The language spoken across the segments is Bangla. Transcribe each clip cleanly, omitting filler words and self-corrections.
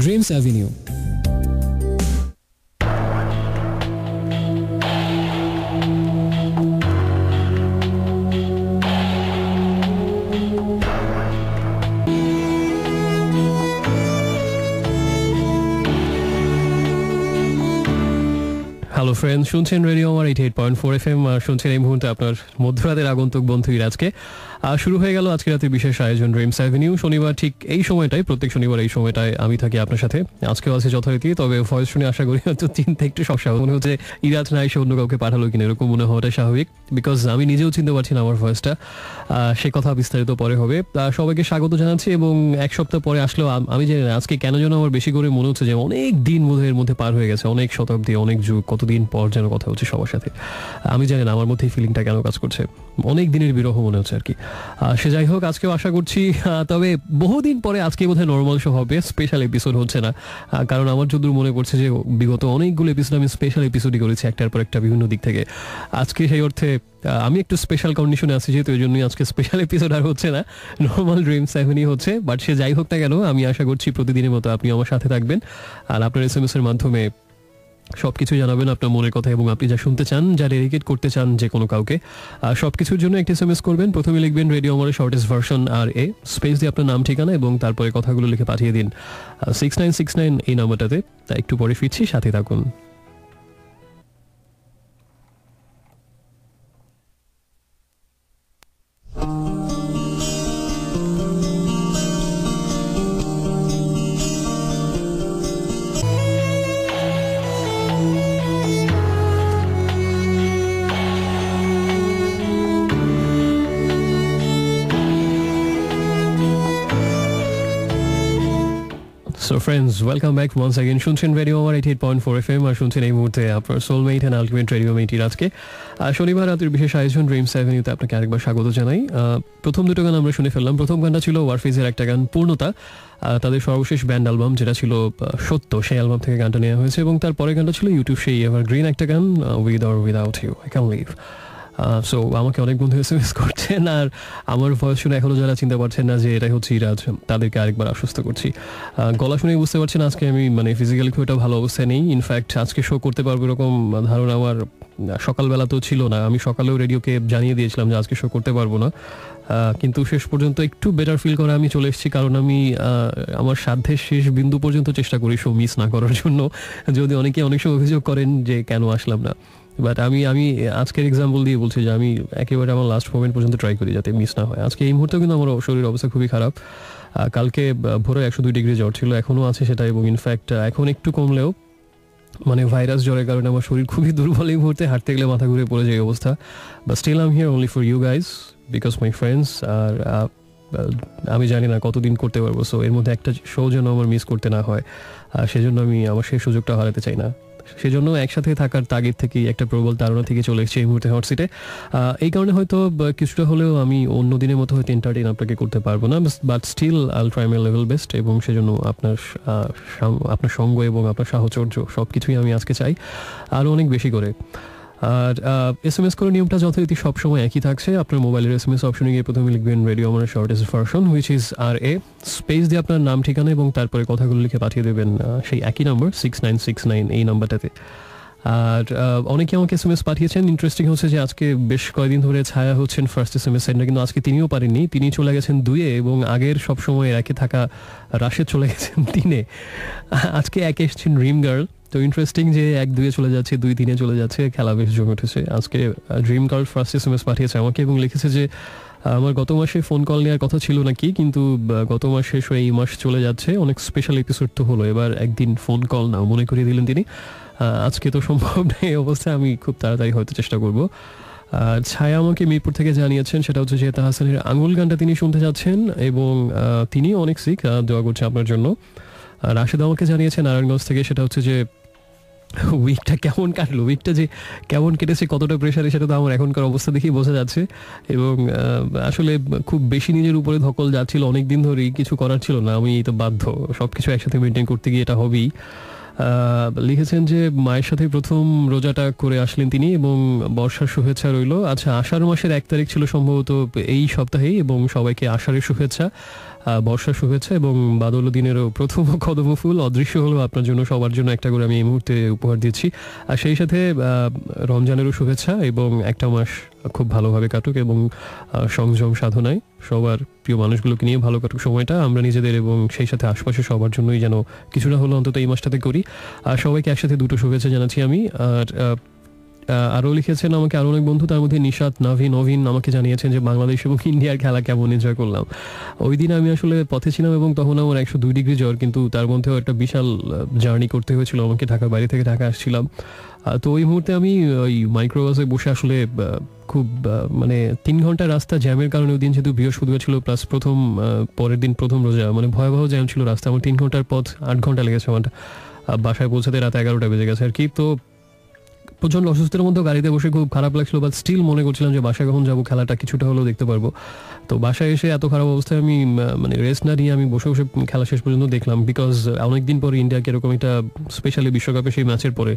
Dreams Avenue. হ্যালো ফ্রেন্ডস, শুনছেন রেডিও আমার 88.4 FM আর শুনছেন এই মুহূর্তে আপনার মধ্যরাতের আগন্তুক বন্ধু ইরাজকে। শুরু হয়ে গেল আজকে রাতের বিশেষ আয়োজন ড্রিমস অ্যাভিনিউ। শনিবার ঠিক এই সময়টায়, প্রত্যেক শনিবার এই সময়টায় আমি থাকি আপনার সাথে। আজকেও আছে যথারীতি, তবে ভয়েস শুনে আশা করি হয়তো চিন্তা একটু সমস্যা মনে হচ্ছে ইরাজ না এসে অন্য কাউকে পাঠালো কিনা, এরকম মনে হওয়াটাই স্বাভাবিক, বিকজ আমি নিজেও চিনতে পারছি না আমার ভয়েসটা। সে কথা বিস্তারিত পরে হবে। সবাইকে স্বাগত জানাচ্ছি এবং এক সপ্তাহ পরে আসলেও আমি জানি না আজকে কেন যেন আমার বেশি করে মনে হচ্ছে যে অনেক দিন বোধহয় এর মধ্যে পার হয়ে গেছে, অনেক শতাব্দী, অনেক যুগ, কতদিন পর যেন কথা হচ্ছে সবার সাথে। আমি জানি না আমার মধ্যে এই ফিলিংটা কেন কাজ করছে, অনেক দিনের বিরহ মনে হচ্ছে আর কি। সে যাই হোক, আজকেও আশা করছি, তবে বহুদিন পরে আজকে বোধহয় নর্মাল শো হবে, স্পেশাল এপিসোড হচ্ছে না, কারণ আমার যতদূর মনে পড়ছে যে বিগত অনেকগুলো এপিসোড আমি স্পেশাল এপিসোডই করেছি একটার পর একটা বিভিন্ন দিক থেকে। আজকে সেই অর্থে আমি একটু স্পেশাল কন্ডিশনে আছি, যেহেতু এই জন্যই আজকে স্পেশাল এপিসোড আর হচ্ছে না, নর্মাল ড্রিমস অ্যাভিনিউ হচ্ছে। বাট সে যাই হোক না কেন, আমি আশা করছি প্রতিদিনের মতো আপনি আমার সাথে থাকবেন আর আপনার SMS এর মাধ্যমে সবকিছু জানাবেন, আপনার মনের কথা এবং আপনি যা শুনতে চান, যা ডেডিকেট করতে চান যে কোনো কাউকে, সবকিছুর জন্য একটি SMS করবেন। প্রথমে লিখবেন radio Amar shortest version R A space দিয়ে আপনার নাম, ঠিকানা এবং তারপরে কথাগুলো লিখে পাঠিয়ে দিন 6969 এই নাম্বারটাতে। তা একটু পরে ফিরছি, সাথে থাকুন। So friends, welcome back once again. শুনছেন রেডিও আমার 88.4 FM আর শুনছেন এই মুহূর্তে আপনার সোলমেট এন্ড আলটিমেট রেডিও মেট ইরাজকে। শনিবার রাতের বিশেষ আয়োজন ড্রিমস অ্যাভিনিউতে আপনাকে আরেকবার স্বাগত জানাই। প্রথম দুটো গান আমরা শুনে ফেললাম। প্রথম গানটা ছিল ওয়ারফেজের একটা গান পূর্ণতা, তাদের সর্বশেষ ব্যান্ড অ্যালবাম যেটা ছিল সত্য, সেই অ্যালবাম থেকে গানটা নেওয়া হয়েছে। এবং তারপরে গানটা ছিল ইউটিউব সেই এভারগ্রিন একটা গান, with or without you I can live. So আমাকে অনেক বন্ধু SMS করছেন, আর আমার ভয়েস শুনে এখনও যারা চিনতে পারছেন না যে এটাই হচ্ছে ইরাজ, তাদেরকে আরেকবার আশ্বস্ত করছি। গলা শুনেই বুঝতে পারছেন আজকে আমি ফিজিক্যালি খুব একটা ভালো অবস্থায় নেই। ইনফ্যাক্ট আজকে শো করতে পারবো এরকম ধারণা আমার সকালবেলা তো ছিল না। আমি সকালেও রেডিওকে জানিয়ে দিয়েছিলাম যে আজকে শো করতে পারবো না, কিন্তু শেষ পর্যন্ত একটু বেটার ফিল করে আমি চলে এসেছি, কারণ আমি আমার সাধ্যের শেষ বিন্দু পর্যন্ত চেষ্টা করি শো মিস না করার জন্য। যদি অনেকে অনেক সময় অভিযোগ করেন যে কেন আসলাম না, বাট আমি আজকের এক্সাম্পল দিয়ে বলছি যে আমি একেবারে আমার লাস্ট মোমেন্ট পর্যন্ত ট্রাই করি যাতে মিস না হয়। আজকে এই মুহূর্তে কিন্তু আমার শরীরের অবস্থা খুবই খারাপ। কালকে ভোরে 102 ডিগ্রি জ্বর ছিল, এখনও আছে সেটা, এবং ইনফ্যাক্ট এখন একটু কমলেও ভাইরাস জ্বরের কারণে আমার শরীর খুবই দুর্বল। এই মুহূর্তে হাঁটতে গেলে মাথা ঘুরে পড়ে যায় অবস্থা। But still I am here only for you guys, because my friends. আর আমি জানি না কতদিন করতে পারবো, সো এর মধ্যে একটা শো যেন আমার মিস করতে না হয়, সেজন্য আমি আমার সেই সুযোগটা হারাতে চাই না। সেজন্য একসাথে থাকার তাগিদ থেকে, একটা প্রবল তাড়না থেকে চলে এসেছি এই মুহূর্তে হট সিটে। এই কারণে হয়তো কিছুটা হলেও আমি অন্য দিনের মতো হয়তো এন্টারটেইন আপনাকে করতে পারবো না, but still I'll try my level best. এবং সেজন্য আপনার সঙ্গ এবং আপনার সাহচর্য সব কিছুই আমি আজকে চাই, আরও অনেক বেশি করে। আর SMS করার নিয়মটা যথারীতি সবসময় একই থাকছে। আপনার মোবাইলের SMS অপশনে গিয়ে প্রথমে লিখবেন radio Amar shortest version, which is R A space দিয়ে আপনার নাম, ঠিকানা এবং তারপরে কথাগুলো লিখে পাঠিয়ে দেবেন সেই একই নম্বর 6969 এই নাম্বারটাতে। আর অনেকে আমাকে SMS পাঠিয়েছেন। ইন্টারেস্টিং হচ্ছে যে আজকে বেশ কয়েকদিন ধরে ছায়া হচ্ছেন ফার্স্ট SMS সেন্ডার, কিন্তু আজকে তিনিও পারেননি, তিনি চলে গেছেন 2-এ, এবং আগের সব সময় একে থাকা রাশেদ চলে গেছেন 3-এ। আজকে একে এসেছেন ড্রিম গার্ল। তো ইন্টারেস্টিং যে 1-2-এ চলে যাচ্ছে, 2-3-এ চলে যাচ্ছে, খেলা বেশ জমে উঠেছে। আজকে ড্রিম গার্ল ফার্স্ট SMS পাঠিয়েছে আমাকে এবং লিখেছে যে আমার গত মাসে ফোন কল নেওয়ার কথা ছিল নাকি, কিন্তু গত মাস শেষ হয়ে এই মাস চলে যাচ্ছে, অনেক স্পেশাল এপিসোড তো হলো, এবার একদিন ফোন কল নাও মনে করিয়ে দিলেন তিনি। আজকে তো সম্ভব নেই এই অবস্থায়, আমি খুব তাড়াতাড়ি হয়তো চেষ্টা করব। ছায়া আমাকে মিরপুর থেকে জানিয়েছেন সেটা হচ্ছে যে তাহা হাসানের আঙুল গানটা তিনি শুনতে যাচ্ছেন এবং তিনি অনেক সিক, দোয়া করছে আপনার জন্য। রাশেদ আমাকে জানিয়েছেন নারায়ণগঞ্জ থেকে, সেটা হচ্ছে যে উইকটা কেমন কাটলো, উইকটা যে কেমন কেটেছে, কতটা প্রেশারে, সেটা তো আমার এখনকার অবস্থা দেখেই বোঝা যাচ্ছে। এবং আসলে খুব বেশি নিজের উপরে ধকল যাচ্ছিল অনেক দিন ধরেই, কিছু করার ছিল না, আমি তো বাধ্য সব কিছু একসাথে মেনটেন করতে গিয়ে এটা হবেই। লিখেছেন যে মায়ের সাথে প্রথম রোজাটা করে আসলেন তিনি এবং বর্ষার শুভেচ্ছা রইল। আচ্ছা, আষাঢ় মাসের 1 তারিখ ছিল সম্ভবত এই সপ্তাহেই, এবং সবাইকে আষাঢ়ের শুভেচ্ছা। বর্ষার শুভেচ্ছা এবং বাদল দিনেরও প্রথম কদম ফুল অদৃশ্য হলো আপনার জন্য, সবার জন্য একটা করে আমি এই মুহূর্তে উপহার দিচ্ছি। আর সেই সাথে রমজানেরও শুভেচ্ছা এবং একটা মাস খুব ভালোভাবে কাটুক এবং সংযম সাধনায় সবার প্রিয় মানুষগুলোকে নিয়ে ভালো কাটুক সময়টা, আমরা নিজেদের এবং সেই সাথে আশপাশে সবার জন্যই যেন কিছুটা হলো অন্তত এই মাসটাতে করি। আর সবাইকে একসাথে দুটো শুভেচ্ছা জানাচ্ছি আমি। আর আরও লিখেছেন আমাকে আরও অনেক বন্ধু, তার মধ্যে নিশাত নভিন আমাকে জানিয়েছেন যে বাংলাদেশ এবং ইন্ডিয়ার খেলা কেমন এনজয় করলাম। ওই দিন আমি আসলে পথে ছিলাম এবং তখন আমার 102 ডিগ্রি জ্বর, কিন্তু তার মধ্যেও একটা বিশাল জার্নি করতে হয়েছিল আমাকে, ঢাকার বাইরে থেকে ঢাকা আসছিলাম। তো ওই মুহূর্তে আমি ওই মাইক্রোবাসে বসে আসলে খুব মানে 3 ঘন্টা রাস্তা জ্যামের কারণে, ওই দিন যেহেতু বৃহস্পতিবার ছিল প্লাস পরের দিন প্রথম রোজা, মানে ভয়াবহ জ্যাম ছিল রাস্তা। আমার 3 ঘন্টার পথ 8 ঘন্টা লেগেছে আমার বাসায় পৌঁছাতে, রাত 11টা বেজে গেছে আর কি। তো প্রচণ্ড অসুস্থতার মধ্যে গাড়িতে বসে খুব খারাপ লাগছিল, বাট স্টিল মনে করছিলাম যে বাসায় কখন যাবো, খেলাটা কিছুটা হলেও দেখতে পারবো। তো বাসায় এসে এত খারাপ অবস্থায় আমি মানে রেস্ট না নিয়ে আমি বসে বসে খেলা শেষ পর্যন্ত দেখলাম, বিকজ অনেকদিন পরে ইন্ডিয়াকে এরকম একটা স্পেশালি বিশ্বকাপে সেই ম্যাচের পরে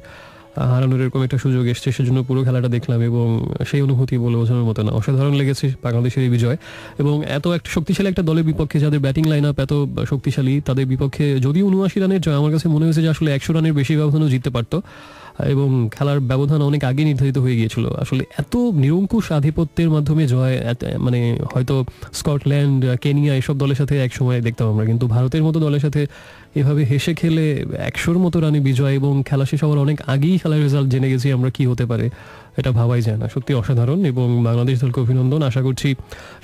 হারানোর এরকম একটা সুযোগ এসছে, সেজন্য পুরো খেলাটা দেখলাম এবং সেই অনুভূতি বলে বোঝানোর মতো না, অসাধারণ লেগেছে বাংলাদেশের এই বিজয়। এবং এত একটা শক্তিশালী একটা দলের বিপক্ষে, যাদের ব্যাটিং লাইন আপ এত শক্তিশালী, তাদের বিপক্ষে যদিও 79 রানের জয়, আমার কাছে মনে হয়েছে যে আসলে 100 রানের বেশি ব্যবধানও জিততে পারতো এবং খেলার ব্যবধান অনেক আগে নির্ধারিত হয়ে গিয়েছিল। আসলে এত নিরঙ্কুশ আধিপত্যের মাধ্যমে জয়, মানে হয়তো স্কটল্যান্ড, কেনিয়া এসব দলের সাথে এক সময় দেখতাম আমরা, কিন্তু ভারতের মতো দলের সাথে এভাবে হেসে খেলে 100-র মতো রানে বিজয় এবং খেলা শেষ হওয়ার অনেক আগেই খেলার রেজাল্ট জেনে গেছি আমরা কি হতে পারে, এটা ভাবাই যায় না। সত্যি অসাধারণ এবং বাংলাদেশ দলকে অভিনন্দন। আশা করছি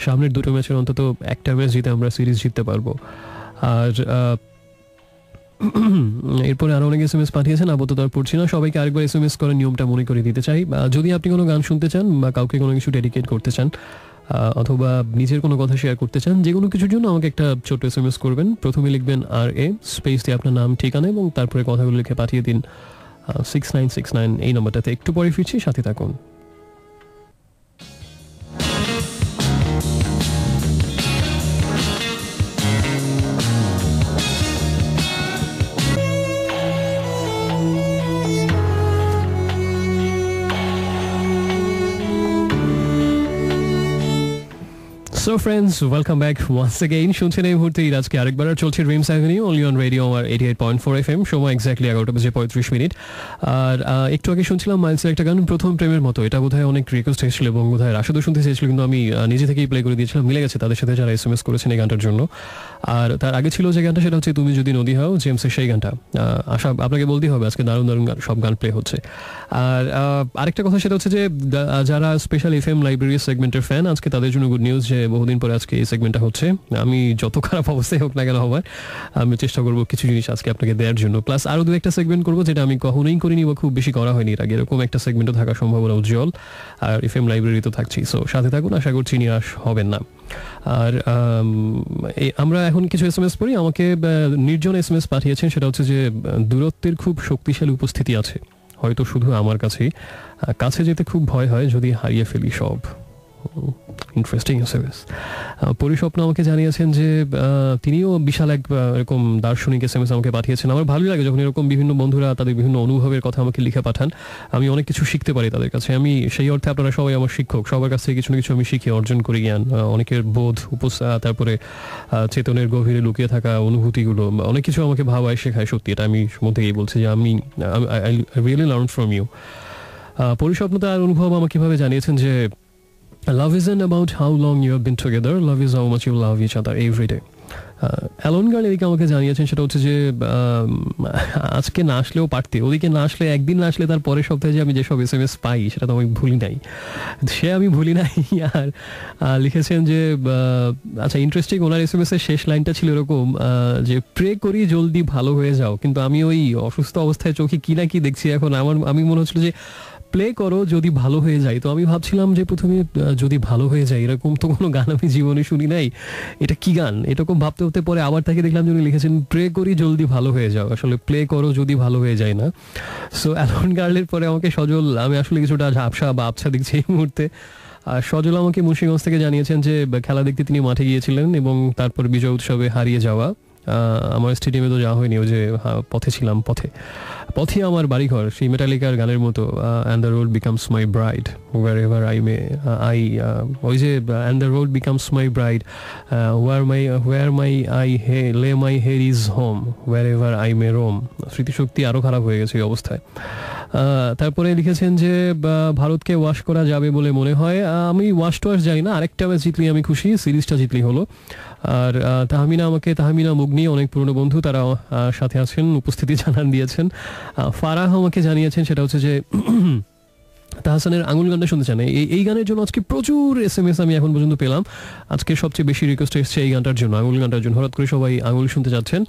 সামনের দুটো ম্যাচের অন্তত একটা ম্যাচ জিতে আমরা সিরিজ জিততে পারবো। আর এরপরে আরো অনেক SMS পাঠিয়েছেন, আপাতত আর পড়ছি না। সবাইকে আরেকবার SMS করার নিয়মটা মনে করে দিতে চাই। যদি আপনি কোনো গান শুনতে চান বা কাউকে কোনো কিছু ডেডিকেট করতে চান অথবা নিজের কোনো কথা শেয়ার করতে চান, যে কোনো কিছুর জন্য আমাকে একটা ছোট্ট SMS করবেন। প্রথমে লিখবেন RA স্পেস দিয়ে আপনার নাম, ঠিকানা এবং তারপরে কথাগুলো লিখে পাঠিয়ে দিন 6969 এই নম্বরটাতে। একটু পরে ফিরছি, সাথে থাকুন। So friends, welcome back once again. শুনছেন এই মুহূর্তে আজকে আরেকবার চলছে dreams avenue only on radio Amar 88.4 FM, সময় এক্স্যাক্টলি 11:35 আর একটু আগে শুনছিলাম মাইলসের একটা গান, প্রথম প্রেমের মতো। এটা বোধহয় অনেক রিকোয়েস্ট এসেছিল এবং বোধহয় রাশেদও শুনতে চেয়েছিল, কিন্তু আমি নিজে থেকেই প্লে করে দিয়েছিলাম। মিলে গেছে তাদের সাথে যারা SMS করেছেন এই গানটার জন্য। আর তার আগে ছিল যে গানটা, সেটা হচ্ছে তুমি যদি নদী হও, জেমসের সেই গানটা। আশা আপনাকে বলতেই হবে আজকে দারুণ দারুণ সব গান প্লে হচ্ছে। আর আরেকটা কথা সেটা হচ্ছে যে যারা স্পেশাল FM লাইব্রেরি সেগমেন্টের ফ্যান, আজকে তাদের জন্য গুড নিউজ যে বহুদিন পরে আজকে এই সেগমেন্টটা হচ্ছে। আমি যত খারাপ অবস্থায় হোক না কেন হবার, আমি চেষ্টা করবো কিছু জিনিস আজকে আপনাকে দেওয়ার জন্য, প্লাস আরও দু একটা সেগমেন্ট করবো যেটা আমি কখনোই করিনি বা খুব বেশি করা হয়নি এর আগে। এরকম একটা সেগমেন্টও থাকার সম্ভাবনা উজ্জ্বল। আর FM লাইব্রেরি তো থাকছি, সো সাথে থাকুন, আশা করছি নিরাশ হবেন না। আর আমরা এখন কিছু SMS পড়ি। আমাকে নির্জন SMS পাঠিয়েছেন, সেটা হচ্ছে যে দূরত্বের খুব শক্তিশালী উপস্থিতি আছে, হয়তো শুধু আমার কাছেই, কাছে যেতে খুব ভয় হয় যদি হারিয়ে ফেলি সব। Interesting SMS. পরিস্বপ্ন আমাকে জানিয়েছেন যে তিনিও বিশাল এক এরকম দার্শনিক SMS আমাকে পাঠিয়েছেন। আমার ভালোই লাগে যখন এরকম বিভিন্ন বন্ধুরা তাদের বিভিন্ন অনুভবের কথা আমাকে লিখে পাঠান। আমি অনেক কিছু শিখতে পারি তাদের কাছে। আমি সেই অর্থে আপনারা সবাই আমার শিক্ষক, সবার কাছ থেকে কিছু না কিছু আমি শিখি, অর্জন করি জ্ঞান। অনেকের বোধ তারপরে চেতনের গভীরে লুকিয়ে থাকা অনুভূতিগুলো অনেক কিছু আমাকে ভাবায়, শেখায়। সত্যি এটা আমি মন থেকেই বলছি যে আমি রিয়েলি লার্ন ফ্রম ইউ। পরিস্বপ্ন তার অনুভব আমাকে কিভাবে জানিয়েছেন যে love isn't about how long you have been together, love is how much you love each other every day. Alone girl এদিকে আমাকে জানিয়েছেন, সেটা হচ্ছে যে আজকে না আসলেও পারতে, ওদিকে না আসলে, একদিন না আসলে তার পরের সপ্তাহে যে আমি যেসব SMS পাই সেটা তো আমি ভুলি নাই, আমি ভুলি নাই। আর লিখেছেন যে আচ্ছা ইন্টারেস্টিং, ওনার SMS এর শেষ লাইনটা ছিল এরকম যে প্রে করি জলদি ভালো হয়ে যাও, কিন্তু আমি ওই অসুস্থ অবস্থায় চোখে কি না কি দেখছি এখন। আমি মনে হচ্ছিল যে প্লে করো যদি ভালো হয়ে যায়। তো আমি ভাবছিলাম যে প্রথমে যদি ভালো হয়ে যায়, এরকম তো কোনো গান আমি জীবনে শুনি নাই, এটা কি গান, এরকম ভাবতে ভাবতে পরে আবার তাকে দেখলাম যে উনি লিখেছেন প্রে করি জলদি ভালো হয়ে যাও, আসলে প্লে করো যদি ভালো হয়ে যায় না। সো অ্যালন গার্লের পরে আমাকে সজল, আমি আসলে কিছুটা ঝাপসা বা আবছা দেখছি এই মুহূর্তে। আর সজল আমাকে মুন্সিগঞ্জ থেকে জানিয়েছেন যে খেলা দেখতে তিনি মাঠে গিয়েছিলেন এবং তারপর বিজয় উৎসবে হারিয়ে যাওয়া। আমার স্টেডিয়ামে তো যাওয়া হয়নি, ওই যে পথে ছিলাম, পথে পথে আমার বাড়িঘর, সেই মেটালিকার গানের মতো, and the road becomes my bride war ever I may I, ওই যে and the road becomes my bride war my I হে লে মাই হের is home war ever I may Rome. স্মৃতিশক্তি আরও খারাপ হয়ে গেছে এই অবস্থায়। তারপরে লিখেছেন যে ভারতকে ওয়াশ করা যাবে বলে মনে হয়। আমি ওয়াশ টোয়াশ যাই না, আরেকটা ম্যাচ জিতলেই আমি খুশি, সিরিজটা জিতলেই হলো। আর তাহমিনা মুগনি, অনেক পুরনো বন্ধু, তারা সাথে আছেন, উপস্থিতি জানান দিয়েছেন। ফারাহ আমাকে জানিয়েছেন সেটা হচ্ছে যে তাহসানের আঙুল গানটা শুনতে চান। এই গানের জন্য আজকে প্রচুর SMS আমি এখন পর্যন্ত পেলাম। আজকে সবচেয়ে বেশি রিকোয়েস্ট এসেছে এই গানটার জন্য, আঙুল গানটার জন্য। হঠাৎ করে সবাই আঙুল শুনতে যাচ্ছেন।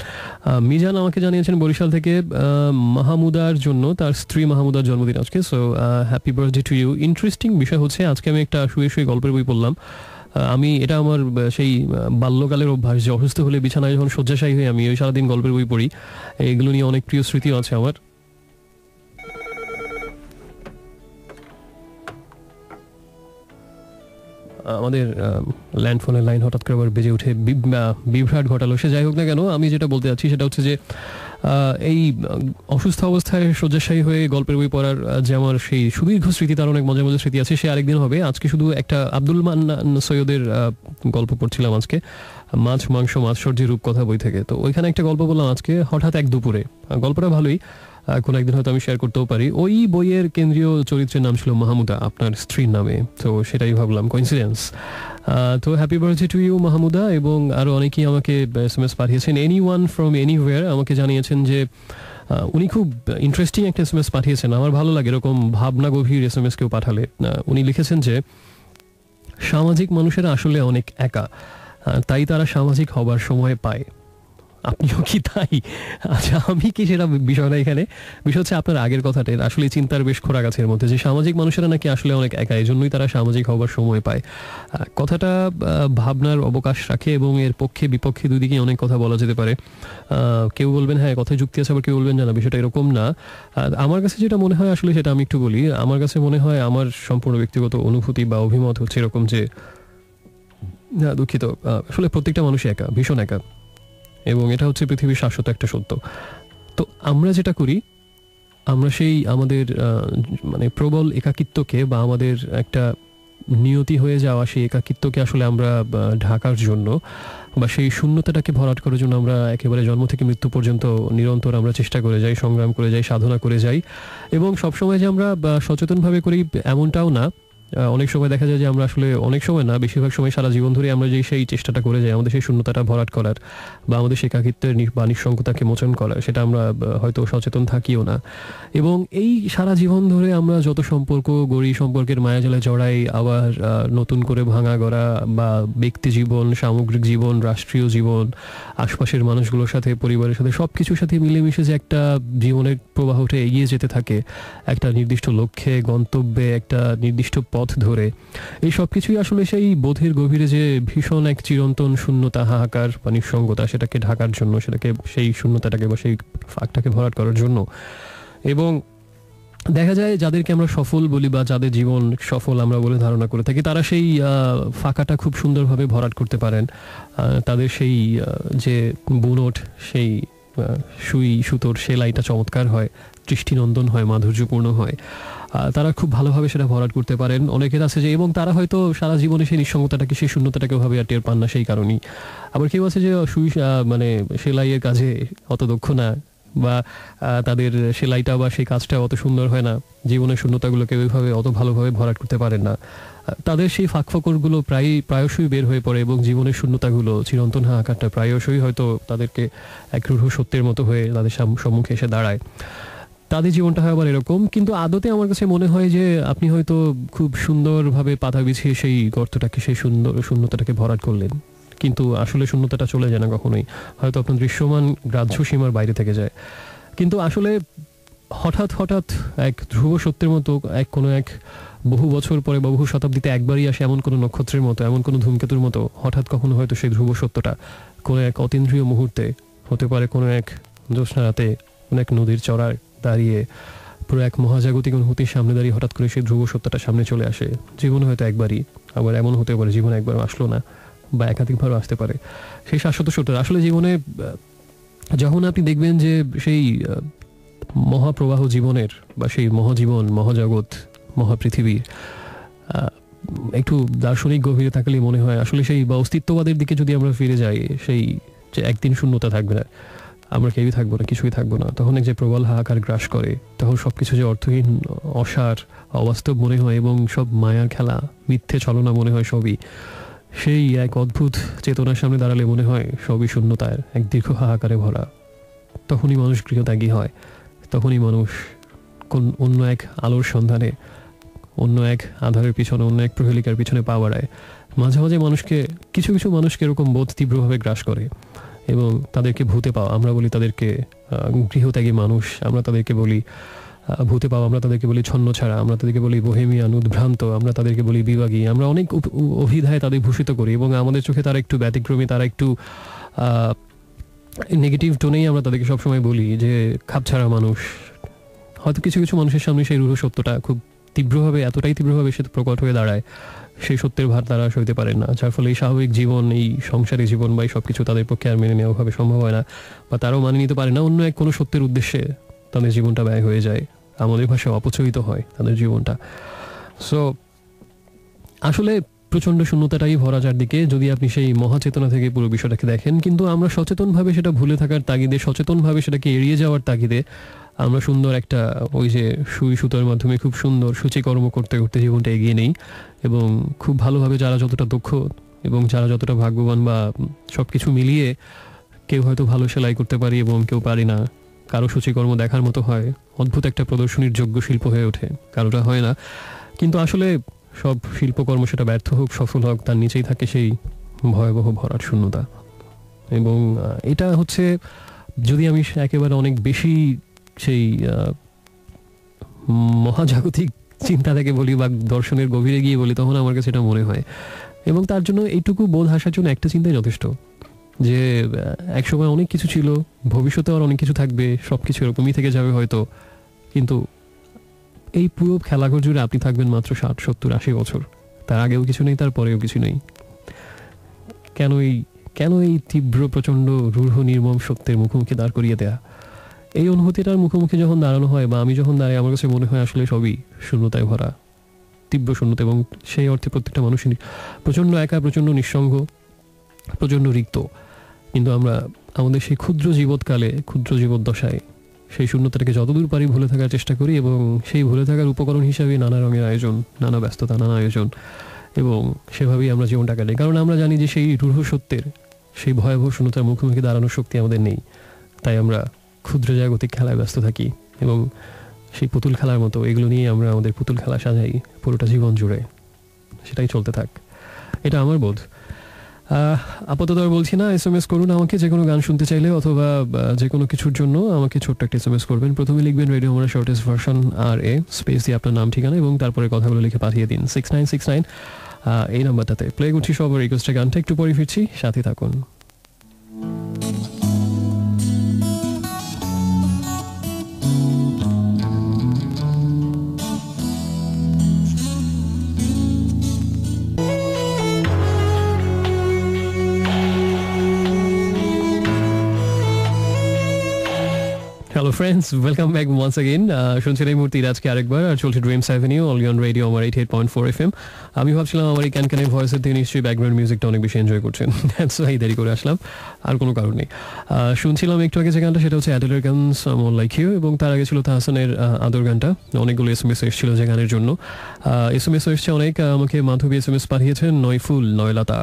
মিজান আমাকে জানিয়েছেন বরিশাল থেকে মাহমুদার জন্য, তার স্ত্রী মাহমুদার জন্মদিন আজকে, so happy birthday to you. Interesting বিষয় হচ্ছে আজকে আমি একটা শুয়ে শুয়ে গল্পের বই পড়লাম। আমি এটা আমার সেই বাল্যকালের অভ্যাস যে অসুস্থ হলে বিছানায় যখন শয্যাশায়ী হয়ে আমি ওই সারাদিন গল্পের বই পড়ি। এগুলো নিয়ে অনেক প্রিয় স্মৃতিও আছে আমার। আমাদের ল্যান্ডফোনের লাইন হঠাৎ করে আবার বেজে উঠে বিভ্রাট ঘটালো। সে যাই হোক না কেন, আমি যেটা বলতে চাচ্ছি সেটা হচ্ছে যে এই অসুস্থ অবস্থায় শয্যাশায়ী হয়ে গল্পের বই পড়ার যে আমার সেই সুদীর্ঘ স্মৃতি, তার অনেক মজার মজার স্মৃতি আছে, সে আরেকদিন হবে। আজকে শুধু একটা আব্দুল মান্নান সৈয়দের গল্প পড়ছিলাম আজকে, মাছ মাংস মাৎসর্যের রূপকথা বই থেকে। তো ওইখানে একটা গল্প বললাম আজকে হঠাৎ এক দুপুরে। গল্পটা ভালোই, কোনো একদিন হয়তো আমি শেয়ার করতেও পারি। ওই বইয়ের কেন্দ্রীয় চরিত্রের নাম ছিল মাহমুদা, আপনার স্ত্রীর নামে, তো সেটাই ভাবলাম কোইন্সিডেন্স। তো happy birthday to you Mahmuda. এবং আরও অনেকেই আমাকে SMS পাঠিয়েছেন। এনিওয়ান ফ্রম এনিওয়্যার আমাকে জানিয়েছেন যে উনি খুব ইন্টারেস্টিং একটা SMS পাঠিয়েছেন। আমার ভালো লাগে এরকম ভাবনা গভীর SMS কেউ পাঠালে। উনি লিখেছেন যে সামাজিক মানুষেরা আসলে অনেক একা, তাই তারা সামাজিক হবার সময় পায়। আপনিও কি তাই? আচ্ছা, আমি কি সেটা বিষয় না এখানে। বিষয় হচ্ছে আপনার আগের কথাটা আসলে চিন্তার বেশ খোরাক আছে এর মধ্যে, যে সামাজিক মানুষেরা নাকি আসলে অনেক একা, এই জন্যই তারা সামাজিক হবার সময় পায়। কথাটা ভাবনার অবকাশ রাখে এবং এর পক্ষে বিপক্ষে দুই দিকে অনেক কথা বলা যেতে পারে। কেউ বলবেন হ্যাঁ কথায় যুক্তি আছে, আবার কেউ বলবেন না বিষয়টা এরকম না। আমার কাছে যেটা মনে হয় আসলে সেটা আমি একটু বলি। আমার কাছে মনে হয়, আমার সম্পূর্ণ ব্যক্তিগত অনুভূতি বা অভিমত হচ্ছে এরকম যে, দুঃখিত, আসলে প্রত্যেকটা মানুষই একা, ভীষণ একা, এবং এটা হচ্ছে পৃথিবীর শাশ্বত একটা সত্য। তো আমরা যেটা করি, আমরা সেই আমাদের মানে প্রবল একাকিত্বকে বা আমাদের একটা নিয়তি হয়ে যাওয়া সেই একাকিত্বকে আসলে আমরা ঢাকার জন্য বা সেই শূন্যতাটাকে ভরাট করার জন্য আমরা একেবারে জন্ম থেকে মৃত্যু পর্যন্ত নিরন্তর আমরা চেষ্টা করে যাই, সংগ্রাম করে যাই, সাধনা করে যাই। এবং সবসময় যে আমরা সচেতনভাবে করি এমনটাও না। অনেক সময় দেখা যায় যে আমরা আসলে, অনেক সময় না, বেশিরভাগ সময় সারা জীবন ধরে আমরা যে সেই চেষ্টাটা করে যাই আমাদের সেই শূন্যতাটা ভরাট করার বা আমাদের সেই একাকিত্বের বা নিঃসঙ্গতাকে মোচন করার, সেটা আমরা হয়তো সচেতন থাকিও না। এবং এই সারা জীবন ধরে আমরা যত সম্পর্ক গড়ি, সম্পর্কের মায়াজালে জড়াই, আবার নতুন করে ভাঙা গড়া, বা ব্যক্তি জীবন, সামগ্রিক জীবন, রাষ্ট্রীয় জীবন, আশপাশের মানুষগুলোর সাথে, পরিবারের সাথে, সব কিছুর সাথে মিলেমিশে যে একটা জীবনের প্রবাহটা এগিয়ে যেতে থাকে একটা নির্দিষ্ট লক্ষ্যে, গন্তব্যে, একটা নির্দিষ্ট পথ ধরে, এই সব কিছুই আসলে সেই বোধের গভীরে যে ভীষণ এক চিরন্তন শূন্যতা, হাহাকার বা নিঃসঙ্গতা, সেটাকে ঢাকার জন্য, সেটাকে সেই শূন্যতাটাকে বা সেই ফাঁকটাকে ভরাট করার জন্য। এবং দেখা যায় যাদেরকে আমরা সফল বলি বা যাদের জীবন সফল আমরা বলে ধারণা করে থাকি, তারা সেই ফাঁকাটা খুব সুন্দরভাবে ভরাট করতে পারেন। তাদের সেই যে বুনট, সেই সুই সুতোর সেলাইটা চমৎকার হয়, দৃষ্টিনন্দন হয়, মাধুর্যপূর্ণ হয়। তারা খুব ভালোভাবে সেটা ভরাট করতে পারেন। অনেকের আছে যে, এবং তারা হয়তো সারা জীবনে সেই নিঃসঙ্গতাটাকে, সেই শূন্যতাটাকে ভাবে আর টের পান না সেই কারণেই। আবার কেউ আছে যে সুই মানে সেলাইয়ের কাজে অত দক্ষ না, বা তাদের সেলাইটা বা সেই কাজটা অত সুন্দর হয় না, জীবনের শূন্যতাগুলোকে ওইভাবে অত ভালোভাবে ভরাট করতে পারেন না। তাদের সেই ফাঁকফোকরগুলো প্রায়শই বের হয়ে পড়ে এবং জীবনের শূন্যতাগুলো, চিরন্তন হাহাকারটা প্রায়শই হয়তো তাদেরকে এক রূঢ় সত্যের মতো হয়ে তাদের সম্মুখে এসে দাঁড়ায়। তাদের জীবনটা হয় আবার এরকম। কিন্তু আদতে আমার কাছে মনে হয় যে আপনি হয়তো খুব সুন্দরভাবে পাতা বিছিয়ে সেই গর্তটাকে, সেই শূন্যতাটাকে ভরাট করলেন, কিন্তু আসলে শূন্যতাটা চলে যায় না কখনোই, হয়তো আপনার দৃশ্যমান গ্রাহ্য সীমার বাইরে থেকে যায়। কিন্তু আসলে হঠাৎ হঠাৎ এক ধ্রুব সত্যের মতো, কোনো এক বহু বছর পরে বা বহু শতাব্দীতে একবারই আসে এমন কোনো নক্ষত্রের মতো, এমন কোনো ধূমকেতুর মতো, হঠাৎ কখনো হয়তো সেই ধ্রুব সত্যটা কোনো এক অতীন্দ্রিয় মুহূর্তে, হতে পারে কোনো এক জ্যোৎস্না রাতে, কোনো এক নদীর চড়ায় দাঁড়িয়ে, পুরো এক মহাজাগতিক অনুভূতির সামনে দাঁড়িয়ে হঠাৎ করে সেই ধ্রুব সত্যটা সামনে চলে আসে। জীবনে হয়তো একবারই, আবার এমন হতে পারে জীবনে একবার আসলো না, বা একাধিকবারও আসতে পারে সেই শাশ্বত সত্য। আসলে জীবনে যখন আপনি দেখবেন যে সেই মহাপ্রবাহ জীবনের বা সেই মহাজীবন, মহাজগৎ, মহাপৃথিবীর একটু দার্শনিক গভীরে থাকলে মনে হয় আসলে সেই বা অস্তিত্ববাদের দিকে যদি আমরা ফিরে যাই, সেই যে একদিন শূন্যতা থাকবে না, আমরা কেউই থাকবো না, কিছুই থাকবো না, তখন এক যে প্রবল হাহাকার গ্রাস করে, তখন সব কিছু যে অর্থহীন, অসার, অবাস্তব মনে হয় এবং সব মায়ার খেলা, মিথ্যে ছলনা মনে হয় সবই। সেই এক অদ্ভুত চেতনার সামনে দাঁড়ালে মনে হয় সবই শূন্যতার এক দীর্ঘ হাহাকারে ভরা। তখনই মানুষ গৃহত্যাগী হয়, তখনই মানুষ কোন অন্য এক আলোর সন্ধানে, অন্য এক আধারের পিছনে, অন্য এক প্রহেলিকার পিছনে পা বাড়ায়। মাঝে মাঝে মানুষকে, কিছু কিছু মানুষকে এরকম বোধ তীব্রভাবে গ্রাস করে এবং তাদেরকে ভূতে পাওয়া, আমরা বলি তাদেরকে গৃহত্যাগী মানুষ, আমরা তাদেরকে বলি ভূতে পাওয়া, আমরা তাদেরকে বলি ছন্নছাড়া, আমরা তাদেরকে বলি বোহেমিয়ান, উদ্ভ্রান্ত, আমরা তাদেরকে বলি বিভাগী, আমরা অনেক অভিধায় তাদের ভূষিত করি এবং আমাদের চোখে তারা একটু ব্যতিক্রমী, তারা একটু নেগেটিভ টোনেই আমরা তাদেরকে সবসময় বলি যে খাপছাড়া মানুষ। হয়তো কিছু কিছু মানুষের সামনে সেই রূঢ় সত্যটা খুব তীব্রভাবে, এতটাই তীব্রভাবে সে প্রকট হয়ে দাঁড়ায়, সেই সত্যের ভার তারা সইতে পারেন না, যার ফলে এই স্বাভাবিক জীবন, এই সংসারী জীবন বা এই সব কিছু তাদের পক্ষে আর মেনে নেওয়া ভাবে সম্ভব হয় না, বা তারাও মানে নিতে পারে না। অন্য এক কোনো সত্যের উদ্দেশ্যে তাদের জীবনটা ব্যয় হয়ে যায়, আমাদের ভাষায় অপচয়িত হয় তাদের জীবনটা। সো আসলে প্রচণ্ড শূন্যতাটাই ভরা চারদিকে, যদি আপনি সেই মহাচেতনা থেকে পুরো বিষয়টাকে দেখেন। কিন্তু আমরা সচেতনভাবে সেটা ভুলে থাকার তাগিদে, সচেতনভাবে সেটাকে এড়িয়ে যাওয়ার তাগিদে আমরা সুন্দর একটা ওই যে সুই সুতোর মাধ্যমে খুব সুন্দর সূচিকর্ম করতে করতে জীবনটা এগিয়ে নেই এবং খুব ভালোভাবে যারা যতটা দক্ষ এবং যারা যতটা ভাগ্যবান বা সব কিছু মিলিয়ে, কেউ হয়তো ভালো সেলাই করতে পারি এবং কেউ পারি না, কারো সূচিকর্ম দেখার মতো হয়, অদ্ভুত একটা প্রদর্শনীর যোগ্য শিল্প হয়ে ওঠে, কারোটা হয় না। কিন্তু আসলে সব শিল্পকর্ম সেটা ব্যর্থ হোক, সফল হোক, তার নিচেই থাকে সেই ভয়াবহ ভরাট শূন্যতা। এবং এটা হচ্ছে, যদি আমি একেবারে অনেক বেশি সেই মহাজাগতিক চিন্তা থেকে বলি বা দর্শনের গভীরে গিয়ে বলি, তখন আমার কাছে এটা মনে হয়। এবং তার জন্য এইটুকু বোধ আসার জন্য একটা চিন্তাই যথেষ্ট, যে একসময় অনেক কিছু ছিল, ভবিষ্যতে আর অনেক কিছু থাকবে, সব কিছু এরকমই থেকে যাবে হয়তো, কিন্তু এই পুরো খেলাঘর জুড়ে আপনি থাকবেন মাত্র 60, 70, 80 বছর, তার আগেও কিছু নেই, তার পরেও কিছু নেই। কেন এই তীব্র প্রচণ্ড রূঢ় নির্মম সত্যের মুখোমুখি দাঁড় করিয়ে দেয়া? এই অনুভূতিটার মুখোমুখি যখন দাঁড়ানো হয় বা আমি যখন দাঁড়াই, আমার কাছে মনে হয় আসলে সবই শূন্যতায় ভরা, তীব্র শূন্যতা। এবং সেই অর্থে প্রত্যেকটা মানুষই প্রচণ্ড একা, প্রচণ্ড নিঃসঙ্গ, প্রচণ্ড রিক্ত। কিন্তু আমরা আমাদের সেই ক্ষুদ্র জীবৎকালে, ক্ষুদ্র জীবদ্দশায় সেই শূন্যতাটাকে যতদূর পারি ভুলে থাকার চেষ্টা করি এবং সেই ভুলে থাকার উপকরণ হিসাবে নানা রঙের আয়োজন, নানা ব্যস্ততা, নানা আয়োজন, এবং সেভাবেই আমরা জীবনটা কাটাই। কারণ আমরা জানি যে সেই রূঢ় সত্যের, সেই ভয়াবহ শূন্যতার মুখোমুখি দাঁড়ানোর শক্তি আমাদের নেই। তাই আমরা ক্ষুদ্র জাগতিক খেলায় ব্যস্ত থাকি এবং সেই পুতুল খেলার মতো এগুলো নিয়ে আমরা আমাদের পুতুল খেলা সাজাই পুরোটা জীবন জুড়ে। সেটাই চলতে থাক, এটা আমার বোধ। আপাতত আর বলছি না, SMS করুন আমাকে যে কোনো গান শুনতে চাইলে, অথবা যে কোনো কিছুর জন্য আমাকে ছোট্ট একটা SMS করবেন। প্রথমে লিখবেন রেডিও আমরা শর্টেস্ট ভার্সন RA স্পেস দিয়ে আপনার নাম, ঠিকানা এবং তারপরে কথাগুলো লিখে পাঠিয়ে দিন 6969 এই নাম্বারটাতে। প্লে করছি সবার রিকোয়েস্টের গানটা, একটু পরে ফিরছি, সাথে থাকুন। Hello friends, welcome back once again. শুনছেন এই মুহূর্তে আজকে আরেকবার, আর চলছে dreams avenue only on radio Amar 88.4 FM। আমি ভাবছিলাম আমার এই ক্যানক্যানের ভয়েসের থেকে নিশ্চয়ই ব্যাকগ্রাউন্ড মিউজিকটা অনেক বেশি এনজয় করছেন, দ্যাটস ওয়াই দেরি করে আসলাম, আর কোনো কারণ নেই। শুনছিলাম একটু আগে যে গানটা, সেটা হচ্ছে অ্যাডেলের গান সামওয়ান লাইক ইউ, এবং তার আগে ছিল তাহসানের আদর গানটা। অনেকগুলো SMS এসেছিল যে গানের জন্য, SMS এসছে অনেক। আমাকে মাধবী SMS পাঠিয়েছেন, নয় ফুল নয় লতা,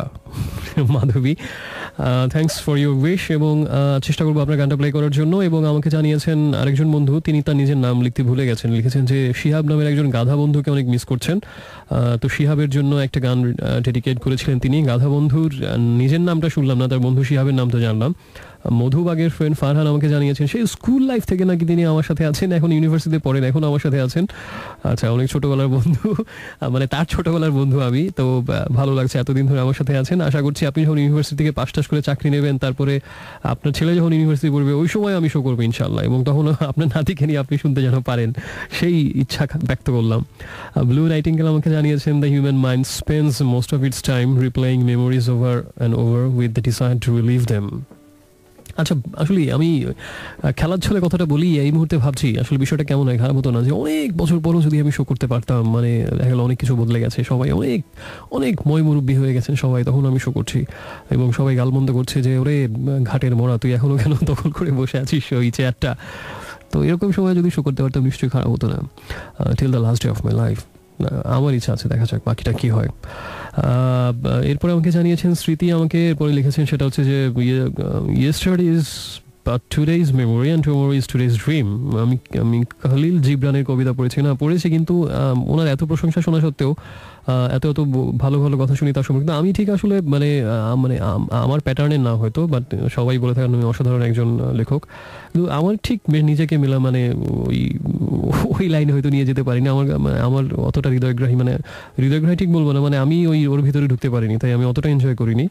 মাধবী, থ্যাঙ্কস ফর ইউর উইশ, এবং চেষ্টা করবো আপনার গানটা প্লে করার জন্য। এবং আমাকে জানিয়েছেন আরেকজন বন্ধু, তিনি তার নিজের নাম লিখতে ভুলে গেছেন, লিখেছেন যে শিহাব নামের একজন গাধা বন্ধুকে অনেক মিস করছেন। তো শিহাবের জন্য একটা গান ডেডিকেট করেছিলেন তিনি। গাধা বন্ধুর নিজের নামটা শুনলাম না, তার বন্ধু শিহাবের নামটা জানলাম। মধুবাগের ফ্রেন্ড ফারহান আমাকে জানিয়েছেন সেই স্কুল লাইফ থেকে নাকি তিনি আমার সাথে আছেন, এখন ইউনিভার্সিটিতে পড়েন, এখন আমার সাথে আছেন। আচ্ছা, অনেক ছোটবেলার বন্ধু, মানে তার ছোটবেলার বন্ধু আমি। তো ভালো লাগছে এতদিন ধরে আমার সাথে আছেন। আশা করছি আপনি যখন ইউনিভার্সিটি থেকে পাশ টাশ করে চাকরি নেবেন, তারপরে আপনার ছেলে যখন ইউনিভার্সিটি পড়বে, ওই সময় আমি শো করবো ইনশাল্লাহ, এবং তখন আপনার নাতিকে নিয়ে আপনি শুনতে যেন পারেন, সেই ইচ্ছা ব্যক্ত করলাম। ব্লু নাইটিঙ্গেল আমাকে জানিয়েছেন the human mind spends most of its time রিপ্লেইং memories over and over with the desire to relieve them. আচ্ছা, আসলে আমি খেলার ছলে কথাটা বলি, এই মুহূর্তে ভাবছি আসলে বিষয়টা কেমন হয়, খারাপ হতো না যে অনেক বছর পরও যদি আমি শো করতে পারতাম, মানে দেখা গেল অনেক কিছু বদলে গেছে, সবাই অনেক অনেক মুরব্বী হয়ে গেছেন সবাই, তখন আমি শো করছি এবং সবাই গালমন্দ করছে যে ওরে ঘাটের মোড়া তুই এখনো কেন দখল করে বসে আছিস ওই চেয়ারটা। তো এরকম সময় যদি শো করতে পারতাম নিশ্চয়ই খারাপ হতো না। Till the last day of my life আমার ইচ্ছা আছে, দেখা যাক বাকিটা কি হয়। এরপরে আমাকে জানিয়েছেন স্মৃতি, আমাকে এরপরে লিখেছেন সেটা হচ্ছে যে yesterday is but today's memory and tomorrow is today's dream. আমি খালিল জিবরানের কবিতা পড়েছি, না পড়েছি, কিন্তু ওনার এত প্রশংসা শোনা সত্ত্বেও এত এত ভালো ভালো কথা শুনি তার সম্পর্কে আমি ঠিক আসলে মানে আমার প্যাটার্নের না হয়তো, বাট সবাই বলে থাকেন আমি অসাধারণ একজন লেখক, কিন্তু আমার ঠিক নিজেকে মেলা মানে ওই ওই লাইনে হয়তো নিয়ে যেতে পারিনি। আমার অতটা হৃদয়গ্রাহী, মানে হৃদয়গ্রাহী ঠিক বলবো না, মানে আমি ওর ভিতরে ঢুকতে পারিনি, তাই আমি অতটা এনজয় করিনি।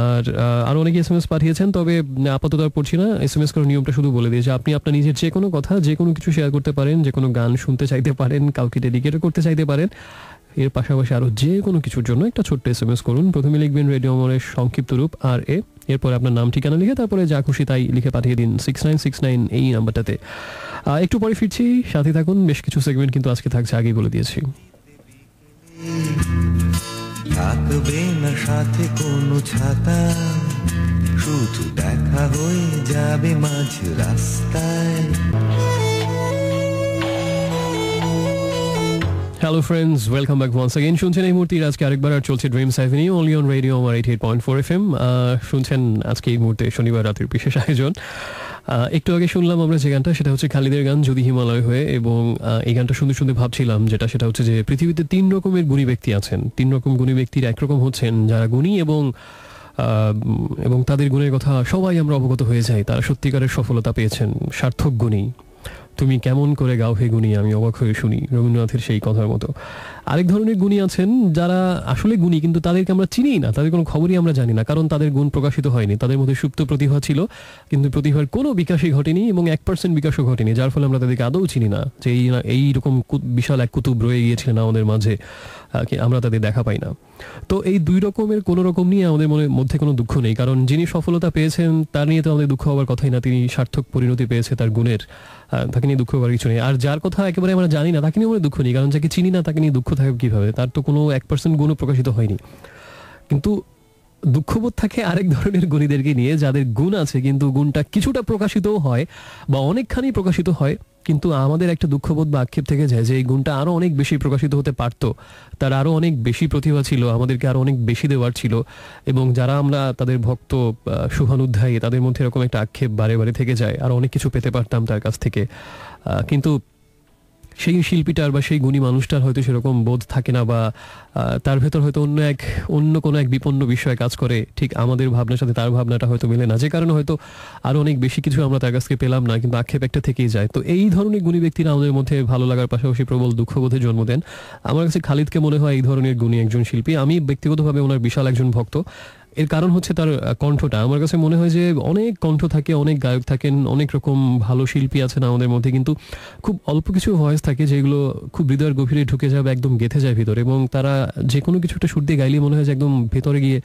আর আরও অনেকে SMS পাঠিয়েছেন, তবে আপাতত আর পড়ছি না। SMS করার নিয়মটা শুধু বলে দিয়েছে, আপনি আপনার নিজের যে কোনো কথা, যে কোনো কিছু শেয়ার করতে পারেন, যে কোনো গান শুনতে চাইতে পারেন, কাউকে ডেডিকেটও করতে চাইতে পারেন, এর পাশাপাশি আরও যে কোনো কিছুর জন্য একটা ছোট্ট SMS করুন। প্রথমে লিখবেন রেডিও অমরের সংক্ষিপ্ত রূপ RA, এরপরে আপনার নাম ঠিকানা লিখে তারপরে যা খুশি তাই লিখে পাঠিয়ে দিন 6969 এই নাম্বারটাতে। একটু পরে ফিরছি, সাথে থাকুন। বেশ কিছু সেগমেন্ট কিন্তু আজকে থাকছে, আগেই বলে দিয়েছি। থাকবে না সাথে কোনো ছাতা, শুধু দেখা হয়ে যাবে মাঝ রাস্তায়। Hello friends, welcome back once again. শুনছেন এই মুহূর্তে আজকে আরেকবার আর চলছে dreams avenue only on radio Amar 88.4 FM। শুনছেন আজকে এই মুহূর্তে শনিবার রাতের বিশেষ আয়োজন। একটু আগে শুনলাম আমরা যে গানটা, সেটা হচ্ছে খালিদের গান যদি হিমালয় হয়ে, এবং এই গানটা শুনতে শুনতে ভাবছিলাম সেটা হচ্ছে যে পৃথিবীতে 3 রকমের গুণী ব্যক্তি আছেন। 3 রকম গুণী ব্যক্তির একরকম হচ্ছেন যারা গুণী এবং তাদের গুণের কথা সবাই আমরা অবগত হয়ে যাই, তারা সত্যিকারের সফলতা পেয়েছেন। সার্থক গুণী, তুমি কেমন করে গাও হে গুণী আমি অবাক হয়ে শুনি, রবীন্দ্রনাথের সেই কথার মতো। আরেক ধরনের গুণী আছেন যারা আসলে গুণী, কিন্তু তাদেরকে আমরা চিনি না, তাদের কোনো খবরই আমরা জানি না, কারণ তাদের গুণ প্রকাশিত হয়নি। তাদের মধ্যে সুপ্ত প্রতিভা ছিল, কিন্তু প্রতিভার কোনো বিকাশই ঘটেনি এবং 1% বিকাশও ঘটেনি, যার ফলে আমরা তাদেরকে আদৌ চিনি না যে এইরকম বিশাল এক কুতুব রয়ে গিয়েছিলেন আমাদের মাঝে, আমরা তাদের দেখা পাই না। তো এই 2 রকমের কোনো রকম নিয়ে আমাদের মধ্যে কোনো দুঃখ নেই, কারণ যিনি সফলতা পেয়েছেন তার নিয়ে তো আমাদের দুঃখ হওয়ার কথাই না। তিনি সার্থক পরিণতি পেয়েছে তার গুণের, তাকে নিয়ে দুঃখ হওয়ার কিছু নেই। আর যার কথা একেবারে আমরা জানি না তাকে নিয়ে আমাদের দুঃখ নেই, কারণ যাকে চিনি না তাকে নিয়ে দুঃখ থাকবে কীভাবে, তার তো কোনো 1% গুণও প্রকাশিত হয়নি। কিন্তু দুঃখবোধ থাকে আরেক ধরনের গুণীদেরকে নিয়ে, যাদের গুণ আছে কিন্তু গুণটা কিছুটা প্রকাশিতও হয় বা অনেকখানি প্রকাশিত হয়, কিন্তু আমাদের একটা দুঃখবোধ বা আক্ষেপ থেকে যায় যে এই গুণটা আরও অনেক বেশি প্রকাশিত হতে পারতো, তার আরও অনেক বেশি প্রতিভা ছিল, আমাদেরকে আরও অনেক বেশি দেওয়ার ছিল। এবং যারা আমরা তাদের ভক্ত শুভানুধ্যায়ী, তাদের মধ্যে এরকম একটা আক্ষেপ বারে বারে থেকে যায়, আর অনেক কিছু পেতে পারতাম তার কাছ থেকে, কিন্তু সেই শিল্পীটার বা সেই গুণী মানুষটার হয়তো সেরকম বোধ থাকে না, বা তার ভেতর হয়তো অন্য কোনো এক বিপন্ন বিষয় কাজ করে, ঠিক আমাদের ভাবনার সাথে তার ভাবনাটা হয়তো মেলে না, যে কারণে হয়তো আরও অনেক বেশি কিছু আমরা তার কাছ থেকে পেলাম না, কিন্তু আক্ষেপ একটা থেকেই যায়। তো এই ধরনের গুণী ব্যক্তিরা আমাদের মধ্যে ভালো লাগার পাশাপাশি প্রবল দুঃখবোধের জন্ম দেন। আমার কাছে খালিদকে মনে হয় এই ধরনের গুণী একজন শিল্পী। আমি ব্যক্তিগতভাবে ওনার বিশাল একজন ভক্ত। এর কারণ হচ্ছে তার কণ্ঠটা। আমার কাছে মনে হয় যে অনেক কণ্ঠ থাকে, অনেক গায়ক থাকেন, অনেক রকম ভালো শিল্পী আছেন আমাদের মধ্যে, কিন্তু খুব অল্প কিছু ভয়েস থাকে যেগুলো খুব হৃদয়ের গভীরে ঢুকে যাবে, একদম গেঁথে যায় ভিতরে, এবং তারা যে কোনো কিছু একটা সুর দিয়ে গাইলে মনে হয় যে একদম ভেতরে গিয়ে,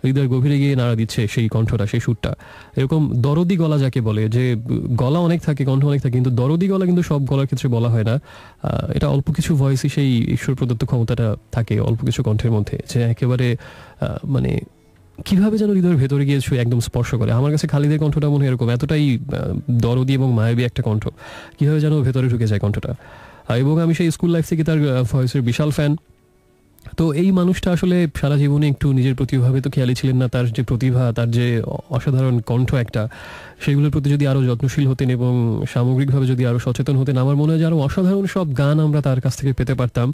হৃদয়ের গভীরে গিয়ে নাড়া দিচ্ছে সেই কণ্ঠটা, সেই সুরটা। এরকম দরদি গলা যাকে বলে, যে গলা অনেক থাকে, কণ্ঠ অনেক থাকে, কিন্তু দরদি গলা কিন্তু সব গলার ক্ষেত্রে বলা হয় না। এটা অল্প কিছু ভয়েসই সেই ঈশ্বর প্রদত্ত ক্ষমতাটা থাকে অল্প কিছু কণ্ঠের মধ্যে, যে একেবারে মানে কিভাবে যেন হৃদয়ের ভেতরে গিয়ে একদম স্পর্শ করে। আমার কাছে খালিদের কণ্ঠটা মনে হয় এরকম, এতটাই দরদি এবং মায়াবী একটা কণ্ঠ, কিভাবে যেন ভেতরে ঢুকে যায় কণ্ঠটা। এবং আমি সেই স্কুল লাইফ থেকে তার ভয়েসের বিশাল ফ্যান। তো এই মানুষটা আসলে সারা জীবনে একটু নিজের প্রতি ভাবে তো খেয়ালই ছিলেন না, তার যে প্রতিভা, তার যে অসাধারণ কণ্ঠ একটা, সেগুলোর প্রতি যদি আরও যত্নশীল হতেন এবং সামগ্রিকভাবে যদি আরও সচেতন হতেন, আমার মনে হয় যে আরও অসাধারণ সব গান আমরা তার কাছ থেকে পেতে পারতাম।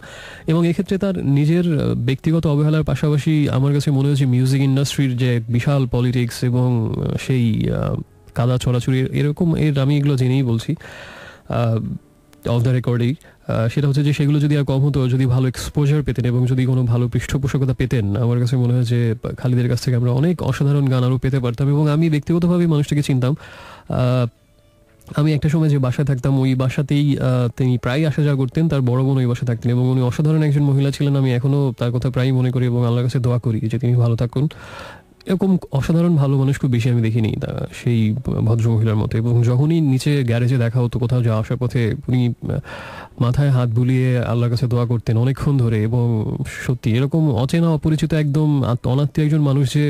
এবং এক্ষেত্রে তার নিজের ব্যক্তিগত অবহেলার পাশাপাশি আমার কাছে মনে হয়েছে মিউজিক ইন্ডাস্ট্রির যে বিশাল পলিটিক্স এবং সেই কাদা ছড়াছড়ি এরকম, আমি এগুলো জেনেই বলছি অফ দ্য রেকর্ডেই, সেটা হচ্ছে যে সেগুলো যদি আর কম হতো, যদি ভালো এক্সপোজার পেতেন এবং যদি কোনো ভালো পৃষ্ঠপোষকতা পেতেন, আমার কাছে মনে হয় যে খালিদের কাছ থেকে আমরা অনেক অসাধারণ গান আরও পেতে পারতাম। এবং আমি ব্যক্তিগতভাবে মানুষটাকে চিনতাম। আমি একটা সময় যে বাসায় থাকতাম, ওই বাসাতেই তিনি প্রায় আসা যাওয়া করতেন, তার বড় বোন ওই বাসায় থাকতেন, এবং উনি অসাধারণ একজন মহিলা ছিলেন। আমি এখনও তার কথা প্রায়ই মনে করি এবং আল্লাহর কাছে দোয়া করি যে তিনি ভালো থাকুন। এরকম অসাধারণ ভালো মানুষ খুব বেশি আমি দেখিনি সেই ভদ্রমহিলার মতো। এবং যখনই নিচে গ্যারেজে দেখা হতো কোথাও যাওয়া আসার পথে, উনি মাথায় হাত বুলিয়ে আল্লাহর কাছে দোয়া করতেন অনেকক্ষণ ধরে। এবং সত্যি এরকম অচেনা অপরিচিত একদম অনাত্মীয় একজন মানুষ যে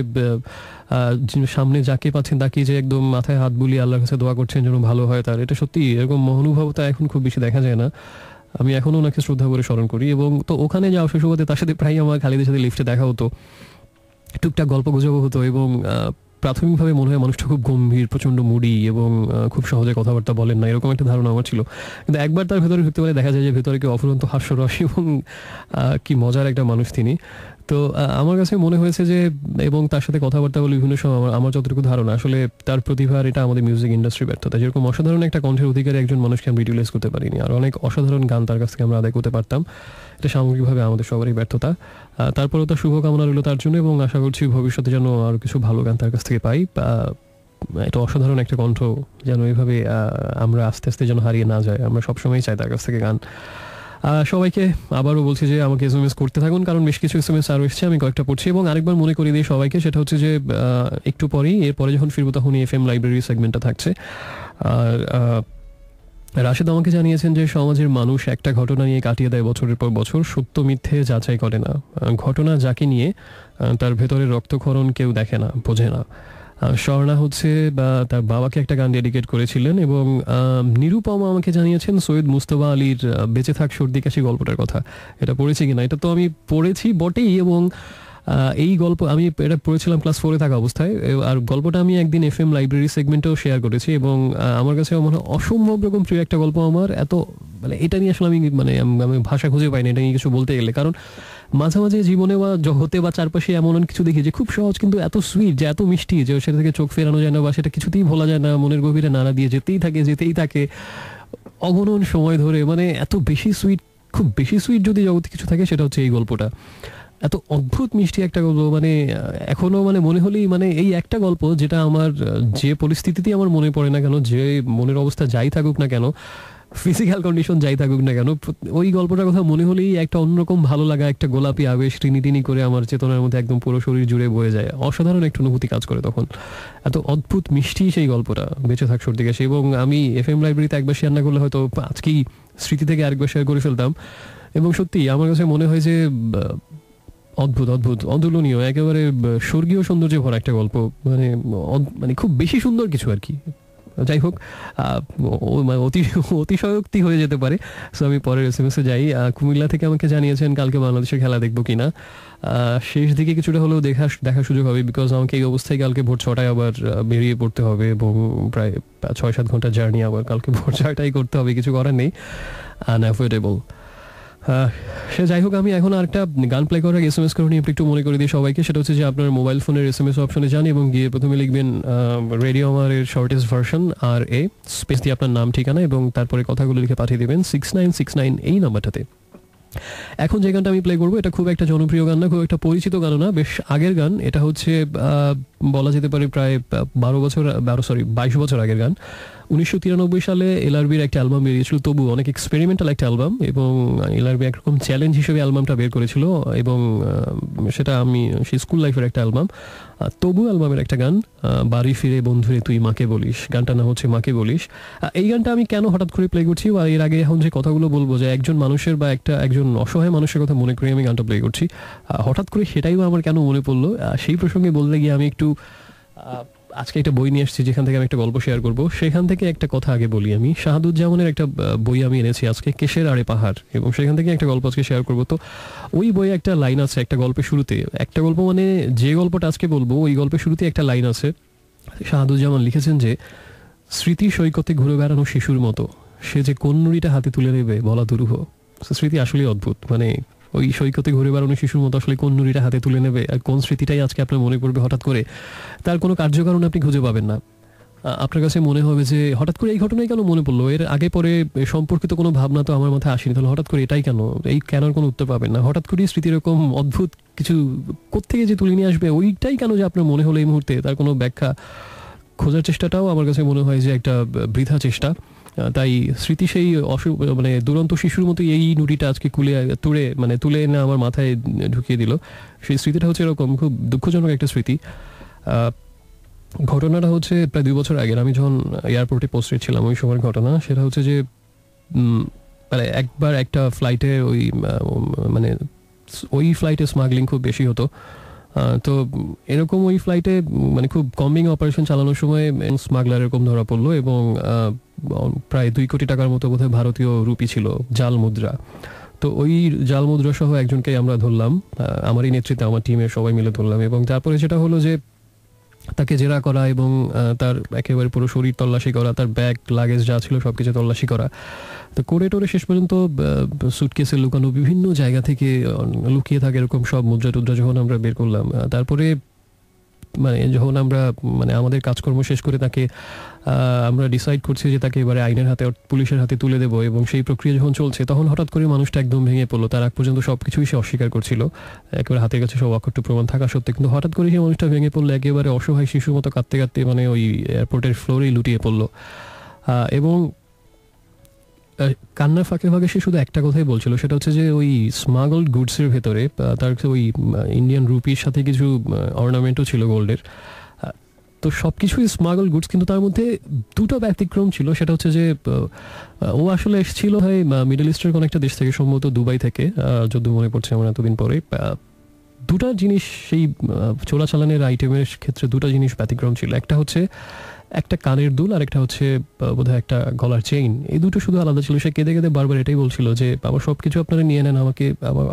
সামনে যাকে পাচ্ছেন তাকে যে একদম মাথায় হাত বুলিয়ে আল্লাহর কাছে দোয়া করছেন যেন ভালো হয় তার, এটা সত্যি এরকম মহানুভবতা এখন খুব বেশি দেখা যায় না। আমি এখনও ওনাকে শ্রদ্ধা করে স্মরণ করি। এবং তো ওখানে যাওয়া সুবাদে তার সাথে প্রায় আমার খালিদের সাথে লিফটে দেখা হতো, টুকটাক গল্প গুজব হতো। এবং প্রাথমিকভাবে মনে হয় মানুষটা খুব গম্ভীর, প্রচণ্ড মুডি এবং খুব সহজে কথাবার্তা বলেন না, এরকম একটা ধারণা আমার ছিল। কিন্তু একবার তার ভেতরে ঢুকতে পারে দেখা যায় যে ভেতরে কি অফুরন্ত হাস্যরস এবং কি মজার একটা মানুষ তিনি। তো আমার কাছে মনে হয়েছে যে, এবং তার সাথে কথাবার্তা বলে বিভিন্ন সময় আমার যতটুকু ধারণা আসলে তার প্রতিভার এটা আমাদের মিউজিক ইন্ডাস্ট্রি ব্যর্থতা। যেরকম অসাধারণ একটা কণ্ঠের অধিকারী একজন মানুষকে আমরা ইউটিলাইজ করতে পারিনি, আর অনেক অসাধারণ গান তার কাছ থেকে আমরা আদায় করতে পারতাম, এটা সামগ্রিকভাবে আমাদের সবারই ব্যর্থতা। তারপরেও তার শুভকামনা রইল তার জন্য, এবং আশা করছি ভবিষ্যতে যেন আরও কিছু ভালো গান তার কাছ থেকে পাই। এটা অসাধারণ একটা কণ্ঠ যেন এইভাবে আমরা আস্তে আস্তে যেন হারিয়ে না যায়, আমরা সবসময় চাই তার কাছ থেকে গান। সবাইকে আবারও বলছি যে আমাকে SMS করতে থাকুন, কারণ বেশ কিছু SMS আরও এসছে, আমি কয়েকটা পড়ছি। এবং আরেকবার মনে করিয়ে দিই সবাইকে, সেটা হচ্ছে যে একটু পরেই এরপরে যখন ফিরবো তখন FM লাইব্রেরি সেগমেন্টটা থাকছে। আর রাশেদ আমাকে জানিয়েছেন যে সমাজের মানুষ একটা ঘটনা নিয়ে কাটিয়ে দেয় বছরের পর বছর, সত্য মিথ্যে যাচাই করে না। ঘটনা যাকে নিয়ে তার ভেতরের রক্তক্ষরণ কেউ দেখে না, বোঝে না। স্বর্ণা হচ্ছে বা তার বাবাকে একটা গান ডেডিকেট করেছিলেন। এবং নিরুপমা আমাকে জানিয়েছেন সৈয়দ মুস্তফা আলীর বেঁচে থাক সর্দি কাশি গল্পটার কথা। এটা পড়েছি কিনা, এটা তো আমি পড়েছি বটেই। এবং এই গল্প আমি এটা পড়েছিলাম ক্লাস 4-এ থাকা অবস্থায়, আর গল্পটা আমি একদিন FM লাইব্রেরি সেগমেন্টেও শেয়ার করেছি। এবং আমার কাছে মনে হয় অসম্ভব রকম প্রিয় একটা গল্প আমার। এত মানে এটা নিয়ে আসলে আমি ভাষা খুঁজে পাইনি এটা নিয়ে কিছু বলতে গেলে, কারণ মাঝে মাঝে জীবনে বা জগতে বা চারপাশে এমন কিছু দেখি যে খুব সহজ কিন্তু এত সুইট, যে এত মিষ্টি, যে সেটা থেকে চোখ ফেরানো যায় না বা সেটা কিছুতেই ভোলা যায় না, মনের গভীরে নাড়া দিয়ে যেতেই থাকে অগণন সময় ধরে। মানে এত বেশি সুইট, খুব বেশি সুইট যদি জগতে কিছু থাকে সেটা হচ্ছে এই গল্পটা। এত অদ্ভুত মিষ্টি একটা গল্প, মানে এখনো মানে মনে হলেই মানে এই একটা গল্প যেটা আমার যে পরিস্থিতিতেই আমার মনে পড়ে না কেন, যে মনের অবস্থা যাই থাকুক না কেন, ফিজিক্যাল কন্ডিশন যাই থাকুক না কেন, ওই গল্পটার কথা মনে হলেই একটা অন্যরকম ভালো লাগা, একটা গোলাপি আবেশ টিনি করে আমার চেতনার মধ্যে একদম পুরো শরীর জুড়ে বয়ে যায়। অসাধারণ একটা অনুভূতি কাজ করে তখন। এত অদ্ভুত মিষ্টি সেই গল্পটা, বেঁচে থাক সর্দি কাশি। এবং আমি FM লাইব্রেরিতে একবার শেয়ার না করলে হয়তো আজকেই স্মৃতি থেকে আরেকবার শেয়ার করে ফেলতাম। এবং সত্যি আমার কাছে মনে হয় যে অদ্ভুত অতুলনীয়, একেবারে স্বর্গীয় সৌন্দর্যে ভরা একটা গল্প, মানে খুব বেশি সুন্দর কিছু আর কি। যাই হোক, অতিশয়োক্তি হয়ে যেতে পারে। সো আমি পরের SMS-এ যাই। কুমিল্লা থেকে আমাকে জানিয়েছেন কালকে বাংলাদেশের খেলা দেখবো কিনা। শেষ দিকে কিছুটা হলেও দেখার সুযোগ হবে, বিকজ আমাকে এই অবস্থায় কালকে ভোর 6টায় আবার বেরিয়ে পড়তে হবে, এবং প্রায় 6-7 ঘন্টা জার্নি আবার কালকে ভোর 6টায় করতে হবে, কিছু করার নেই, আনঅ্যাভয়েডেবল। সে যাই হোক, আমি এখন আরেকটা গান প্লে করার SMS করে নিয়ে একটু মনে করে দিই সবাইকে। সেটা হচ্ছে যে আপনার মোবাইল ফোনের SMS অপশনে যান এবং গিয়ে প্রথমে লিখবেন radio আমারের shortest version RA space দিয়ে আপনার নাম ঠিকানা এবং তারপরে কথাগুলো লিখে পাঠিয়ে দেবেন 6969 এই নাম্বারটাতে। এখন যে গানটা আমি প্লে করবো এটা খুব একটা জনপ্রিয় গান না, খুব একটা পরিচিত গানও না, বেশ আগের গান। এটা হচ্ছে বলা যেতে পারে প্রায় 22 বছর আগের গান। 1993 সালে LRB'র একটা অ্যালবাম বেরিয়েছিল, তবু অনেক এক্সপেরিমেন্টাল একটা অ্যালবাম, এবং LRB একরকম চ্যালেঞ্জ হিসেবে অ্যালবামটা বের করেছিল, এবং সেটা আমি সেই স্কুল লাইফের একটা অ্যালবাম। তবু অ্যালবামের একটা গান, বাড়ি ফিরে বন্ধুরে তুই মাকে বলিস, গানটার নাম হচ্ছে মাকে বলিস। এই গানটা আমি কেন হঠাৎ করে প্লে করছি, বা এর আগে এখন যে কথাগুলো বলবো যে একজন মানুষের বা একজন অসহায় মানুষের কথা মনে করে আমি গানটা প্লে করছি, হঠাৎ করে সেটাই বা আমার কেন মনে পড়লো, সেই প্রসঙ্গে বলতে গিয়ে আমি একটু আজকে একটা বই নিয়ে আসছি যেখান থেকে আমি একটা গল্প শেয়ার করবো। সেখান থেকে একটা কথা আগে বলি, আমি শাহাদুজ্জামানের একটা বই আমি এনেছি আজকে, কেশের আড়ে পাহাড়, এবং সেখান থেকে একটা গল্প আজকে শেয়ার করবো। তো ওই বইয়ে একটা লাইন আছে একটা গল্পের শুরুতে, একটা গল্প মানে যে গল্পটা আজকে বলবো ওই গল্পের শুরুতে একটা লাইন আছে। শাহাদুজ্জামান লিখেছেন যে স্মৃতি সৈকতে ঘুরে বেড়ানো শিশুর মতো, সে যে কোন নুড়িটা হাতে তুলে নেবে বলা দুরূহ। স্মৃতি আসলেই অদ্ভুত, মানে ওই সৈকতে ঘুরে বেড়ানো শিশুর মতো আসলে কোন নুড়িটা হাতে তুলে নেবে আর কোন স্মৃতিটাই আজকে আপনার মনে পড়বে হঠাৎ করে, তার কোনো কার্যকারণ আপনি খুঁজে পাবেন না। আপনার কাছে মনে হবে যে হঠাৎ করে এই ঘটনাই কেন মনে পড়লো, এর আগে পরে সম্পর্কিত কোনো ভাবনা তো আমার মাথায় আসেনি, তাহলে হঠাৎ করে এটাই কেন, এই কেনর কোনো উত্তর পাবেন না। হঠাৎ করেই স্মৃতি এরকম অদ্ভুত কিছু কোত্থেকে যে তুলে নিয়ে আসবে, ওইটাই কেন যে আপনার মনে হলো এই মুহূর্তে, তার কোনো ব্যাখ্যা খোঁজার চেষ্টাটাও আমার কাছে মনে হয় যে একটা বৃথা চেষ্টা। তাই স্মৃতি সেই মানে দুরন্ত শিশুর মতো এই নুড়িটা আজকে তুলে এনে আমার মাথায় ঢুকিয়ে দিল। সেই স্মৃতিটা হচ্ছে এরকম খুব দুঃখজনক একটা স্মৃতি। ঘটনাটা হচ্ছে প্রায় 2 বছর আগের, আমি যখন এয়ারপোর্টে পোস্টেড ছিলাম ওই সময়ের ঘটনা। সেটা হচ্ছে যে মানে একবার একটা ফ্লাইটে মানে ওই ফ্লাইটে স্মাগলিং খুব বেশি হতো। তো এরকম ওই ফ্লাইটে মানে খুব কম্বিং অপারেশন চালানোর সময় স্মাগলার এরকম ধরা পড়লো এবং প্রায় 2 কোটি টাকার মতো বোধহয় ভারতীয় রুপি ছিল, জাল মুদ্রা। তো ওই জাল মুদ্রা সহ একজনকে আমরা ধরলাম, আমারই নেতৃত্বে আমার টিমের সবাই মিলে ধরলাম। এবং তারপরে যেটা হলো যে তাকে জেরা করা এবং তার একেবারে পুরো শরীর তল্লাশি করা, তার ব্যাগ লাগেজ যা ছিল সব কিছু তল্লাশি করা। তো করে টোরে শেষ পর্যন্ত সুটকেসে লুকানো বিভিন্ন জায়গা থেকে লুকিয়ে থাকে এরকম সব মুদ্রা টুদ্রা যখন আমরা বের করলাম, তারপরে মানে যখন আমরা মানে আমাদের কাজকর্ম শেষ করে তাকে আমরা ডিসাইড করছি যে তাকে এবারে আইনের হাতে, পুলিশের হাতে তুলে দেবো, এবং সেই প্রক্রিয়া যখন চলছে তখন হঠাৎ করে মানুষটা একদম ভেঙে পড়লো। তার আগ পর্যন্ত সব কিছুই সে অস্বীকার করছিল, একেবারে হাতের কাছে সব অকট্য প্রমাণ থাকা সত্ত্বেও। কিন্তু হঠাৎ করে সেই মানুষটা ভেঙে পড়লো, একেবারে অসহায় শিশুর মতো কাঁদতে কাঁদতে মানে ওই এয়ারপোর্টের ফ্লোরেই লুটিয়ে পড়লো। এবং কান্নার ফাঁকে ফাঁকে সে শুধু একটা কথাই বলছিল, সেটা হচ্ছে যে ওই স্মাগলড গুডসের ভেতরে তার ওই ইন্ডিয়ান রুপির সাথে কিছু অর্নামেন্টও ছিল গোল্ডের। তো সব কিছুই স্মাগল গুডস, কিন্তু তার মধ্যে দুটো ব্যতিক্রম ছিল। সেটা হচ্ছে যে ও আসলে এসেছিল হয় মিডল ইস্টের কোনো একটা দেশ থেকে, সম্ভবত দুবাই থেকে, যদি মনে পড়ছে আমার এতদিন পরে। দুটা জিনিস সেই চোরাচালানের আইটেমের ক্ষেত্রে দুটো জিনিস ব্যতিক্রম ছিল। একটা হচ্ছে একটা কানের দুল, আর একটা হচ্ছে বোধহয় একটা গলার চেইন। এই দুটো শুধু আলাদা ছিল। সে কেঁদে কেঁদে বারবার এটাই বলছিল যে আমার সব কিছু আপনারা নিয়ে নেন,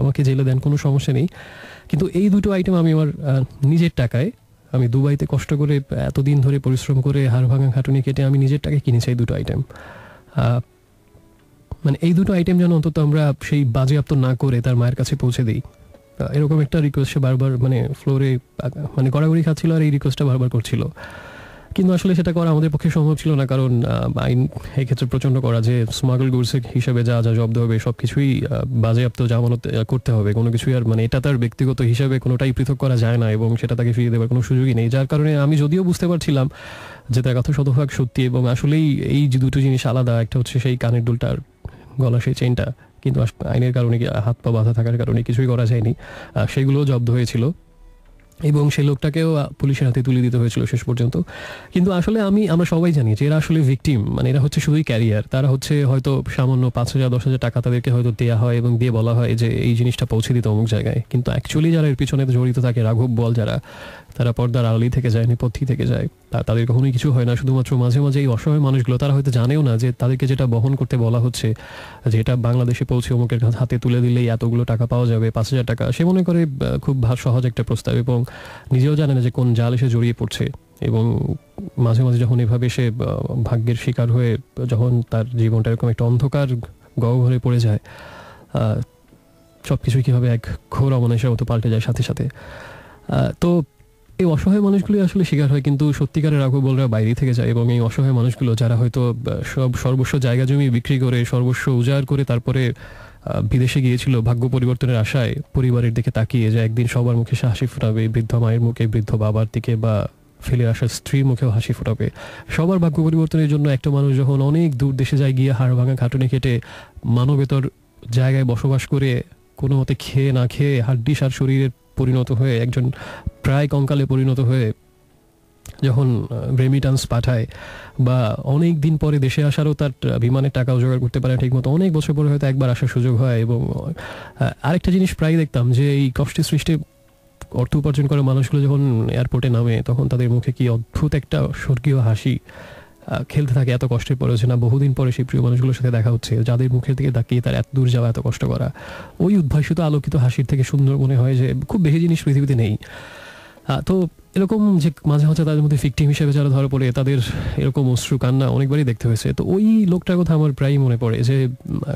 আমাকে জেলে দেন, কোনো সমস্যা নেই, কিন্তু এই দুটো আইটেম আমি আমার নিজের টাকায়, আমি দুবাইতে কষ্ট করে এতদিন ধরে পরিশ্রম করে হাড় ভাঙা খাটুনি কেটে আমি নিজের টাকায় কিনেছি এই দুটো আইটেম। মানে এই দুটো আইটেম যেন অন্তত আমরা সেই বাজেয়াপ্ত না করে তার মায়ের কাছে পৌঁছে দিই, এরকম একটা রিকোয়েস্ট সে বারবার মানে ফ্লোরে মানে গড়াগড়ি খাচ্ছিল আর এই রিকোয়েস্টটা বারবার করছিল। কিন্তু আসলে সেটা করা আমাদের পক্ষে সম্ভব ছিল না, কারণ আইন এই ক্ষেত্রে প্রচণ্ড করা, যে স্মাগল গুডস হিসেবে যা যা জব্দ হবে সব কিছুই বাজেয়াপ্ত জামানত করতে হবে। কোনো কিছুই আর মানে এটা তার ব্যক্তিগত হিসাবে কোনোটাই পৃথক করা যায় না, এবং সেটা তাকে ফিরিয়ে দেওয়ার কোনো সুযোগই নেই। যার কারণে আমি যদিও বুঝতে পারছিলাম যে তার কথা শতভাগ সত্যি, এবং আসলেই এই যে দুটো জিনিস আলাদা, একটা হচ্ছে সেই কানের দুলটার গলা সেই চেইনটা, কিন্তু আইনের কারণে হাত পা বাঁধা থাকার কারণে কিছুই করা যায়নি, সেগুলোও জব্দ হয়েছিল এবং সেই লোকটাকেও পুলিশের হাতে তুলে দিতে হয়েছিল শেষ পর্যন্ত। কিন্তু আসলে আমরা সবাই জানি যে এরা আসলে ভিকটিম, মানে এরা হচ্ছে শুধুই ক্যারিয়ার। তারা হচ্ছে হয়তো সামান্য 5,000-10,000 টাকা তাদেরকে হয়তো দেওয়া হয় এবং দিয়ে বলা হয় যে এই জিনিসটা পৌঁছে দিতে অমুক জায়গায়, কিন্তু অ্যাকচুয়ালি যারা এর পিছনে জড়িত থাকে, রাঘব বল যারা, তারা পর্দার আড়ালেই থেকে যায়, নেপথ্যে থেকে যায়, তাদের কখনোই কিছু হয় না। শুধুমাত্র মাঝে মাঝে এই অসহায় মানুষগুলো, তারা হয়তো জানেও না যে তাদেরকে যেটা বহন করতে বলা হচ্ছে, যে এটা বাংলাদেশে পৌঁছে অমুকের হাতে তুলে দিলেই এতগুলো টাকা পাওয়া যাবে, 5,000 টাকা, সে মনে করে খুব সহজ একটা প্রস্তাব, এবং নিজেও জানে না যে কোন জাল এসে জড়িয়ে পড়ছে। এবং মাঝে মাঝে যখন এভাবে সে ভাগ্যের শিকার হয়ে যখন তার জীবনটা এরকম একটা অন্ধকার গহ্বরে পড়ে যায়, সব কিছুই কীভাবে এক ঘোর অমানুষের মতো পাল্টে যায় সাথে সাথে। তো এই অসহায় মানুষগুলি আসলে শিকার হয়, কিন্তু সত্যিকারের রাঘবলরা বাইরে থেকে যায়। এবং এই অসহায় মানুষগুলো যারা হয়তো সর্বস্ব জায়গা জমি বিক্রি করে, সর্বস্ব উজাড় করে তারপরে বিদেশে গিয়েছিল ভাগ্য পরিবর্তনের আশায়, পরিবারের দিকে তাকিয়ে যে একদিন সবার মুখে সে হাসি ফোটাবে, বৃদ্ধ মায়ের মুখে, বৃদ্ধ বাবার দিকে, বা ফেলে আসা স্ত্রীর মুখেও হাসি ফোটাবে। সবার ভাগ্য পরিবর্তনের জন্য একটা মানুষ যখন অনেক দূর দেশে যায়, গিয়ে হাড় ভাঙা খাটুনি কেটে মানবেতর জায়গায় বসবাস করে, কোনো মতে খেয়ে না খেয়ে হাড্ডি সার শরীরের পরিণত হয়ে, একজন প্রায় কঙ্কালে পরিণত হয়ে যখন রেমিটান্স পাঠায়, বা অনেক দিন পরে দেশে আসারও তার বিমানের টাকাও জোগাড় করতে পারে ঠিকমতো, অনেক বছর পরে হয়তো একবার আসার সুযোগ হয়। এবং আরেকটা জিনিস প্রায় দেখতাম যে এই কষ্টে সৃষ্টি অর্থ উপার্জন করে মানুষগুলো যখন এয়ারপোর্টে নামে, তখন তাদের মুখে কি অদ্ভুত একটা স্বর্গীয় হাসি খেলতে থাকে, এত কষ্টের পরে হচ্ছে না বহুদিন পরে সেই প্রিয় মানুষগুলোর সাথে দেখা হচ্ছে, যাদের মুখের দিকে তাকিয়ে তার এত দূর যাওয়া, এত কষ্ট করা, ওই উদ্ভাসিত আলোকিত হাসির থেকে সুন্দর মনে হয় যে খুব বেশি জিনিস পৃথিবীতে নেই। তো এরকম যে মাঝে মাঝে তাদের মধ্যে ভিকটিম হিসেবে যারা ধরা পড়ে, তাদের এরকম অশ্রু কান্না অনেকবারই দেখতে হয়েছে। তো ওই লোকটার কথা আমার প্রায়ই মনে পড়ে, যে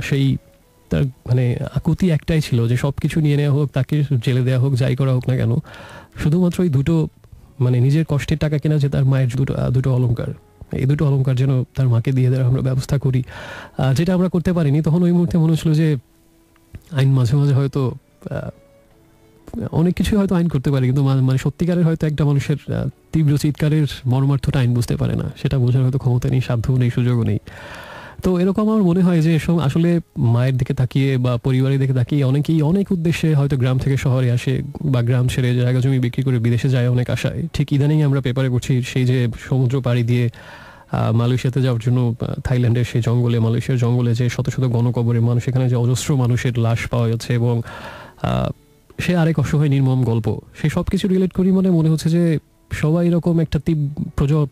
সেই তার মানে আকুতি একটাই ছিল যে সব কিছু নিয়ে নেওয়া হোক, তাকে জেলে দেওয়া হোক, যাই করা হোক না কেন, শুধুমাত্র ওই দুটো মানে নিজের কষ্টের টাকা কেনা, যে তার মায়ের দুটো অলংকার, এই দুটো অলংকার যেন তার মাকে দিয়ে দেওয়ার আমরা ব্যবস্থা করি, যেটা আমরা করতে পারিনি। তখন ওই মুহূর্তে মনে হচ্ছিল যে আইন মাঝে মাঝে হয়তো অনেক কিছু হয়তো আইন করতে পারে, কিন্তু মানে সত্যিকারের হয়তো একটা মানুষের তীব্র চিৎকারের মর্মার্থটা আইন বুঝতে পারে না, সেটা বোঝার হয়তো ক্ষমতা নেই, সাধ্যও নেই, সুযোগও নেই। তো এরকম আমার মনে হয় যে এসব আসলে মায়ের দিকে তাকিয়ে বা পরিবারের দিকে তাকিয়ে অনেকেই অনেক উদ্দেশ্যে হয়তো গ্রাম থেকে শহরে আসে বা গ্রাম ছেড়ে জায়গা জমি বিক্রি করে বিদেশে যায় অনেক আশায়। ঠিক ইদানিং আমরা পেপারে পড়ছি সেই যে সমুদ্র পাড়ি দিয়ে মালয়েশিয়াতে যাওয়ার জন্য থাইল্যান্ডের সেই জঙ্গলে, মালয়েশিয়ার জঙ্গলে যে শত শত গণকবরে মানুষ, এখানে যে অজস্র মানুষের লাশ পাওয়া যাচ্ছে এবং সে আরেক অসহায় নির্মম গল্প, সেই সব কিছু রিলেট করি মনে হচ্ছে যে সবাই এরকম একটা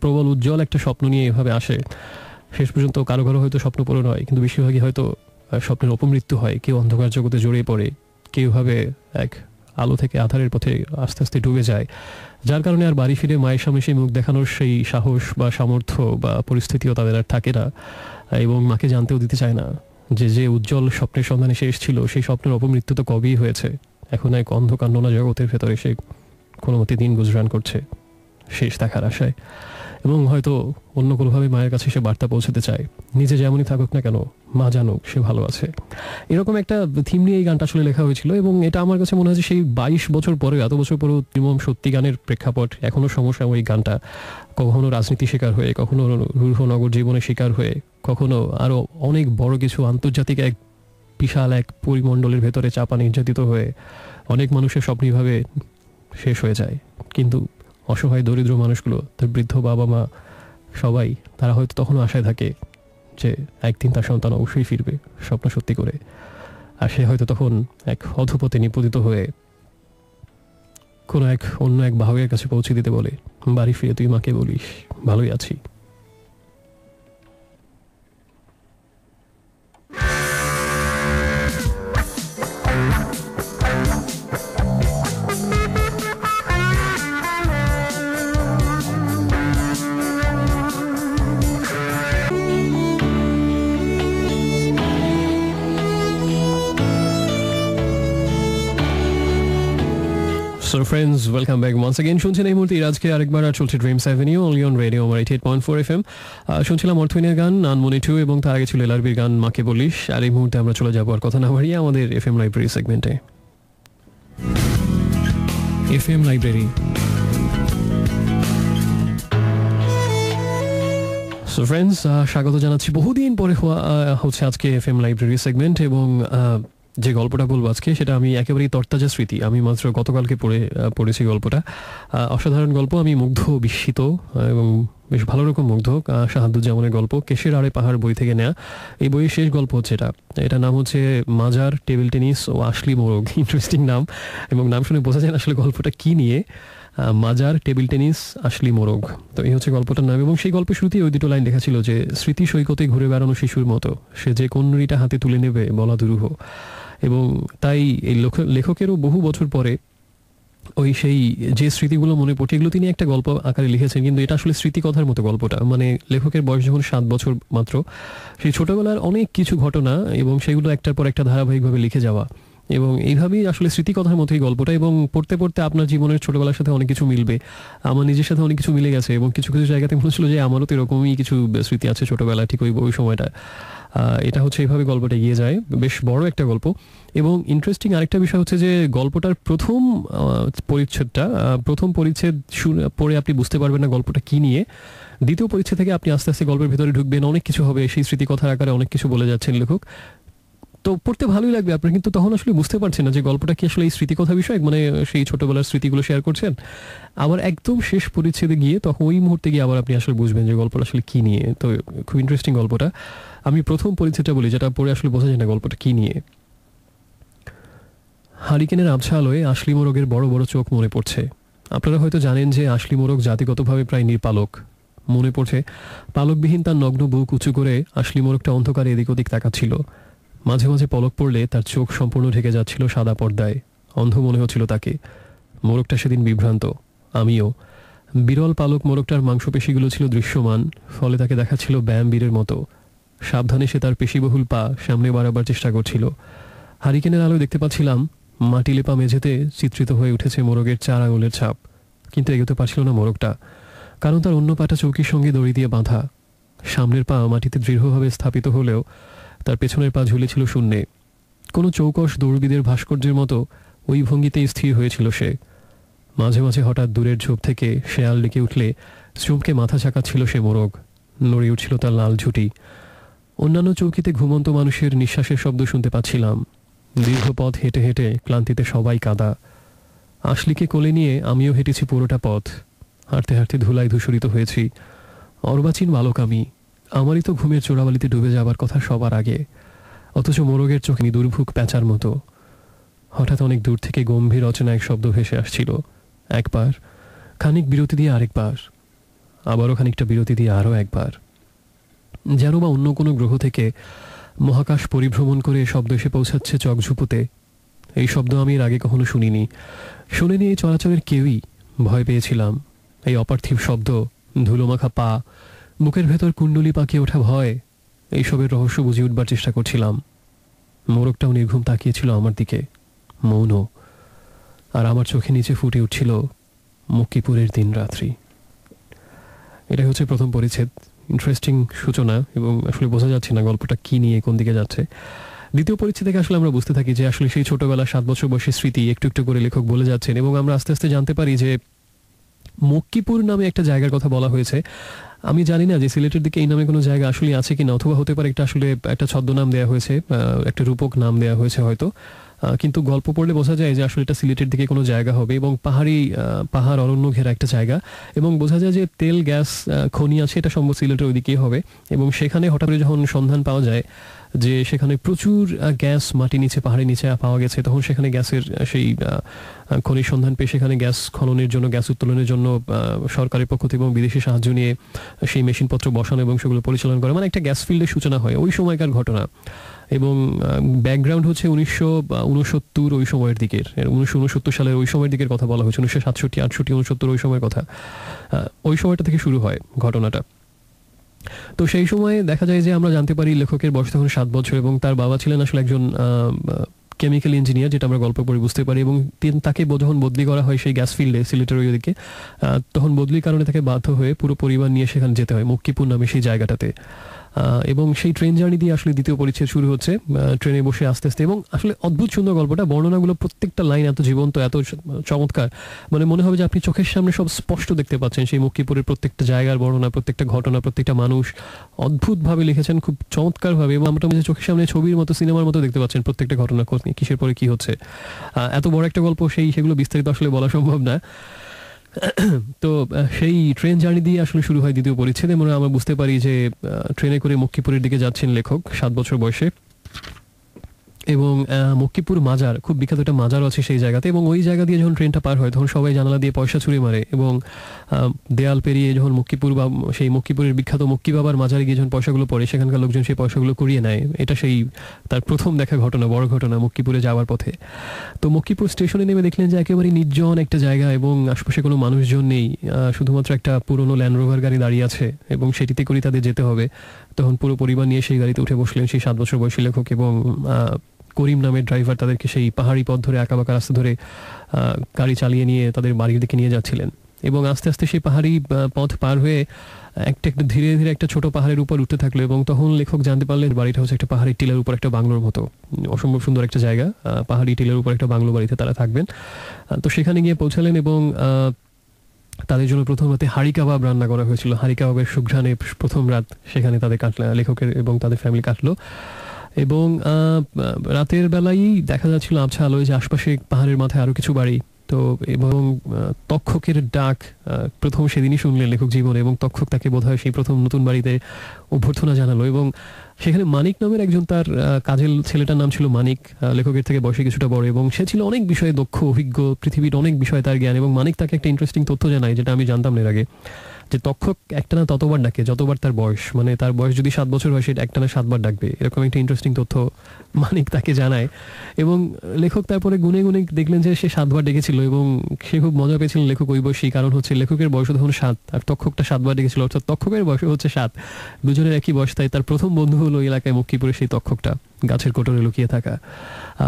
প্রবল উজ্জ্বল একটা স্বপ্ন নিয়ে এভাবে আসে। শেষ পর্যন্ত কারো কারো হয়তো স্বপ্ন পূরণ হয়, কিন্তু বেশিরভাগই হয়তো স্বপ্নের অপমৃত্যু হয়। কেউ অন্ধকার জগতে জড়িয়ে পড়ে, কেউ ভাবে এক আলো থেকে আধারের পথে আস্তে আস্তে ডুবে যায়, যার কারণে আর বাড়ি ফিরে মায়ের সামনে সেই মুখ দেখানোর সেই সাহস বা সামর্থ্য বা পরিস্থিতিও তাদের আর থাকে না, এবং মাকে জানতেও দিতে চায় না যে যে উজ্জ্বল স্বপ্নের সন্ধানে সে এসেছিল সেই স্বপ্নের অপমৃত্যু তো কবেই হয়েছে। এখন এক অন্ধকার নোনা জগতের ভেতরে সে কোনো মতে দিন গুজরান করছে শেষ দেখার আশায়, এবং হয়তো অন্য কোনোভাবে মায়ের কাছে সে বার্তা পৌঁছাতে চায়, নিজে যেমনই থাকুক না কেন মা জানুক সে ভালো আছে। এরকম একটা থিম নিয়ে এই গানটা আসলে লেখা হয়েছিল, এবং এটা আমার কাছে মনে হয় যে সেই 22 বছর পরে, এত বছর পরেও নির্মম সত্যি গানের প্রেক্ষাপট এখনও সমসাময়িক গানটা, কখনো রাজনীতি শিকার হয়ে, কখনো রূঢ়নগর জীবনের শিকার হয়ে, কখনো আরও অনেক বড় কিছু আন্তর্জাতিক এক বিশাল এক পরিমণ্ডলের ভেতরে চাপা নির্যাতিত হয়ে অনেক মানুষের স্বপ্নভাবে শেষ হয়ে যায়। কিন্তু অসহায় দরিদ্র মানুষগুলো, তার বৃদ্ধ বাবা মা সবাই, তারা হয়তো তখনও আশায় থাকে যে একদিন তার সন্তান অবশ্যই ফিরবে স্বপ্ন সত্যি করে, আর সে হয়তো তখন এক অধপথে নিপতিত হয়ে কোনো এক অন্য এক বাহকের কাছে পৌঁছে দিতে বলে, বাড়ি ফিরে তুই মাকে বলিস ভালোই আছি। So friends, welcome back once again. শুনছেন এই মুহূর্তে আজকে আরেকবার আর চলছে dreams avenue only on radio 88.4 FM। শুনছিলাম অর্থইনের গান আনমনি 2, এবং তার আগে ছিল এলআরবির গান মাকে বলিস। আর এই মুহূর্তে আমরা চলে যাবো আর কথা না বাড়িয়ে আমাদের এফএম লাইব্রেরি সেগমেন্টে। FM library. সো ফ্রেন্ডস, স্বাগত জানাচ্ছি বহুদিন পরে হচ্ছে আজকে এফএম লাইব্রেরি সেগমেন্ট, এবং যে গল্পটা বলবো আজকে সেটা আমি একেবারেই তরতাজা স্মৃতি, আমি মাত্র গতকালকে পড়েছি গল্পটা। অসাধারণ গল্প, আমি মুগ্ধ, বিস্মিত এবং বেশ ভালো রকম মুগ্ধ। শাহাদুজ্জামানের গল্প, কেশের আড়ে পাহাড় বই থেকে নেয়া। এই বইয়ের শেষ গল্প হচ্ছে এটা নাম হচ্ছে মাজার, টেবিল টেনিস ও আসলি মোরগ। ইন্টারেস্টিং নাম, এবং নাম শুনে বোঝা যায় আসলে গল্পটা কি নিয়ে। মাজার, টেবিল টেনিস, আসলি মোরগ, তো এই হচ্ছে গল্পটার নাম। এবং সেই গল্পের শুরুতেই ওই দুটো লাইন লেখা ছিল যে স্মৃতি সৈকতে ঘুরে বেড়ানো শিশুর মতো, সে যে কোন নুড়িটা হাতে তুলে নেবে বলা দুরূহ। এবং তাই এই লেখকেরও বহু বছর পরে ওই সেই যে স্মৃতিগুলো মনে পড়ছে, এগুলো তিনি একটা গল্প আকারে লিখেছেন, কিন্তু এটা আসলে স্মৃতিকথার মতো গল্পটা। মানে লেখকের বয়স যখন 7 বছর মাত্র, সেই ছোটবেলার অনেক কিছু ঘটনা এবং সেগুলো একটার পর একটা ধারাবাহিকভাবে লিখে যাওয়া, এবং এইভাবেই আসলে স্মৃতিকথার মতোই গল্পটা। এবং পড়তে পড়তে আপনার জীবনের ছোটবেলার সাথে অনেক কিছু মিলবে, আমার নিজের সাথে অনেক কিছু মিলে গেছে, এবং কিছু কিছু জায়গাতে মনে হচ্ছিল যে আমারও তো এরকমই কিছু স্মৃতি আছে ছোটবেলা, ঠিক ওই সময়টা। এটা হচ্ছে এইভাবে গল্পটা এগিয়ে যায়, বেশ বড় একটা গল্প। এবং ইন্টারেস্টিং আরেকটা বিষয় হচ্ছে যে গল্পটার প্রথম পরিচ্ছেদ পড়ে আপনি বুঝতে পারবেন না গল্পটা কি নিয়ে। দ্বিতীয় পরিচ্ছেদ থেকে আপনি আস্তে আস্তে গল্পের ভেতরে ঢুকবেন, অনেক কিছু হবে, সেই স্মৃতিকথার আকারে অনেক কিছু বলে যাচ্ছেন লেখক। তো পড়তে ভালোই লাগবে আপনার, কিন্তু তখন আসলে বুঝতে পারছেন না যে গল্পটা কি আসলে এই স্মৃতিকথা বিষয়, মানে সেই ছোটবেলার স্মৃতিগুলো শেয়ার করছেন। আবার একদম শেষ পরিচ্ছেদে গিয়ে তখন ওই মুহূর্তে গিয়ে আবার আপনি আসলে বুঝবেন যে গল্পটা আসলে কি নিয়ে। তো খুব ইন্টারেস্টিং গল্পটা। আমি প্রথম পরিচ্ছেদটা বলি, যেটা পড়ে আসলে বোঝা যায় না গল্পটা কি নিয়ে। হারিকেনের আবছা আলোয় আসলি মোরগের বড় বড় চোখ মনে পড়ছে। আপনারা হয়তো জানেন যে আসলি মোরগ জাতিগতভাবে প্রায় নির্পালক। মনে পড়ছে পালকবিহীন তার নগ্ন বুক উঁচু করে আসলি মোরগটা অন্ধকারে এদিক ওদিক তাকাচ্ছিল। মাঝে মাঝে পলক পড়লে তার চোখ সম্পূর্ণ ঢেকে যাচ্ছিল সাদা পর্দায়, অন্ধ মনে হচ্ছিল তাকে। মোরগটা সেদিন বিভ্রান্ত, আমিও। বিরল পালক মোরগটার মাংসপেশিগুলো ছিল দৃশ্যমান, ফলে তাকে দেখাচ্ছিল ব্যায়ামবীরের মতো। সাবধানে সে তার পেশিবহুল পা সামনে বাড়াবার চেষ্টা করছিল। হারিকেনের আলো দেখতে পাচ্ছিলাম মাটি লেপা মেঝেতে চিত্রিত হয়ে উঠেছে মোরগের 4 আঙুলের ছাপ, কিন্তু এগোতে পারছিল না মোরগটা, কারণ তার অন্য পাটা চৌকির সঙ্গে দড়ি দিয়ে বাঁধা। সামনের পা মাটিতে দৃঢ়ভাবে স্থাপিত হলেও তার পেছনের পা ঝুলেছিল শূন্যে। কোনো চৌকস দৌড়বিদের ভাস্কর্যের মতো ওই ভঙ্গিতেই স্থির হয়েছিল সে। মাঝে মাঝে হঠাৎ দূরের ঝোপ থেকে শেয়াল ডেকে উঠলে চমকে মাথা ঝাঁকাচ্ছিল সে মোরগ, নড়ে উঠছিল তার লাল ঝুঁটি। অন্যান্য চৌকিতে ঘুমন্ত মানুষের নিঃশ্বাসের শব্দ শুনতে পাচ্ছিলাম। দীর্ঘ পথ হেঁটে হেঁটে ক্লান্তিতে সবাই কাদা। আশলিকে কোলে নিয়ে আমিও হেঁটেছি পুরোটা পথ। হাঁটতে হাঁটতে ধুলায় ধূসরিত হয়েছি। অর্বাচীন বালক আমি, আমারই তো ঘুমের চোরাবালিতে ডুবে যাবার কথা সবার আগে, অথচ মোরগের চোখে দুর্ভুক প্যাঁচার মতো। হঠাৎ অনেক দূর থেকে গম্ভীর রচনা এক শব্দ ভেসে আসছিল। একবার, খানিক বিরতি দিয়ে আরেকবার, আবারও খানিকটা বিরতি দিয়ে আরও একবার। যেন বা অন্য কোনো গ্রহ থেকে মহাকাশ পরিভ্রমণ করে শব্দ এসে পৌঁছাচ্ছে চকঝুপুতে। এই শব্দ আমি এর আগে কখনো শুনিনি, শুনিনি এই চলাচলের কেউই। ভয় পেয়েছিলাম। এই অপার্থিব শব্দ, ধুলোমাখা পা, বুকের ভেতর কুণ্ডলি পাকিয়ে ওঠা ভয়, এইসবের রহস্য বুঝে উঠবার চেষ্টা করছিলাম। মোরগটাও নির্ঘুম তাকিয়েছিল আমার দিকে, মৌন। আর আমার চোখে নিচে ফুটে উঠছিল মক্কিপুরের দিন রাত্রি। এটাই হচ্ছে প্রথম পরিচ্ছেদ। ইন্টারেস্টিং সূচনা, এবং আসলে বোঝা যাচ্ছে না গল্পটা কি নিয়ে কোন দিকে যাচ্ছে। দ্বিতীয় পরিচ্ছেদ থেকে আসলে আমরা বুঝতে থাকি যে আসলে সেই ছোটবেলা 7 বছর বয়সের স্মৃতি একটু একটু করে লেখক বলে যাচ্ছেন, এবং আমরা আস্তে আস্তে জানতে পারি যে মক্কিপুর নামে একটা জায়গার কথা বলা হয়েছে। আমি জানি না যে সিলেটের দিকে এই নামে কোনো জায়গা আসলে আছে কিনা, অথবা হতে পারে একটা আসলে একটা ছদ্মনাম দেওয়া হয়েছে, একটা রূপক নাম দেওয়া হয়েছে হয়তো। কিন্তু গল্প পড়লে বোঝা যায় যে আসলে এটা সিলেটের দিকে কোনো জায়গা হবে, এবং পাহাড় অরণ্য ঘেরা একটা জায়গা, এবং বোঝা যায় যে তেল গ্যাস খনি আছে, এটা সম্ভব সিলেটের ওইদিকেই হবে। এবং সেখানে হঠাৎ করে যখন সন্ধান পাওয়া যায় যে সেখানে প্রচুর গ্যাস মাটি নিচে, পাহাড়ের নিচে পাওয়া গেছে, তখন সেখানে গ্যাসের সেই খনির সন্ধান পেয়ে সেখানে গ্যাস খননের জন্য, গ্যাস উত্তোলনের জন্য সরকারের পক্ষ থেকে এবং বিদেশি সাহায্য নিয়ে সেই মেশিনপত্র বসানো এবং সেগুলো পরিচালনা করে, মানে একটা গ্যাস ফিল্ডের সূচনা হয় ওই সময়কার ঘটনা। এবং ব্যাকগ্রাউন্ড হচ্ছে 1969 ওই সময়ের দিকের, 1969 সালের ওই সময়ের দিকের কথা বলা হয়েছে, 1967, 68, 69 ওই সময়ের কথা। ওই সময়টা থেকে শুরু হয় ঘটনাটা। তো সেই সময় দেখা যায় যে আমরা জানতে পারি লেখকের বয়স তখন 7 বছর, এবং তার বাবা ছিলেন আসলে একজন কেমিক্যাল ইঞ্জিনিয়ার, যেটা আমরা গল্প পড়ে বুঝতে পারি। এবং তাকে যখন বদলি করা হয় সেই গ্যাস ফিল্ডে সিলেটের ওই দিকে, তখন বদলির কারণে তাকে বাধ্য হয়ে পুরো পরিবার নিয়ে সেখানে যেতে হয়, মক্কিপুর নামে সেই জায়গাটাতে। এবং সেই ট্রেন জার্নি দিয়ে আসলে দ্বিতীয় পরিচ্ছেদ শুরু হচ্ছে, ট্রেনে বসে আস্তে আস্তে। এবং আসলে অদ্ভুত সুন্দর গল্পটা, বর্ণনাগুলো প্রত্যেকটা লাইন এত জীবন্ত, এত চমৎকার, মানে মনে হবে যে আপনি চোখের সামনে সব স্পষ্ট দেখতে পাচ্ছেন সেই মক্কিপুরের প্রত্যেকটা জায়গার বর্ণনা, প্রত্যেকটা ঘটনা, প্রত্যেকটা মানুষ অদ্ভুতভাবে লিখেছেন, খুব চমৎকারভাবে। এবং আমরা চোখের সামনে ছবির মতো, সিনেমার মতো দেখতে পাচ্ছেন প্রত্যেকটা ঘটনা, কিসের পরে কি হচ্ছে। এত বড় একটা গল্প, সেগুলো বিস্তারিত আসলে বলা সম্ভব না। তো সেই ট্রেন জার্নি দিয়ে আসলে শুরু হয় দ্বিতীয় পরিচ্ছেদে। মানে আমরা বুঝতে পারি যে ট্রেনে করে মক্কিপুরের দিকে যাচ্ছেন লেখক 7 বছর বয়সে। এবং মক্কিপুর মাজার, খুব বিখ্যাত একটা মাজারও আছে সেই জায়গাতে। এবং ওই জায়গা দিয়ে যখন ট্রেনটা পার হয় তখন সবাই জানালা দিয়ে পয়সা ছুঁড়ে মারে, এবং দেয়াল পেরিয়ে যখন মক্কিপুর বা সেই মক্কিপুরের বিখ্যাত মক্কি বাবার মাজারে গিয়ে যখন পয়সাগুলো পড়ে, সেখানকার লোকজন সেই পয়সাগুলো কুড়িয়ে নেয়। এটা সেই তার প্রথম দেখা ঘটনা, বড় ঘটনা মক্কিপুরে যাওয়ার পথে। তো মক্কিপুর স্টেশনে নেমে দেখলেন যে একেবারে নির্জন একটা জায়গা, এবং আশপাশে কোনো মানুষজন নেই, শুধুমাত্র একটা পুরনো ল্যান্ড রোভার গাড়ি দাঁড়িয়ে আছে, এবং সেটিতে করেই তাদের যেতে হবে। তখন পুরো পরিবার নিয়ে সেই গাড়িতে উঠে বসলেন সেই 7 বছর বয়সী লেখক, এবং করিম নামের ড্রাইভার তাদেরকে সেই পাহাড়ি পথ ধরে, আঁকাবাঁকা রাস্তা ধরে গাড়ি চালিয়ে নিয়ে তাদের বাড়ির দিকে নিয়ে যাচ্ছিলেন। এবং আস্তে আস্তে সেই পাহাড়ি পথ পার হয়ে একটা ধীরে ধীরে একটা ছোট পাহাড়ের উপর উঠতে থাকলো। এবং তখন লেখক জানতে পারলেন বাড়িটা হচ্ছে একটা পাহাড়ি টিলার উপর একটা বাংলোর মতো, অসম্ভব সুন্দর একটা জায়গা, পাহাড়ি টিলার উপর একটা বাংলো বাড়িতে তারা থাকবেন। তো সেখানে গিয়ে পৌঁছালেন, এবং তাদের জন্য প্রথম রাতে হাঁড়ি কাবাব রান্না করা হয়েছিল। হাঁড়ি কাবাবের সুঘ্রাণে প্রথম রাত সেখানে তাদের লেখকের এবং তাদের ফ্যামিলি কাটলো। এবং রাতের বেলায় দেখা যাচ্ছিল আবছা আলোয় যে আশপাশে পাহাড়ের মাথায় আরো কিছু বাড়ি। তো এবং তক্ষকের ডাক প্রথম সেদিনই শুনলেন লেখক জীবনে, এবং তক্ষক তাকে বোধহয় সেই প্রথম নতুন বাড়িতে অভ্যর্থনা জানালো। এবং সেখানে মানিক নামের একজন, তার কাজের ছেলেটার নাম ছিল মানিক, লেখকের থেকে বয়সে কিছুটা বড়, এবং সে ছিল অনেক বিষয়ে দক্ষ, অভিজ্ঞ, পৃথিবীর অনেক বিষয়ে তার জ্ঞান। এবং মানিক তাকে একটা ইন্টারেস্টিং তথ্য জানায়, যেটা আমি জানতাম না এর আগে, যে তক্ষক একটানা ততবার ডাকে যতবার তার বয়স, মানে তার বয়স যদি 7 বছর হয় সেটা একটানা 7 বার ডাকবে, এরকম একটা ইন্টারেস্টিং তথ্য মানিক তাকে জানায়। এবং লেখক তারপরে গুনে গুনে দেখলেন যে সে 7 বার ডেকেছিল, এবং সে খুব মজা পেয়েছিলেন লেখক ওই বয়সী, কারণ হচ্ছে লেখকের বয়স তখন 7 আর তক্ষকটা 7 বার ডেকেছিল, অর্থাৎ তক্ষকের বয়স হচ্ছে 7, দুজনের একই বয়স। তাই তার প্রথম বন্ধু হলো এলাকায় মক্কিপুরে সেই তক্ষকটা, গাছের কোটরে লুকিয়ে থাকা।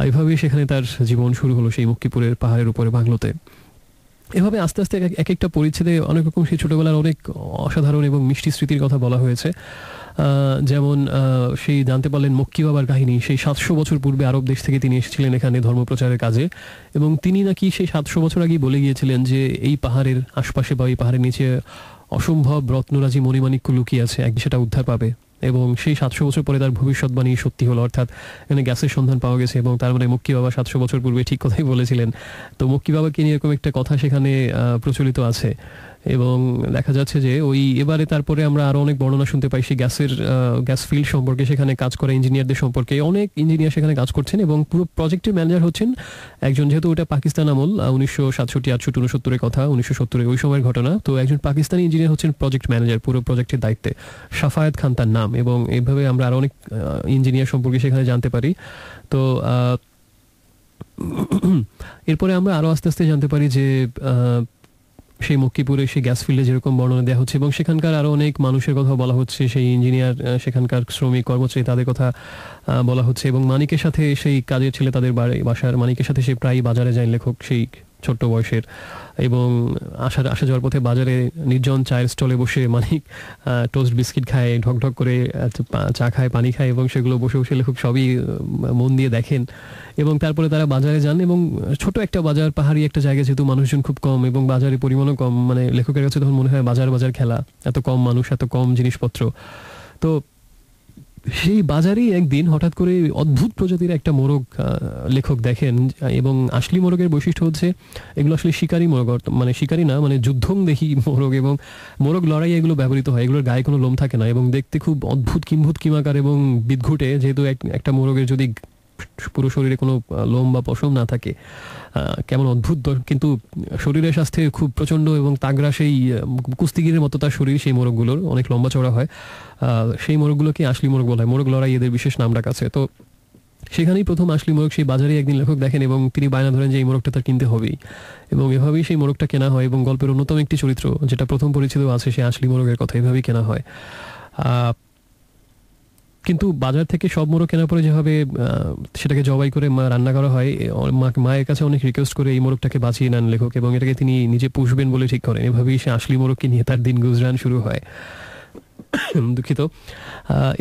এভাবেই সেখানে তার জীবন শুরু হলো সেই মক্কিপুরের পাহাড়ের উপরে বাংলোতে। এভাবে আস্তে আস্তে এক একটা পরিচ্ছেদে অনেক রকম সেই ছোটবেলার অনেক অসাধারণ এবং মিষ্টি স্মৃতির কথা বলা হয়েছে। যেমন সেই জানতে পারলেন মক্কি বাবার কাহিনী, সেই 700 বছর পূর্বে আরব দেশ থেকে তিনি এসেছিলেন এখানে ধর্মপ্রচারের কাজে, এবং তিনি নাকি সেই 700 বছর আগেই বলে গিয়েছিলেন যে এই পাহাড়ের আশপাশে বা এই পাহাড়ের নিচে অসম্ভব রত্নরাজি মণিমাণিক্য লুকিয়ে আছে, একদিন সেটা উদ্ধার পাবে। এবং সেই 700 বছর পরে তার ভবিষ্যৎবাণী সত্যি হলো, অর্থাৎ এখানে গ্যাসের সন্ধান পাওয়া গেছে এবং তার মানে মক্কি বাবা 700 বছর পূর্বে ঠিক কথাই বলেছিলেন। তো মক্কি বাবাকে নিয়ে এরকম একটা কথা সেখানে প্রচলিত আছে এবং দেখা যাচ্ছে যে ওই এবারে তারপরে আমরা আরো অনেক বর্ণনা শুনতে পাই সেই গ্যাস ফিল্ড সম্পর্কে, সেখানে কাজ করা ইঞ্জিনিয়ারদের সম্পর্কে। অনেক ইঞ্জিনিয়ার সেখানে কাজ করছেন এবং পুরো প্রজেক্টের ম্যানেজার হচ্ছেন একজন, যেহেতু ওটা পাকিস্তান আমল 1967, 68, 69 কথা, 1970 ওই সময়ের ঘটনা। তো একজন পাকিস্তানি ইঞ্জিনিয়ার হচ্ছেন প্রজেক্ট ম্যানেজার পুরো প্রজেক্টের দায়িত্বে, সাফায়েত খান তার নাম। এবং এইভাবে আমরা আরো অনেক ইঞ্জিনিয়ার সম্পর্কে সেখানে জানতে পারি। তো এরপরে আমরা আরো আস্তে আস্তে জানতে পারি যে সেই মক্কিপুরে সেই গ্যাস ফিল্ডে যেরকম বর্ণনা দেওয়া হচ্ছে এবং সেখানকার আরো অনেক মানুষের কথা বলা হচ্ছে, সেই ইঞ্জিনিয়ার, সেখানকার শ্রমিক কর্মচারী, তাদের কথা বলা হচ্ছে। এবং মানিকের সাথে সেই কাজের ছেলে, তাদের বাসার মানিকের সাথে সে প্রায় বাজারে যায় লেখক, সেই ছোট্ট বয়সের। এবং আসা যাওয়ার পথে বাজারে নির্জন চায়ের স্টলে বসে মানিক টোস্ট বিস্কিট খায়, ঢকঢক করে চা খায়, পানি খায় এবং সেগুলো বসে বসে লেখক সবই মন দিয়ে দেখেন। এবং তারপরে তারা বাজারে যান এবং ছোট একটা বাজার, পাহাড়ি একটা জায়গা, যেহেতু মানুষজন খুব কম এবং বাজারের পরিমাণও কম, মানে লেখকের কাছে তখন মনে হয় বাজার খেলা, এত কম মানুষ, এত কম জিনিসপত্র। তো সেই বাজারেই একদিন হঠাৎ করে অদ্ভুত প্রজাতির একটা মোরগ লেখক দেখেন। এবং আসলি মোরগের বৈশিষ্ট্য হচ্ছে এগুলো আসলে শিকারি মোরগ, মানে শিকারি না, মানে যুদ্ধংদেহী মোরগ। এবং মোরগ লড়াই এগুলো ব্যবহৃত হয়, এগুলোর গায়ে কোনো লোম থাকে না এবং দেখতে খুব অদ্ভুত কিম্ভূত কিমাকার এবং বিদঘুটে, যেহেতু একটা মোরগের যদি পুরো শরীরে কোনো লোম বা পশম না থাকে, কেমন অদ্ভুত, কিন্তু শরীরের স্বাস্থ্যে খুব প্রচণ্ড এবং তাগড়া, সেই কুস্তিগিরের মতো তার শরীর। সেই মোরগগুলোর অনেক লম্বা চওড়া হয়, সেই মোরগগুলোকে আসলি মোরগ বলা হয়। মোরগ লড়াই এদের বিশেষ নাম ডাক আছে। তো সেখানেই প্রথম আসলি মোরগ সেই বাজারে একদিন লেখক দেখেন এবং তিনি বায়না ধরেন যে এই মোরগটা তার কিনতে হবেই। এবং এভাবেই সেই মোরগটা কেনা হয় এবং গল্পের অন্যতম একটি চরিত্র যেটা প্রথম পরিচিত আছে, সেই আসলি মোরগের কথা এভাবেই কেনা হয়। কিন্তু বাজার থেকে সব মোরগ কেনার পরে যেভাবে সেটাকে জবাই করে রান্না করা হয়, মায়ের কাছে অনেক রিকোয়েস্ট করে এই মোরগটাকে বাঁচিয়ে নেন লেখক এবং এটাকে তিনি নিজে পুষবেন বলে ঠিক করেন। এভাবেই সে আসলি মোরগকে নিয়ে তার দিন গুজরান শুরু হয়। দুঃখিত।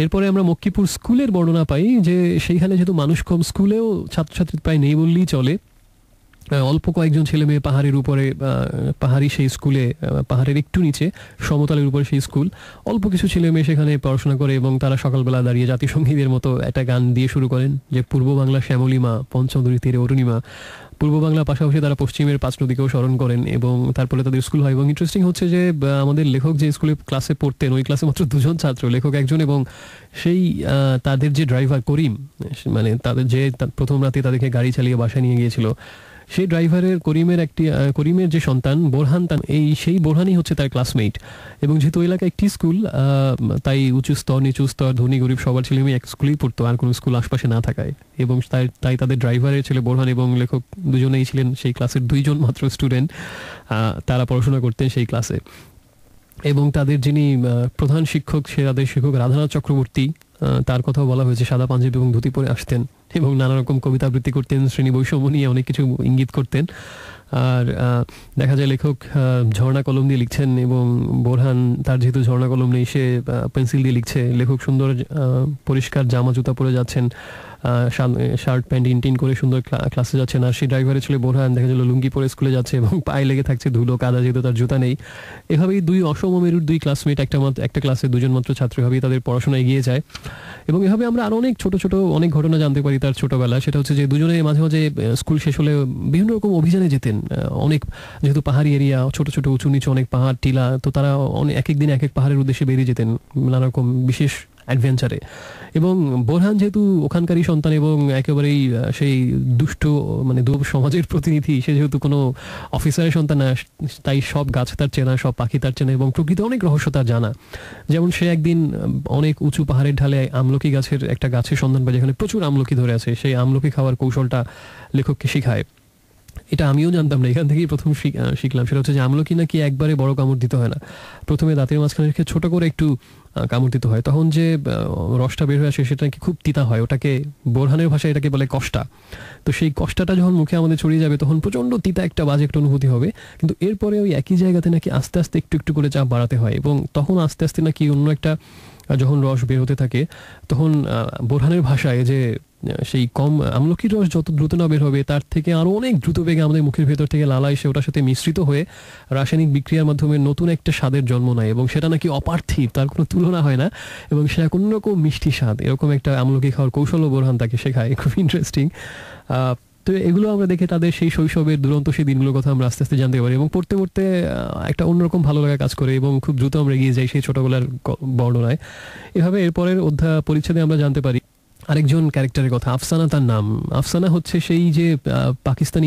এরপরে আমরা মক্কিপুর স্কুলের বর্ণনা পাই যে সেইখানে যেহেতু মানুষ কম, স্কুলেও ছাত্রছাত্রী প্রায় নেই বললেই চলে। অল্প কয়েকজন ছেলে মেয়ে পাহাড়ের উপরে, পাহাড়ি সেই স্কুলে, পাহাড়ের একটু নিচে সমতলের উপরে সেই স্কুল, অল্প কিছু ছেলে মেয়ে সেখানে পড়াশোনা করে এবং তারা সকালবেলা দাঁড়িয়ে জাতিসংগীতের মতো একটা গান দিয়ে শুরু করেন যে পূর্ব বাংলা শ্যামলিমা, পঞ্চমদুরি তীরে অরুণিমা। পূর্ব বাংলার পাশাপাশি তারা পশ্চিমের 5 নদীকেও স্মরণ করেন এবং তারপরে তাদের স্কুল হয়। এবং ইন্টারেস্টিং হচ্ছে যে আমাদের লেখক যে স্কুলে ক্লাসে পড়তেন, ওই ক্লাসে মাত্র 2 জন ছাত্র, লেখক একজন এবং সেই তাদের যে ড্রাইভার করিম, মানে তাদের যে প্রথম রাতে তাদেরকে গাড়ি চালিয়ে বাসায় নিয়ে গিয়েছিল, সেই ড্রাইভারের করিমের যে সন্তান বোরহান, সেই বোরহানই হচ্ছে তার ক্লাসমেট। এবং যেহেতু এলাকায় একটি স্কুল, তাই উঁচু স্তর নিচু স্তর ধনী গরিব সবার ছেলে মেয়ে এক স্কুলেই পড়তো, আর কোনো স্কুল আশপাশে না থাকায়। এবং তাই তাদের ড্রাইভারের ছেলে বোরহান এবং লেখক দুজনেই ছিলেন সেই ক্লাসের 2 জন মাত্র স্টুডেন্ট, তারা পড়াশোনা করতেন সেই ক্লাসে। এবং তাদের যিনি প্রধান শিক্ষক, সে তাদের শিক্ষক রাধানাথ চক্রবর্তী, তার কথাও বলা হয়েছে, সাদা পাঞ্জাবি এবং ধুতি পরে আসতেন এবং নানা রকম কবিতা আবৃত্তি করতেন, শ্রেণী বৈষম্য নিয়ে অনেক কিছু ইঙ্গিত করতেন। আর দেখা যায় লেখক ঝর্ণা কলম দিয়ে লিখছেন এবং বোরহান, তার যেহেতু ঝর্ণা কলম নেই, সে পেন্সিল দিয়ে লিখছে। লেখক সুন্দর পরিষ্কার জামা জুতা পরে যাচ্ছেন, শার্ট প্যান্ট ইনটিন করে সুন্দর ক্লাসে যাচ্ছেন। আর সেই ড্রাইভারের ছেলে বোরহান দেখা গেল লুঙ্গি পরে স্কুলে যাচ্ছে এবং পায়ে লেগে থাকছে ধুলো কাদা, যেহেতু তার জুতা নেই। এভাবেই 2 অসমমেরুর 2 ক্লাসমেট, একটা ক্লাসে 2 জন মাত্র ছাত্র, এভাবেই তাদের পড়াশোনা এগিয়ে যায়। এবং এভাবে আমরা আরো অনেক ছোট ছোট অনেক ঘটনা জানতে পারি তার ছোটবেলা। সেটা হচ্ছে যে দুজনে মাঝে মাঝে স্কুল শেষ হলে বিভিন্ন রকম অভিযানে যেতেন। অনেক, যেহেতু পাহাড়ি এরিয়া, ছোট ছোট উঁচু নিচু অনেক পাহাড় টিলা, তো তারা এক এক দিন এক এক পাহাড়ের উদ্দেশ্যে বেরিয়ে যেতেন নানা রকম বিশেষ অ্যাডভেঞ্চারে। এবং বোরহান যেহেতু ওখানকারই সন্তান এবং একেবারেই সেই দুষ্ট, মানে দোব সমাজের প্রতিনিধি, সে যেহেতু কোনো অফিসারের সন্তান না, তাই সব গাছ তার চেনা, সব পাখি তার চেনা এবং প্রকৃতি অনেক রহস্য তার জানা। যেমন সে একদিন অনেক উঁচু পাহাড়ের ঢালে আমলকি একটা গাছের সন্ধান পায় যেখানে প্রচুর আমলকি ধরে আছে। সেই আমলকি খাওয়ার কৌশলটা লেখককে শেখায়। এটা আমিও জানতাম না, এখান থেকেই প্রথম শিখলাম। সেটা হচ্ছে যে আমলকি নাকি একবারে বড় কামড় দিতে হয় না, প্রথমে দাঁতের মাঝখানে রেখে ছোট করে একটু কামড় দিতে হয়। তখন যে রসটা বের হয়ে আসে সেটা নাকি খুব তিতা হয়, ওটাকে বোরহানের ভাষায় এটাকে বলে কষ্টা। তো সেই কষ্টাটা যখন মুখে আমাদের ছড়িয়ে যাবে তখন প্রচণ্ড তিতা একটা বাজে একটা অনুভূতি হবে। কিন্তু এরপরে ওই একই জায়গাতে নাকি আস্তে আস্তে একটু একটু করে চাপ বাড়াতে হয় এবং তখন আস্তে আস্তে নাকি অন্য একটা যখন রস বের হতে থাকে তখন বোরহানের ভাষায় যে সেই কম আমলকির রস যত দ্রুত না বের হবে তার থেকে আরো অনেক দ্রুত বেগে আমাদের মুখের ভেতর থেকে লালা এসে ওটার সাথে মিশ্রিত হয়ে রাসায়নিক বিক্রিয়ার মাধ্যমে নতুন একটা স্বাদের জন্ম নেয় এবং সেটা নাকি অপার্থিব, তার কোনো তুলনা হয় না এবং সেটা কোনো রকম মিষ্টি স্বাদ। এরকম একটা আমলকি খাওয়ার কৌশলও বোরহান তাকে শেখায়, খুব ইন্টারেস্টিং। তো এগুলো আমরা দেখে তাদের সেই শৈশবের দুরন্ত সেই দিনগুলোর কথা আমরা আস্তে আস্তে জানতে পারি এবং পড়তে পড়তে একটা অন্যরকম ভালো লাগা কাজ করে এবং খুব দ্রুত আমরা এগিয়ে যাই সেই ছোটবেলার বর্ণনায়। এভাবে এরপরের পরিচ্ছেদে আমরা জানতে পারি আরেকজন ক্যারেক্টারের কথা, আফসানা তার নাম। আফসানা হচ্ছে সেই যে পাকিস্তানি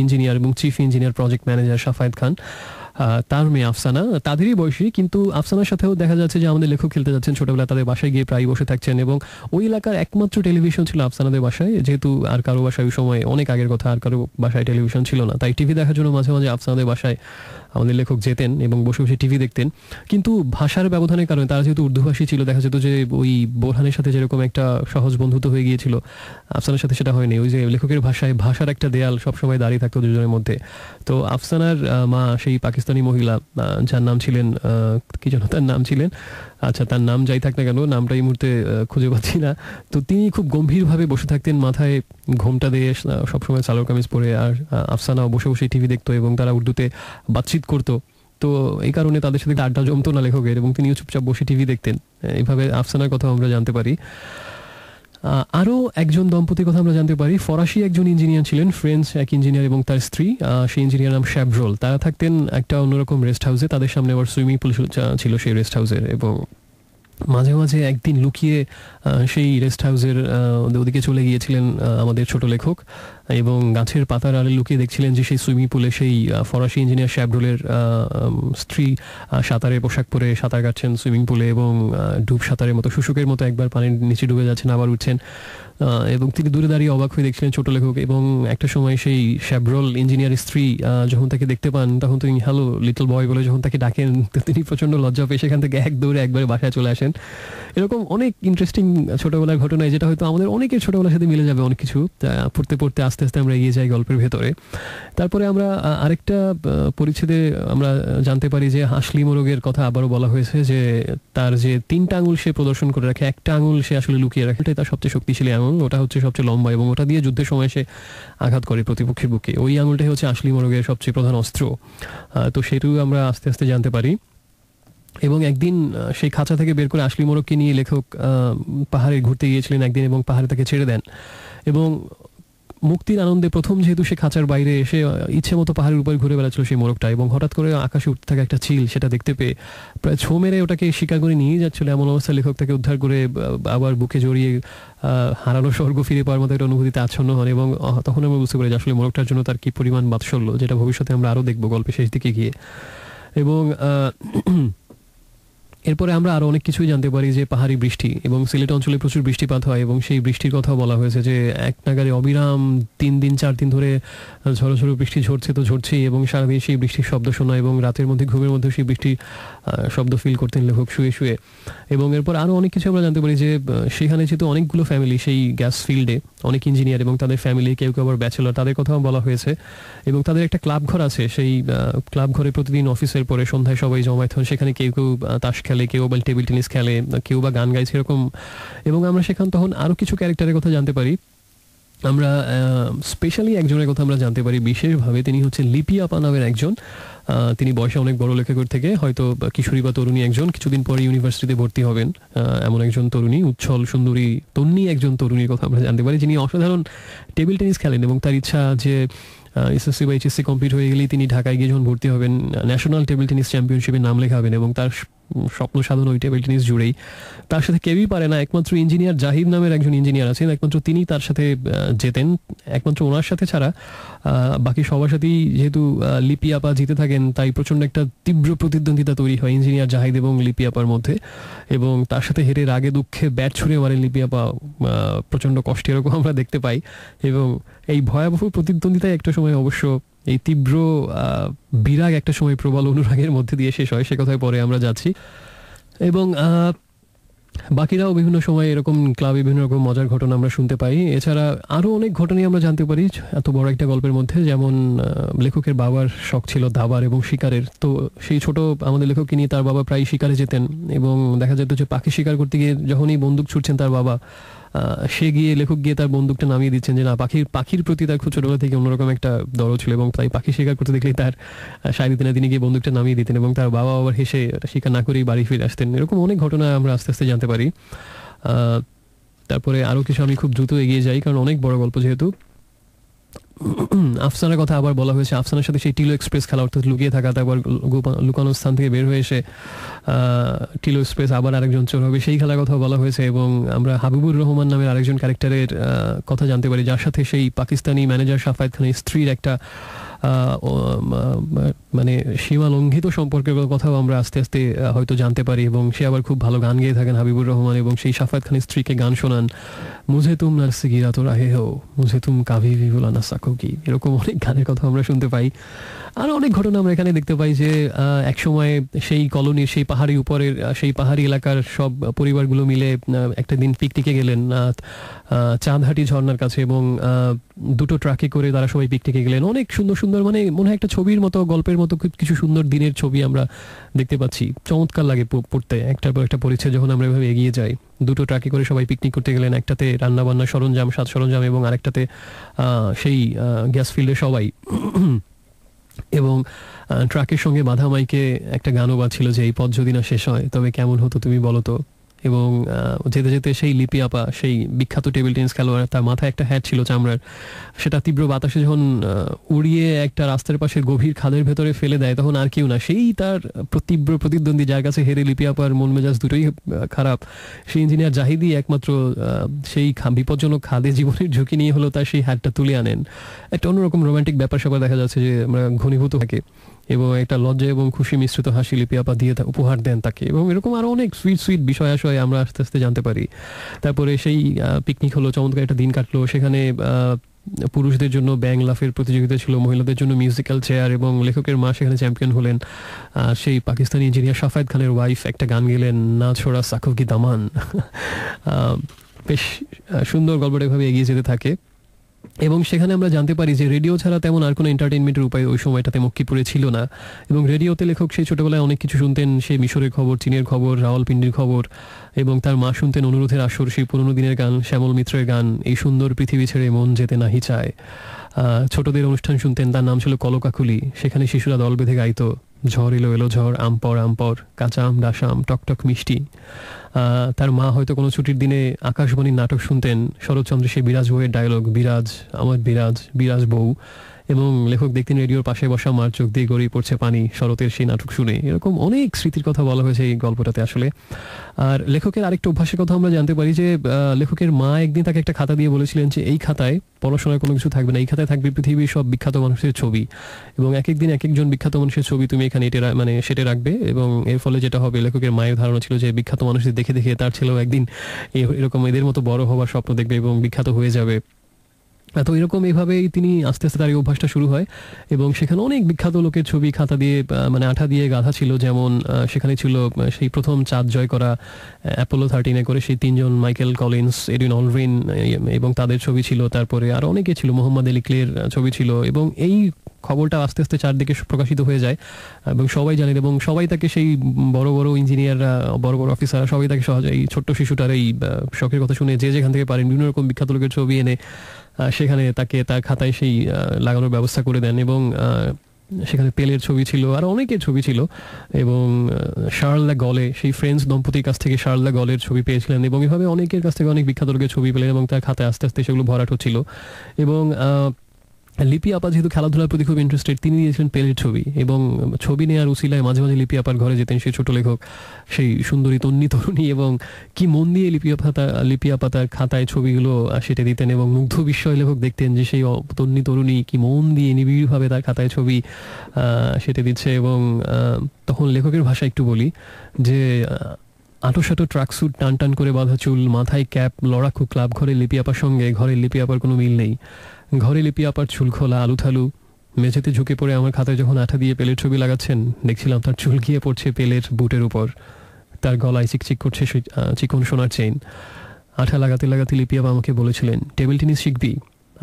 ইঞ্জিনিয়ার এবং chief engineer project manager Shafayet খান, তার মেয়ে আফসানা, তাদেরই বয়সী। কিন্তু আফসানার সাথেও দেখা যাচ্ছে যে আমাদের লেখক খেলতে যাচ্ছেন ছোটবেলা, তাদের বাসায় গিয়ে প্রায় বসে থাকছেন এবং ওই এলাকার একমাত্র টেলিভিশন ছিল আফসানাদের বাসায়, যেহেতু আর কারো বাসায় ওই সময় অনেক আগের কথা, আর কারো বাসায় টেলিভিশন ছিল না, তাই টিভি দেখার জন্য মাঝে মাঝে আফসানাদের বাসায় আমাদের লেখক যেতেন এবং বসে বসে টিভি দেখতেন। কিন্তু ভাষার ব্যবধানের কারণে তারা যেহেতু উর্দুভাষী ছিল, দেখা যেত যে ওই বোরহানের সাথে যেরকম একটা সহজ বন্ধুত্ব হয়ে গিয়েছিল, আফসানার সাথে সেটা হয়নি। ওই যে লেখকের ভাষায় ভাষার একটা দেয়াল সবসময় দাঁড়িয়ে থাকতো দুজনের মধ্যে। তো আফসানার মা সেই পাকিস্তানি মহিলা, যার নাম ছিলেন কি যেন তার নাম ছিলেন, আচ্ছা তার নাম যাই থাক না কেন, নামটা এই মুহূর্তে খুঁজে পাচ্ছি না। তো তিনি খুব গম্ভীরভাবে বসে থাকতেন, মাথায় ঘোমটা দিয়ে সবসময় সালোয়ার কামিজ পরে, আর আফসানাও বসে বসে টিভি দেখতো এবং তারা উর্দুতে বাতচিত করতো। তো এই কারণে তাদের সাথে আড্ডা জমতো না লেখকের এবং তিনিও চুপচাপ বসে টিভি দেখতেন। এইভাবে আফসানার কথা আমরা জানতে পারি। আরও একজন দম্পতির কথা আমরা জানতে পারি। ফরাসি একজন ইঞ্জিনিয়ার ছিলেন, ফ্রেঞ্চ এক ইঞ্জিনিয়ার এবং তার স্ত্রী, সেই ইঞ্জিনিয়ার নাম শ্যাব্রোল। তারা থাকতেন একটা অন্যরকম রেস্ট হাউসে, তাদের সামনে আবার সুইমিং পুল ছিল সেই রেস্ট হাউসের। এবং মাঝে মাঝে একদিন লুকিয়ে সেই রেস্ট হাউসের ওদিকে চলে গিয়েছিলেন আমাদের ছোট লেখক এবং গাছের পাতার আড়ে লুকিয়ে দেখছিলেন যে সেই সুইমিং পুলে সেই ফরাসি ইঞ্জিনিয়ার শ্যাব্রোলের স্ত্রী সাঁতারের পোশাক পরে সাঁতার কাটছেন সুইমিং পুলে এবং ডুব সাঁতারের মতো শুশুকের মতো একবার পানির নিচে ডুবে যাচ্ছেন, আবার উঠছেন। এবং তিনি দূরে দাঁড়িয়ে অবাক হয়ে দেখছিলেন ছোট লেখক। এবং একটা সময় সেই শ্যাব্রোল ইঞ্জিনিয়ারের স্ত্রী যখন তাকে দেখতে পান, তখন তিনি হ্যালো লিটল বয় বলে যখন তাকে ডাকেন, তিনি প্রচণ্ড লজ্জা পেয়ে সেখান থেকে এক দৌড়ে একবারে বাসায় চলে আসেন। এরকম অনেক ইন্টারেস্টিং ছোটবেলার ঘটনায়, যেটা হয়তো আমাদের অনেকের ছোটবেলার সাথে মিলে যাবে অনেক কিছু। পড়তে পড়তে আস্তে আস্তে আমরা এগিয়ে যাই গল্পের ভেতরে। তারপরে আমরা আরেকটা পরিচ্ছেদে আমরা জানতে পারি যে হাসলি মোরগের কথা আবারও বলা হয়েছে, যে তার যে 3টা আঙুল সে প্রদর্শন করে রাখে, একটা আঙুল সে আসলে লুকিয়ে রাখে, এটাই তার সবচেয়ে শক্তিশালী আঙুল, ওটা হচ্ছে সবচেয়ে লম্বা এবং ওটা দিয়ে যুদ্ধের সময় সে আঘাত করে প্রতিপক্ষের বুকে। ওই আঙুলটাই হচ্ছে হাসলি মোরগের সবচেয়ে প্রধান অস্ত্র। তো সেটাও আমরা আস্তে আস্তে জানতে পারি। এবং একদিন সেই খাঁচা থেকে বের করে হাসলি মোরগকে নিয়ে লেখক পাহাড়ে ঘুরতে গিয়েছিলেন একদিন এবং পাহাড়ে তাকে ছেড়ে দেন। এবং মুক্তির আনন্দে প্রথম যেহেতু সে খাঁচার বাইরে এসে ইচ্ছে মতো পাহাড়ের উপর ঘুরে বেড়াচ্ছিল সেই মোরগটা, এবং হঠাৎ করে আকাশে উঠতে থাকা একটা চিল সেটা দেখতে পেয়ে প্রায় ছো মেরে ওটাকে শিকার করে নিয়ে যাচ্ছিল। এমন অবস্থায় লেখক তাকে উদ্ধার করে আবার বুকে জড়িয়ে হারানো স্বর্গ ফিরে পাওয়ার মতো একটা অনুভূতিতে আচ্ছন্ন হন। এবং তখন আমরা বুঝতে পারি যে আসলে মোরগটার জন্য তার কি পরিমাণ বাৎসল্য, যেটা ভবিষ্যতে আমরা আরও দেখবো গল্পের শেষ দিকে গিয়ে। এবং এরপরে আমরা আরও অনেক কিছুই জানতে পারি, যে পাহাড়ি বৃষ্টি এবং সিলেট অঞ্চলে প্রচুর বৃষ্টিপাত হয় এবং সেই বৃষ্টির কথাও বলা হয়েছে, যে এক নাগারে অবিরাম 3 দিন 4 দিন ধরে ঝড়ো ঝড়ো বৃষ্টি ঝরছে তো ঝরছেই, এবং সারাদিন সেই বৃষ্টির শব্দ শোনা এবং রাতের মধ্যে ঘুমের মধ্যে সেই বৃষ্টির শব্দ ফিল করতেন লেখক শুয়ে শুয়ে। এবং এরপর আরও অনেক কিছু আমরা জানতে পারি, যে সেখানে যেহেতু অনেকগুলো ফ্যামিলি সেই গ্যাস ফিল্ডে, অনেক ইঞ্জিনিয়ার এবং তাদের ফ্যামিলি, কেউ কেউ আবার ব্যাচেলর, তাদের কথাও বলা হয়েছে। এবং তাদের একটা ক্লাব ঘর আছে, সেই ক্লাব ঘরে প্রতিদিন অফিসের পরে সন্ধ্যায় সবাই জমায়েত হন, সেখানে কেউ কেউ তাস খেলে, কেউ বা টেবিল টেনিস খেলে, কেউ বা গান গাইছে এরকম। এবং আমরা সেখানে তখন আরও কিছু ক্যারেক্টারের কথা জানতে পারি। আমরা স্পেশালি একজনের কথা আমরা জানতে পারি বিশেষভাবে, তিনি হচ্ছে লিপি আপা নামের একজন। তিনি বয়সে অনেক বড় লেখকের থেকে, হয়তো কিশোরী বা তরুণী একজন, কিছুদিন পরে ইউনিভার্সিটিতে ভর্তি হবেন এমন একজন তরুণী, উচ্ছল সুন্দরী তন্নি একজন তরুণীর কথা আমরা জানতে পারি, যিনি অসাধারণ টেবিল টেনিস খেলেন। এবং তার ইচ্ছা যে এসএসসি বা এইচএসসি কমপ্লিট হয়ে গেলেই তিনি ঢাকায় গিয়ে যখন ভর্তি হবেন ন্যাশনাল টেবিল টেনিস চ্যাম্পিয়নশিপে নাম লেখাবেন, এবং তার স্বপ্ন সাধন ওই টেবিল টেনিস জুড়েই। তার সাথে কেউই পারে না, একমাত্র ইঞ্জিনিয়ার জাহিদ নামের একজন ইঞ্জিনিয়ার আছেন, একমাত্র তিনি তার সাথে যেতেন। একমাত্র ওনার সাথে ছাড়া বাকি সবার সাথেই যেহেতু লিপি আপা জিতে থাকেন, তাই প্রচণ্ড একটা তীব্র প্রতিদ্বন্দ্বিতা তৈরি হয় ইঞ্জিনিয়ার জাহিদ এবং লিপি আপার মধ্যে। এবং তার সাথে হেরে রাগে দুঃখে ব্যাট ছুঁড়ে মারেন লিপি আপা, প্রচণ্ড কষ্টে, এরকম আমরা দেখতে পাই। এবং এই ভয়াবহ প্রতিদ্বন্দ্বিতায় একটা সময় অবশ্য এই তীব্র বিরাগ একটা সময় প্রবল অনুরাগের মধ্যে দিয়ে শেষ হয়, সে কথায় পরে আমরা যাচ্ছি। এবং বাকিরাও বিভিন্ন সময় এরকম ক্লাবে বিভিন্ন রকম মজার ঘটনা আমরা শুনতে পাই। এছাড়া আরও অনেক ঘটনাই আমরা জানতে পারি এত বড় একটা গল্পের মধ্যে। যেমন লেখকের বাবার শখ ছিল দাবার এবং শিকারের, তো সেই ছোট আমাদের লেখককে নিয়ে তার বাবা প্রায় শিকারে যেতেন এবং দেখা যেত যে পাখি শিকার করতে গিয়ে যখনই বন্দুক ছুটছেন তার বাবা, লেখক গিয়ে তার বন্দুকটা নামিয়ে দিচ্ছেন যে না, পাখির প্রতি তার খুব ছোটবেলা থেকে অন্যরকম একটা দরদ ছিল এবং তাই পাখি শিকার করতে দেখলেই তার সায় দিতেন না, তিনি গিয়ে বন্দুকটা নামিয়ে দিতেন এবং তার বাবা আবার হেসে শিকার না করেই বাড়ি ফিরে আসতেন। এরকম অনেক ঘটনা আমরা আস্তে আস্তে জানতে পারি। তারপরে আরও কিছু, আমি খুব দ্রুত এগিয়ে যাই কারণ অনেক বড় গল্প যেহেতু। আফসানার কথা আবার বলা হয়েছে। আফসানার সাথে সেই টিলো এক্সপ্রেস খেলা, অর্থাৎ লুকিয়ে থাকা, তারপর লুকানো স্থান থেকে বের হয়ে এসে টিলো এক্সপ্রেস আবার আরেকজন চোর হবে, সেই খেলার কথা বলা হয়েছে। এবং আমরা হাবিবুর রহমান নামের আরেকজন ক্যারেক্টারের কথা জানতে পারি, যার সাথে সেই পাকিস্তানি ম্যানেজার শাফায়েত খানের স্ত্রীর একটা মানে সীমা লঙ্ঘিত সম্পর্কের কথাও আমরা আস্তে আস্তে হয়তো জানতে পারি। এবং সে আবার খুব ভালো গান গেয়ে থাকেন হাবিবুর রহমান, এবং সেই শাফায়েত খানের স্ত্রীকে গান শোনান, মুঝে তুম নারসিগিরা তো রাহে হো, মুঝে তুম কাভি ভি ভুলা না সাকোগি। এরকম অনেক গানের কথা আমরা শুনতে পাই। আর অনেক ঘটনা আমরা এখানে দেখতে পাই যে একসময় সেই কলোনির সেই পাহাড়ি উপরের সেই পাহাড়ি এলাকার সব পরিবারগুলো মিলে একটা দিন পিকনিকে গেলেন চাঁদহাটি ঝর্ণার কাছে, এবং দুটো ট্রাকে করে তারা সবাই পিকনিকে গেলেন। অনেক সুন্দর সুন্দর, মানে মনে হয় একটা ছবির মতো, গল্পের মতো কিছু সুন্দর দিনের ছবি আমরা দেখতে পাচ্ছি। চমৎকার লাগে পড়তে একটার পর একটা পরিচ্ছেদ যখন আমরা এভাবে এগিয়ে যাই। দুটো ট্রাকে করে সবাই পিকনিক করতে গেলেন, একটাতে রান্নাবান্নার সরঞ্জাম, সাজ সরঞ্জাম, এবং আরেকটাতে সেই গ্যাস ফিল্ডে সবাই। এবং ট্রাকের সঙ্গে বাধা মাইকে একটা গানও বাজছিল যে এই পথ যদি না শেষ হয় তবে কেমন হতো তুমি বলো তো। এবং যেতে যেতে সেই লিপি আপা, সেই বিখ্যাত টেবিল টেনিস খেলোয়াড়, তার মাথায় একটা হ্যাট ছিল চামড়ার, সেটা তীব্র বাতাসে যখন উড়িয়ে একটা রাস্তার পাশে গভীর খাদের ভেতরে ফেলে দেয় তখন আর কেউ না, সেই তার তীব্র প্রতিদ্বন্দ্বী, যার কাছে হেরে লিপি আপার মন মেজাজ দুটোই খারাপ, সেই ইঞ্জিনিয়ার জাহিদি একমাত্র সেই বিপজ্জনক খাদে জীবনের ঝুঁকি নিয়ে হলো তার সেই হ্যাটটা তুলে আনেন। একটা অন্যরকম রোমান্টিক ব্যাপার স্যাপার দেখা যাচ্ছে যে আমরা ঘনীভূত থাকে, এবং একটা লজ্জা এবং খুশি মিশ্রিত হাসি লিপি আপা দিয়ে উপহার দেন তাকে। এবং এরকম আরও অনেক সুইট সুইট বিষয় আশয় আমরা আস্তে আস্তে জানতে পারি। তারপরে সেই পিকনিক হলো, চমৎকার একটা দিন কাটলো। সেখানে পুরুষদের জন্য ব্যাং লাফের প্রতিযোগিতা ছিল, মহিলাদের জন্য মিউজিক্যাল চেয়ার, এবং লেখকের মা সেখানে চ্যাম্পিয়ন হলেন। সেই পাকিস্তানি ইঞ্জিনিয়ার শাফায়েত খানের ওয়াইফ একটা গান গেলেন, না ছোড়া সাকো কি দামান। বেশ সুন্দর গল্পটা এভাবে এগিয়ে যেতে থাকে। এবং সেখানে আমরা জানতে পারি যে রেডিও ছাড়া তেমন আর কোনো এন্টারটেনমেন্টের উপায় ওই সময়টাতে মক্কিপুরে ছিল না, এবং রেডিওতে লেখক সেই ছোটবেলায় অনেক কিছু শুনতেন, সেই মিশরের খবর, চীনের খবর, রাওয়ালপিন্ডির খবর, এবং তার মা শুনতেন অনুরোধের আসর, সেই পুরোনো দিনের গান, শ্যামল মিত্রের গান, এই সুন্দর পৃথিবী ছেড়ে মন যেতে নাহি চায়। ছোটদের অনুষ্ঠান শুনতেন, তার নাম ছিল কলকাকুলি, সেখানে শিশুরা দল বেঁধে গাইতো, ঝড় এলো এলো ঝড়, আমপর আমপর, কাঁচা আম ডাসাম টকটক মিষ্টি। তার মা হয়তো কোনো ছুটির দিনে আকাশবাণীর নাটক শুনতেন, শরৎচন্দ্রের সেই বিরাজ বউয়ের ডায়লগ, বিরাজ আমার বিরাজ, বিরাজ বউ। এবং লেখক দেখতেন রেডিওর পাশে বসা মার চোখ দিয়ে গড়িয়ে পড়ছে পানি শরতের সেই নাটক শুনে। এরকম অনেক স্মৃতির কথা বলা হয়েছে এই গল্পটাতে আসলে। আর লেখকের আরেকটা অভ্যাসের কথা আমরা জানতে পারি যে লেখকের মা একদিন তাকে একটা খাতা দিয়ে বলেছিলেন যে এই খাতায় পড়াশোনার কোনো কিছু থাকবে না, এই খাতায় থাকবে পৃথিবীর সব বিখ্যাত মানুষের ছবি, এবং এক একদিন এক একজন বিখ্যাত মানুষের ছবি তুমি এখানে সেটে রাখবে। এবং এর ফলে যেটা হবে, লেখকের মায়ের ধারণা ছিল যে বিখ্যাত মানুষদের দেখে দেখে তার ছেলেও একদিন এরকম এদের মতো বড় হওয়ার স্বপ্ন দেখবে এবং বিখ্যাত হয়ে যাবে। তো এরকম এইভাবেই তিনি আস্তে আস্তে তার এই অভ্যাসটা শুরু হয়। এবং সেখানে অনেক বিখ্যাত লোকের ছবি খাতা দিয়ে আঠা দিয়ে গাঁথা ছিল, যেমন সেখানে ছিল সেই প্রথম চাঁদ জয় করা অ্যাপোলো 13 করে সেই তিনজন, মাইকেল কলিন্স, এডুইন অলড্রিন, এবং তাদের ছবি ছিল। তারপরে আরও অনেকে ছিল, মোহাম্মদ আলী ক্লের ছবি ছিল। এবং এই খবরটা আস্তে আস্তে চারদিকে প্রকাশিত হয়ে যায় এবং সবাই জানেন, এবং সবাই তাকে, সেই বড় বড় ইঞ্জিনিয়াররা, বড় বড় অফিসাররা সবাই তাকে সহজে এই ছোট্ট শিশুটার এই শখের কথা শুনে যে যেখান থেকে পারেন বিভিন্ন রকম বিখ্যাত লোকের ছবি এনে সেখানে তাকে তার খাতায় সেই লাগানোর ব্যবস্থা করে দেন। এবং সেখানে পেলের ছবি ছিল, আর অনেকের ছবি ছিল। এবং শার্ল দ্য গলে, সেই ফ্রেঞ্চ দম্পতির কাছ থেকে শার্ল দ্য গলের ছবি পেয়েছিলেন, এবং এভাবে অনেকের কাছ থেকে অনেক বিখ্যাত লোকের ছবি পেলেন, এবং তার খাতায় আস্তে আস্তে সেগুলো ভরাট হচ্ছিল। এবং লিপি আপা যেহেতু খেলাধুলার প্রতি খুব ইন্টারেস্টেড, তিনি দিয়েছিলেন পেলের ছবি, এবং ছবি নেওয়ার উসিলায় মাঝে মাঝে লিপি আপার ঘরে যেতেন সেই ছোট লেখক, সেই সুন্দরী তন্নি তরুণী, এবং কি মন দিয়ে লিপি আপা তার খাতায় ছবিগুলো সেটে দিতেন। এবং মুগ্ধ বিস্ময় লেখক দেখতেন যে সেই তন্নি তরুণী কি মন দিয়ে নিবিড়ভাবে তার খাতায় ছবি সেটে দিচ্ছে। এবং তখন লেখকের ভাষা একটু বলি যে আটোসাটো ট্রাকস্যুট, টান টান করে বাঁধা চুল, মাথায় ক্যাপ, লড়াকু ক্লাব ঘরে লিপি আপার সঙ্গে ঘরের লিপি আপার কোনো মিল নেই। ঘরে লিপি আপার চুল খোলা, আলু থালু, মেঝেতে ঝুঁকে পড়ে আমার খাতায় যখন আঠা দিয়ে পেলের ছবি লাগাচ্ছেন, দেখছিলাম তার চুল গিয়ে পড়ছে পেলের বুটের উপর। তার গলায় চিকচিক করছে চিকন সোনার চেইন। আঠা লাগাতে লাগাতে লিপি আপা আমাকে বলেছিলেন, টেবিল টেনিস শিখবি?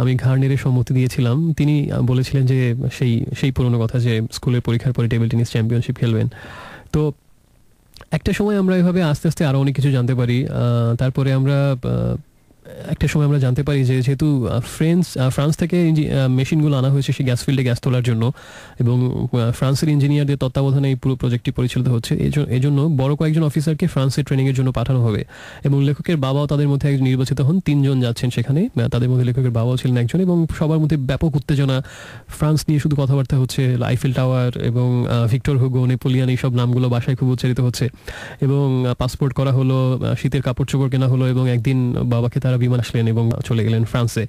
আমি ঘাড় নেড়ে সম্মতি দিয়েছিলাম। তিনি বলেছিলেন যে সেই পুরনো কথা যে স্কুলের পরীক্ষার পরে টেবিল টেনিস চ্যাম্পিয়নশিপ খেলবেন। তো একটা সময় আমরা এভাবে আস্তে আস্তে আরও অনেক কিছু জানতে পারি। তারপরে আমরা একটা সময় আমরা জানতে পারি যে যেহেতু ফ্রান্স থেকে মেশিনগুলো আনা হয়েছে সেই গ্যাস ফিল্ডে গ্যাস তোলার জন্য, এবং ফ্রান্সের ইঞ্জিনিয়ারদের তত্ত্বাবধানে এই পুরো প্রজেক্টটি পরিচালিত হচ্ছে। এজন্য বড় কয়েকজন অফিসারকে ফ্রান্সে ট্রেনিংয়ের জন্য পাঠানো হবে, এবং লেখকের বাবাও তাদের মধ্যে একজন নির্বাচিত হন। 3 জন যাচ্ছেন সেখানে, তাদের মধ্যে লেখকের বাবাও ছিলেন একজন, এবং সবার মধ্যে ব্যাপক উত্তেজনা। ফ্রান্স নিয়ে শুধু কথাবার্তা হচ্ছে, আইফেল টাওয়ার এবং ভিক্টর হুগো, নেপোলিয়ান, এইসব নামগুলো বাসায় খুব উচ্চারিত হচ্ছে, এবং পাসপোর্ট করা হলো, শীতের কাপড় চোপড় কেনা হলো, এবং একদিন বাবাকে তারা বিমান আসলেন এবং চলে গেলেন ফ্রান্সে।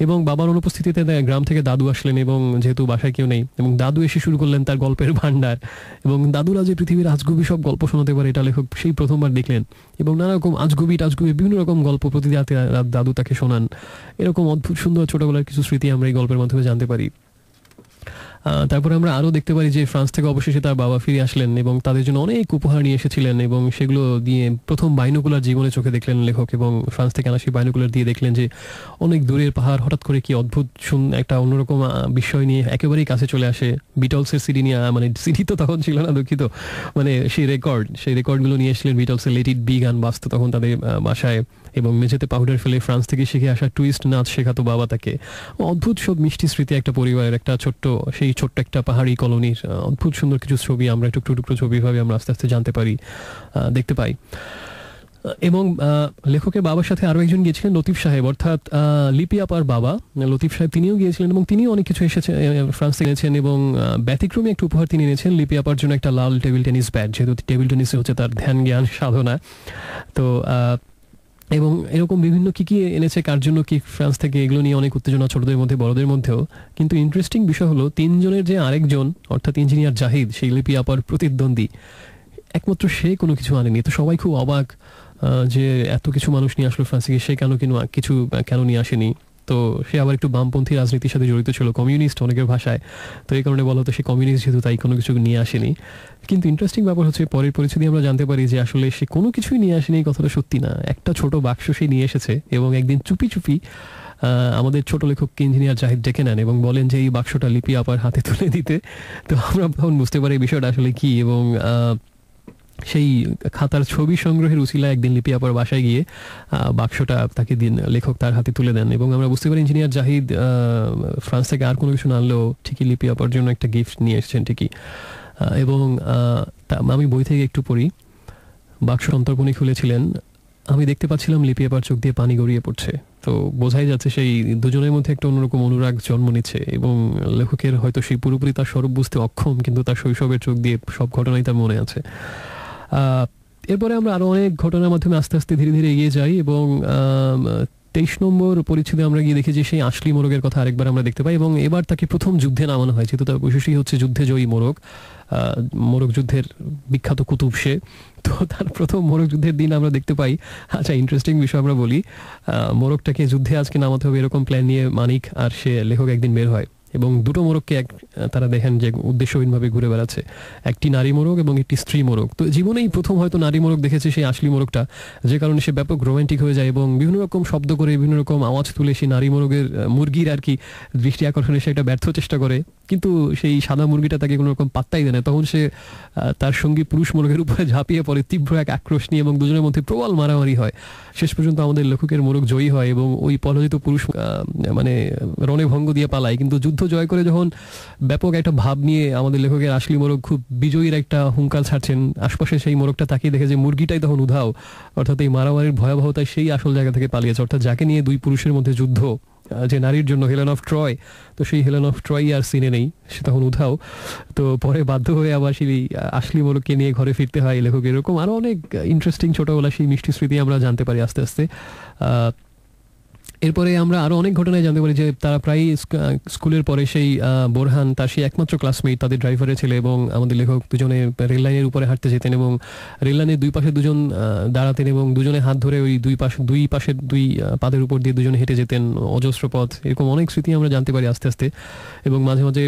এবং বাবার অনুপস্থিতিতে গ্রাম থেকে দাদু আসলেন, এবং যেহেতু বাসায় কেউ নেই, এবং দাদু এসে শুরু করলেন তার গল্পের ভান্ডার। এবং দাদুরা যে পৃথিবীর আজগুবি সব গল্প শোনাতে পারে, এটা লেখক সেই প্রথমবার দেখলেন। এবং নানা রকম আজগুবি বিভিন্ন রকম গল্প প্রতি রাতে দাদু তাকে শোনান। এরকম অদ্ভুত সুন্দর ছোটবেলার কিছু স্মৃতি আমরা এই গল্পের মাধ্যমে জানতে পারি। তারপরে আমরা আরও দেখতে পারি যে ফ্রান্স থেকে অবশেষে তার বাবা ফিরে আসলেন, এবং তাদের জন্য অনেক উপহার নিয়ে এসেছিলেন, এবং সেগুলো দিয়ে প্রথম বাইনোকুলার জীবনে চোখে দেখলেন লেখক। এবং ফ্রান্স থেকে আনা সেই বাইনোকুলার দিয়ে দেখলেন যে অনেক দূরের পাহাড় হঠাৎ করে কি অদ্ভুত একটা অন্যরকম বিষয় নিয়ে একেবারেই কাছে চলে আসে। বিটলসের সিডি নিয়ে, মানে সিডি তো তখন ছিল না, দুঃখিত, মানে সেই রেকর্ডগুলো নিয়ে এসেছিলেন। বিটলসের লেট ইট বি গান বাজতো তখন তাদের বাসায়, এবং মেঝেতে পাউডার ফেলে ফ্রান্স থেকে শিখে আসা টুইস্ট নাচ শেখাতো বাবা তাকে। অদ্ভুত সব মিষ্টি স্মৃতি একটা পরিবারের, একটা ছোট্ট একটা পাহাড়ি কলোনির অদ্ভুত সুন্দর কিছু ছবি আমরা টুকরো টুকরো ছবি ভাবে আমরা আস্তে আস্তে জানতে পারি, দেখতে পাই। এবং লেখকের বাবার সাথে আরও একজন গিয়েছিলেন, লতিফ সাহেব, অর্থাৎ লিপি আপার বাবা লতিফ সাহেব। তিনিও গিয়েছিলেন এবং তিনিও অনেক কিছু ফ্রান্স থেকে এনেছেন, এবং ব্যতিক্রমী একটা উপহার তিনি এনেছেন লিপি আপার জন্য, একটা লাল টেবিল টেনিস ব্যাট, যেহেতু টেবিল টেনিস হচ্ছে তার ধ্যান জ্ঞান সাধনা। তো এবং এরকম বিভিন্ন কি এনেছে, কার জন্য কি ফ্রান্স থেকে, এগুলো নিয়ে অনেক উত্তেজনা ছোটদের মধ্যে বড়দের মধ্যেও। কিন্তু ইন্টারেস্টিং বিষয় হলো 3 জনের যে আরেকজন, অর্থাৎ ইঞ্জিনিয়ার জাহিদ, সেই লিপি আপার প্রতিদ্বন্দ্বী, একমাত্র সে কোনো কিছু আনেনি। তো সবাই খুব অবাক যে এত কিছু মানুষ নিয়ে আসলো ফ্রান্সে, সে কেন নিয়ে আসেনি। তো সে আবার একটু বামপন্থী রাজনীতির সাথে জড়িত ছিল, কমিউনিস্ট অনেকের ভাষায়। তো এই কারণে বলা হতো সে কমিউনিস্ট, যেহেতু তাই কোনো কিছু নিয়ে আসেনি। কিন্তু ইন্টারেস্টিং ব্যাপার হচ্ছে পরের পরিস্থিতি আমরা জানতে পারি যে আসলে সে কোনো কিছুই নিয়ে আসেনি, এই কথাটা সত্যি না। একটা ছোট বাক্স সে নিয়ে এসেছে, এবং একদিন চুপি চুপি আমাদের ছোট লেখককে ইঞ্জিনিয়ার জাহিদ ডেকে নেন এবং বলেন যে এই বাক্সটা লিপি আপার হাতে তুলে দিতে। তো আমরা তখন বুঝতে পারি বিষয়টা আসলে কি, এবং সেই খাতার ছবি সংগ্রহের উছিলায় একদিন লিপি আপার বাসায় গিয়ে বাক্সটা তাকে লেখক তার হাতে তুলে দেন, এবং আমরা বুঝতে পারি ইঞ্জিনিয়ার জাহিদ ফ্রান্স থেকে আর কোনো কিছু না আনলেও ঠিকই লিপি আপার জন্য একটা গিফট নিয়ে এসেছেন ঠিকই। এবং আমি বই থেকে একটু পড়ি, বাক্স অন্তর্পণে খুলেছিলেন, আমি দেখতে পাচ্ছিলাম লিপি আপার চোখ দিয়ে পানি গড়িয়ে পড়ছে। তো বোঝাই যাচ্ছে সেই দুজনের মধ্যে একটা অন্যরকম অনুরাগ জন্ম নিচ্ছে, এবং লেখকের হয়তো সেই পুরোপুরি তার স্বরূপ বুঝতে অক্ষম, কিন্তু তার শৈশবের চোখ দিয়ে সব ঘটনাই তার মনে আছে। এরপরে আমরা আরও অনেক ঘটনার মাধ্যমে আস্তে আস্তে ধীরে ধীরে এগিয়ে যাই, এবং 23 নম্বর পরিচ্ছেদে আমরা গিয়ে দেখি যে সেই আশলি মোরগের কথা আরেকবার আমরা দেখতে পাই, এবং এবার তাকে প্রথম যুদ্ধে নামানো হয়, যেহেতু তার বৈশিষ্ট্যই হচ্ছে যুদ্ধে জয়ী মোরগ, মোরগ যুদ্ধের বিখ্যাত কুতুব সে। তো তার প্রথম মোরগ যুদ্ধের দিন আমরা দেখতে পাই, আচ্ছা ইন্টারেস্টিং বিষয় আমরা বলি, মোরগটাকে যুদ্ধে আজকে নামাতে হবে এরকম প্ল্যান নিয়ে মানিক আর সে লেখক একদিন বের হয়, এবং দুটো মোরগকে তারা দেখেন যে উদ্দেশ্যহীনভাবে ঘুরে বেড়াচ্ছে, একটি নারী মোরগ এবং একটি স্ত্রী মোরগ। তো জীবনেই প্রথম হয়তো নারী মোরগ দেখেছে সেই আশলি মোরগটা, যে কারণে সে ব্যাপক রোমান্টিক হয়ে যায়, এবং বিভিন্ন রকম শব্দ করে বিভিন্ন রকম আওয়াজ তুলে সেই নারী মুরগির আর কি দৃষ্টি আকর্ষণে সে একটা ব্যর্থ চেষ্টা করে, কিন্তু সেই সাদা মুরগিটা তাকে কোনো রকম পাত্তাই দেয় না। তখন সে তার সঙ্গী পুরুষ মোরগের উপরে ঝাঁপিয়ে পড়ে তীব্র এক আক্রোশ নিয়ে, এবং দুজনের মধ্যে প্রবল মারামারি হয়। শেষ পর্যন্ত আমাদের লেখকের মোরগ জয়ী হয়, এবং ওই পরাজিত পুরুষ মানে রণে ভঙ্গ দিয়ে পালায়। কিন্তু যুদ্ধ জয় করে যখন ব্যাপক একটা ভাব নিয়ে আমাদের লেখকের আশলি মোরগ খুব বিজয়ীর একটা হুঙ্কার ছাড়ছেন, আশপাশে সেই মোরগটা তাকিয়ে দেখে যে মুরগিটাই তখন উধাও, অর্থাৎ এই মারামারির ভয়াবহতায় সেই আসল জায়গা থেকে পালিয়েছে, অর্থাৎ যাকে নিয়ে দুই পুরুষের মধ্যে যুদ্ধ, যে নারীর জন্য হেলেন অফ ট্রয়, তো সেই হেলেন অফ ট্রয় আর সিনে নেই, সে তখন উধাও। তো পরে বাধ্য হয়ে আবার সেই আশলি মোরগকে নিয়ে ঘরে ফিরতে হয় লেখক। এরকম আরও অনেক ইন্টারেস্টিং ছোটবেলা সেই মিষ্টি স্মৃতি আমরা জানতে পারি আস্তে আস্তে। এরপরে আমরা আরো অনেক ঘটনায় জানতে পারি যে তারা প্রায় স্কুলের পরে সেই বোরহান তার সেই একমাত্র ক্লাসমেট তাদের ড্রাইভারের ছেলে এবং আমাদের লেখক দুজনে রেল লাইনের উপরে হাঁটতে যেতেন এবং রেল লাইনের দুই পাশে দুজন দাঁড়াতেন এবং দুজনে হাত ধরে ওই দুই পাশের দুই পাদের উপর দিয়ে দুজনে হেঁটে যেতেন অজস্র পথ। এরকম অনেক স্মৃতি আমরা জানতে পারি আস্তে আস্তে। এবং মাঝে মাঝে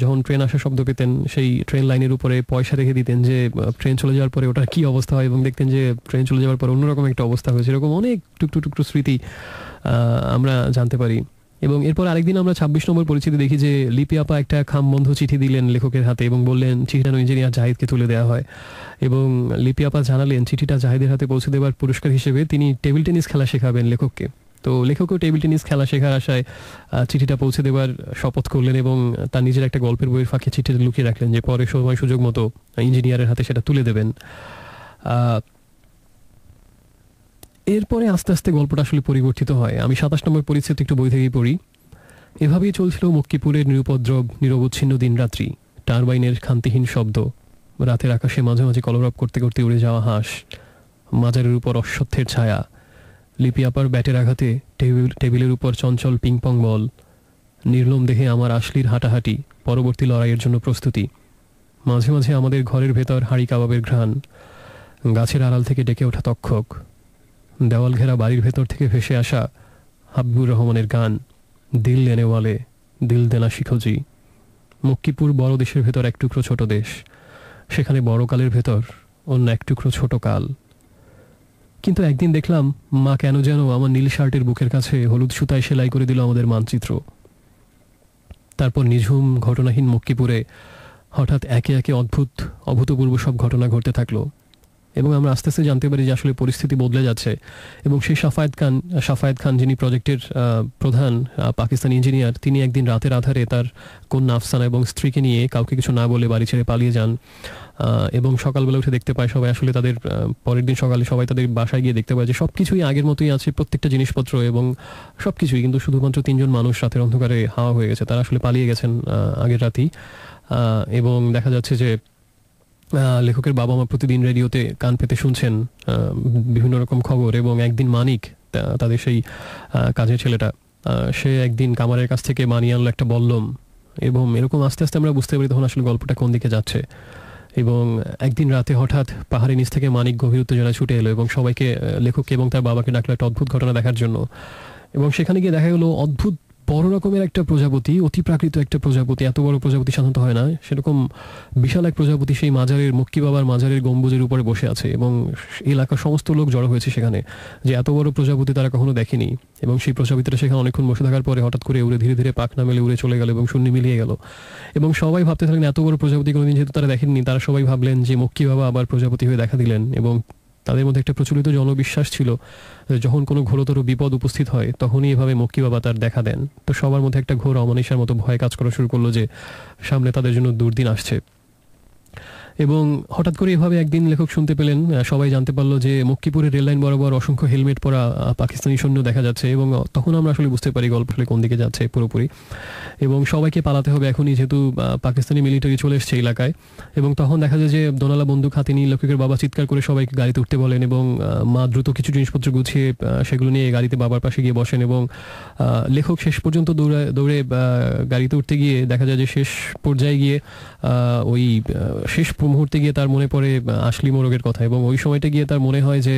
যখন ট্রেন আসার শব্দ পেতেন সেই ট্রেন লাইনের উপরে পয়সা রেখে দিতেন যে ট্রেন চলে যাওয়ার পরে ওটার কি অবস্থা হয়, এবং দেখতেন যে ট্রেন চলে যাওয়ার পর অন্যরকম একটা অবস্থা হয়েছে। এরকম অনেক টুকটু টুকটু স্মৃতি আমরা জানতে পারি। এবং এরপর আরেকদিন আমরা 26 নম্বর পরিচিতি দেখি যে লিপি আপা একটা খামবন্ধ চিঠি দিলেন লেখকের হাতে এবং বললেন চিঠিটা ইঞ্জিনিয়ার জাহিদকে তুলে দেওয়া হয়। এবং লিপি আপা জানালেন চিঠিটা জাহিদের হাতে পৌঁছে দেওয়ার পুরস্কার হিসেবে তিনি টেবিল টেনিস খেলা শেখাবেন লেখককে। তো লেখকও টেবিল টেনিস খেলা শেখার আশায় চিঠিটা পৌঁছে দেওয়ার শপথ করলেন এবং তার নিজের একটা গল্পের বইয়ের ফাঁকে চিঠিটা লুকিয়ে রাখলেন যে পরে সময় সুযোগ মতো ইঞ্জিনিয়ারের হাতে সেটা তুলে দেবেন। এরপরে আস্তে আস্তে গল্পটা আসলে পরিবর্তিত হয়। আমি 27 নম্বর পরিচ্ছেদ একটু বই থেকেই পড়ি। এভাবেই চলছিল মক্কিপুরের নিরুপদ্রব নিরবচ্ছিন্ন দিনরাত্রি। টারবাইনের খান্তিহীন শব্দ, রাতের আকাশে মাঝে মাঝে কলরব করতে করতে উড়ে যাওয়া হাঁস, মাজারের উপর অশ্বত্থের ছায়া, লিপি আপার ব্যাটের আঘাতে টেবিলের উপর চঞ্চল পিংপং বল, নির্লোম দেহে আমার আশলির হাঁটাহাঁটি, পরবর্তী লড়াইয়ের জন্য প্রস্তুতি। মাঝে মাঝে আমাদের ঘরের ভেতর হাঁড়ি কাবাবের ঘ্রাণ, গাছের আড়াল থেকে ডেকে ওঠা তক্ষক, দেওয়াল ঘেরা বাড়ির ভেতর থেকে ভেসে আসা হাবিবুর রহমানের গান, দিল দেনে ওয়ালে দিল দেনা শিখোজি। মক্কিপুর বড় দেশের ভেতর এক টুকরো ছোট দেশ, সেখানে বড় কালের ভেতর অন্য এক টুকরো ছোট কাল। কিন্তু একদিন দেখলাম মা কেন যেন আমার নীল শার্টের বুকের কাছে হলুদ সুতায় সেলাই করে দিল আমাদের মানচিত্র। তারপর নিঝুম ঘটনাহীন মক্কিপুরে হঠাৎ একে একে অভূতপূর্ব সব ঘটনা ঘটতে থাকলো এবং আমরা আস্তে আস্তে জানতে পারি যে আসলে পরিস্থিতি বদলে যাচ্ছে। এবং সেই সাফায়েত খান যিনি প্রজেক্টের প্রধান পাকিস্তানি ইঞ্জিনিয়ার, তিনি একদিন রাতের আধারে তার কন্যা আফসানা এবং স্ত্রীকে নিয়ে কাউকে কিছু না বলে বাড়ি ছেড়ে পালিয়ে যান। এবং সকালবেলা উঠে দেখতে পায় সবাই আসলে তাদের পরের দিন সকালে সবাই তাদের বাসায় গিয়ে দেখতে পায় যে সব কিছুই আগের মতোই আছে, প্রত্যেকটা জিনিসপত্র এবং সব কিছুই, কিন্তু শুধুমাত্র 3 জন মানুষ রাতের অন্ধকারে হাওয়া হয়ে গেছে। তারা আসলে পালিয়ে গেছেন আগের রাতেই। এবং দেখা যাচ্ছে যে লেখকের বাবা মা প্রতিদিন রেডিওতে কান পেতে শুনছেন বিভিন্ন রকম খবর। এবং একদিন মানিক, তাদের সেই কাজের ছেলেটা, সে একদিন কামারের কাছ থেকে বানিয়ে আনলো একটা বল্লম। এবং এরকম আস্তে আস্তে আমরা বুঝতে পারি তখন আসলে গল্পটা কোন দিকে যাচ্ছে। এবং একদিন রাতে হঠাৎ পাহাড়ের নিচ থেকে মানিক গভীর উত্তেজনায় ছুটে এলো এবং সবাইকে, লেখককে এবং তার বাবাকে ডাকলো একটা অদ্ভুত ঘটনা দেখার জন্য। এবং সেখানে গিয়ে দেখা গেলো অদ্ভুত বড় রকমের একটা প্রজাপতি, অতি প্রাকৃত একটা প্রজাপতি, এত বড় প্রজাপতি সাধারণত হয় না, সেরকম বিশাল এক প্রজাপতি সেই মাজারের, মক্কি বাবার মাজারের গম্বুজের উপরে বসে আছে। এবং এলাকার সমস্ত লোক জড়ো হয়েছে সেখানে, যে এত বড় প্রজাপতি তারা কখনো দেখেনি। এবং সেই প্রজাপতিটা সেখানে অনেকক্ষণ বসে থাকার পরে হঠাৎ করে উড়ে ধীরে ধীরে পাখ না মেলে উড়ে চলে গেল এবং শূন্য মিলিয়ে গেল। এবং সবাই ভাবতে থাকলেন এত বড় প্রজাপতি কোনোদিন যেহেতু তারা দেখেননি, তারা সবাই ভাবলেন যে মক্কি বাবা আবার প্রজাপতি হয়ে দেখা দিলেন। এবং তাদের মধ্যে একটা প্রচলিত জনবিশ্বাস ছিল যখন কোনো ঘোরতর বিপদ উপস্থিত হয় তখনই এভাবে মক্কি বাবা তার দেখা দেন। তো সবার মধ্যে একটা ঘোর অমানিসার মতো ভয় কাজ করা শুরু করলো যে সামনে তাদের জন্য দুর্দিন আসছে। এবং হঠাৎ করে এভাবে একদিন লেখক শুনতে পেলেন, সবাই জানতে পারলো যে মক্কিপুরের রেললাইন বরাবর অসংখ্য হেলমেট পরা পাকিস্তানি সৈন্য দেখা যাচ্ছে। এবং তখন আমরা আসলে বুঝতে পারি গল্প আসলে কোন দিকে যাচ্ছে পুরোপুরি। এবং সবাইকে পালাতে হবে এখনই, যেহেতু পাকিস্তানি মিলিটারি চলে এসছে এলাকায়। এবং তখন দেখা যায় যে দোনালা বন্দুক হাতে নিয়ে লেখকের বাবা চিৎকার করে সবাইকে গাড়িতে উঠতে বলেন এবং মা দ্রুত কিছু জিনিসপত্র গুছিয়ে সেগুলো নিয়ে গাড়িতে বাবার পাশে গিয়ে বসেন। এবং লেখক শেষ পর্যন্ত দৌড়ে গাড়িতে উঠতে গিয়ে দেখা যায় যে শেষ পর্যায়ে গিয়ে ওই শেষ মুহূর্তে গিয়ে তার মনে পড়ে আশলি মোরগের কথা। এবং ওই সময়টা গিয়ে তার মনে হয় যে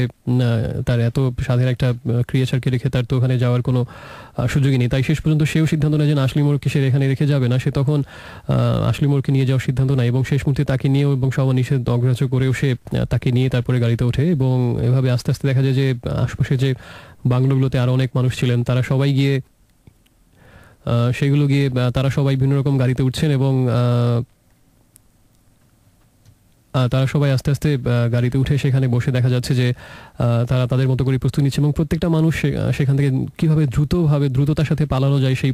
তার এত সাধের একটা ক্রিয়েচারকে রেখে তার তো ওখানে যাওয়ার কোনো সুযোগই নেই। তাই শেষ পর্যন্ত সেও সিদ্ধান্ত নেয় যে আশলি মোরগকে সে এখানে রেখে যাবে না। সে তখন আশলি মোরগকে নিয়ে যাওয়ার সিদ্ধান্ত নেয় এবং শেষ মুহূর্তে তাকে নিয়েও এবং সবার নিষেধ অগ্রাহ্য করেও সে তাকে নিয়ে তারপরে গাড়িতে ওঠে। এবং এভাবে আস্তে আস্তে দেখা যায় যে আশপাশে যে বাংলোগুলোতে আরও অনেক মানুষ ছিলেন তারা সবাই গিয়ে সেগুলো গিয়ে তারা সবাই বিভিন্ন রকম গাড়িতে উঠছেন এবং তারা সবাই আস্তে আস্তে গাড়িতে উঠে সেখানে বসে দেখা যাচ্ছে যে তারা তাদের মতো করে প্রস্তুতি নিচ্ছে এবং প্রত্যেকটা মানুষ সেখান থেকে কীভাবে দ্রুততার সাথে পালানো যায় সেই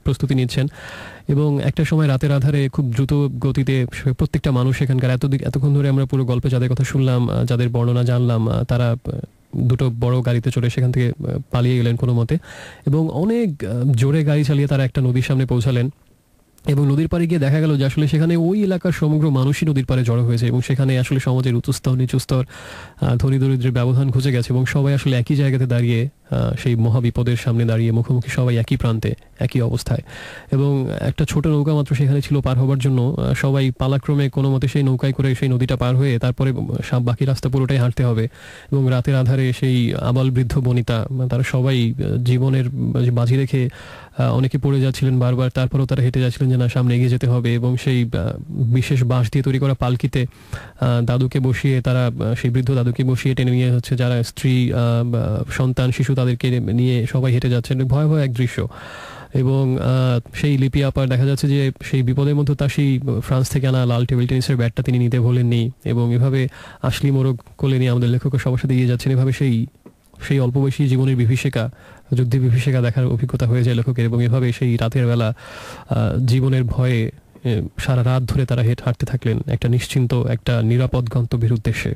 প্রস্তুতি নিচ্ছেন। এবং একটা সময় রাতের আধারে খুব দ্রুত গতিতে প্রত্যেকটা মানুষ সেখানকার এতক্ষণ ধরে আমরা পুরো গল্পে যাদের কথা শুনলাম, যাদের বর্ণনা জানলাম, তারা দুটো বড় গাড়িতে চড়ে সেখান থেকে পালিয়ে গেলেন কোনো মতে। এবং অনেক জোরে গাড়ি চালিয়ে তারা একটা নদীর সামনে পৌঁছালেন এবং নদীর পাড়ে গিয়ে দেখা গেল যে আসলে সেখানে ওই এলাকার সমগ্র মানুষই নদীর পাড়ে জড়ো হয়েছে এবং সেখানে আসলে সমাজের উঁচু স্তর নিচু স্তর ধনী দরিদ্রের ব্যবধান খুঁজে গেছে এবং সবাই আসলে একই জায়গাতে দাঁড়িয়ে সেই মহাবিপদের সামনে দাঁড়িয়ে মুখোমুখি সবাই একই প্রান্তে একই অবস্থায়। এবং একটা ছোট নৌকা মাত্র সেখানে ছিল পার হবার জন্য। সবাই পালাক্রমে কোনো মতে সেই নৌকায় করে সেই নদীটা পার হয়ে তারপরে বাকি রাস্তা পুরোটাই হাঁটতে হবে। এবং রাতের আধারে সেই আবাল বৃদ্ধ বনিতা তারা সবাই জীবনের বাজি রেখে অনেকে পড়ে যাচ্ছিলেন বারবার, তারপরেও তারা হেঁটে যাচ্ছিলেন যে না সামনে এগিয়ে যেতে হবে। এবং সেই বিশেষ বাঁশ দিয়ে তৈরি করা পালকিতে দাদুকে বসিয়ে তারা সেই বৃদ্ধ দাদুকে বসিয়ে টেনে নিয়ে হচ্ছে যারা স্ত্রী সন্তান শিশু তাদেরকে নিয়ে সবাই হেঁটে যাচ্ছেন। ভয়াবহ এক দৃশ্য। এবং সেই লিপি আপার দেখা যাচ্ছে যে সেই বিপদের মধ্যে তার সেই ফ্রান্স থেকে আনা লাল টেবিল টেনিসের ব্যাটটা তিনি নিতে ভোলেননি এবং এভাবে আশলি মোরগ কোলে নিয়ে আমাদের লেখক সবার সাথে এগিয়ে যাচ্ছেন। এভাবে সেই অল্প বয়সী জীবনের বিভীষিকা, যুদ্ধে বিভীষিকা দেখার অভিজ্ঞতা হয়ে যায় লেখকের। এবং এভাবে সেই রাতের বেলা জীবনের ভয়ে সারা রাত ধরে তারা হাঁটতে থাকলেন একটা নিশ্চিন্ত একটা নিরাপদ গন্তব্যের উদ্দেশ্যে।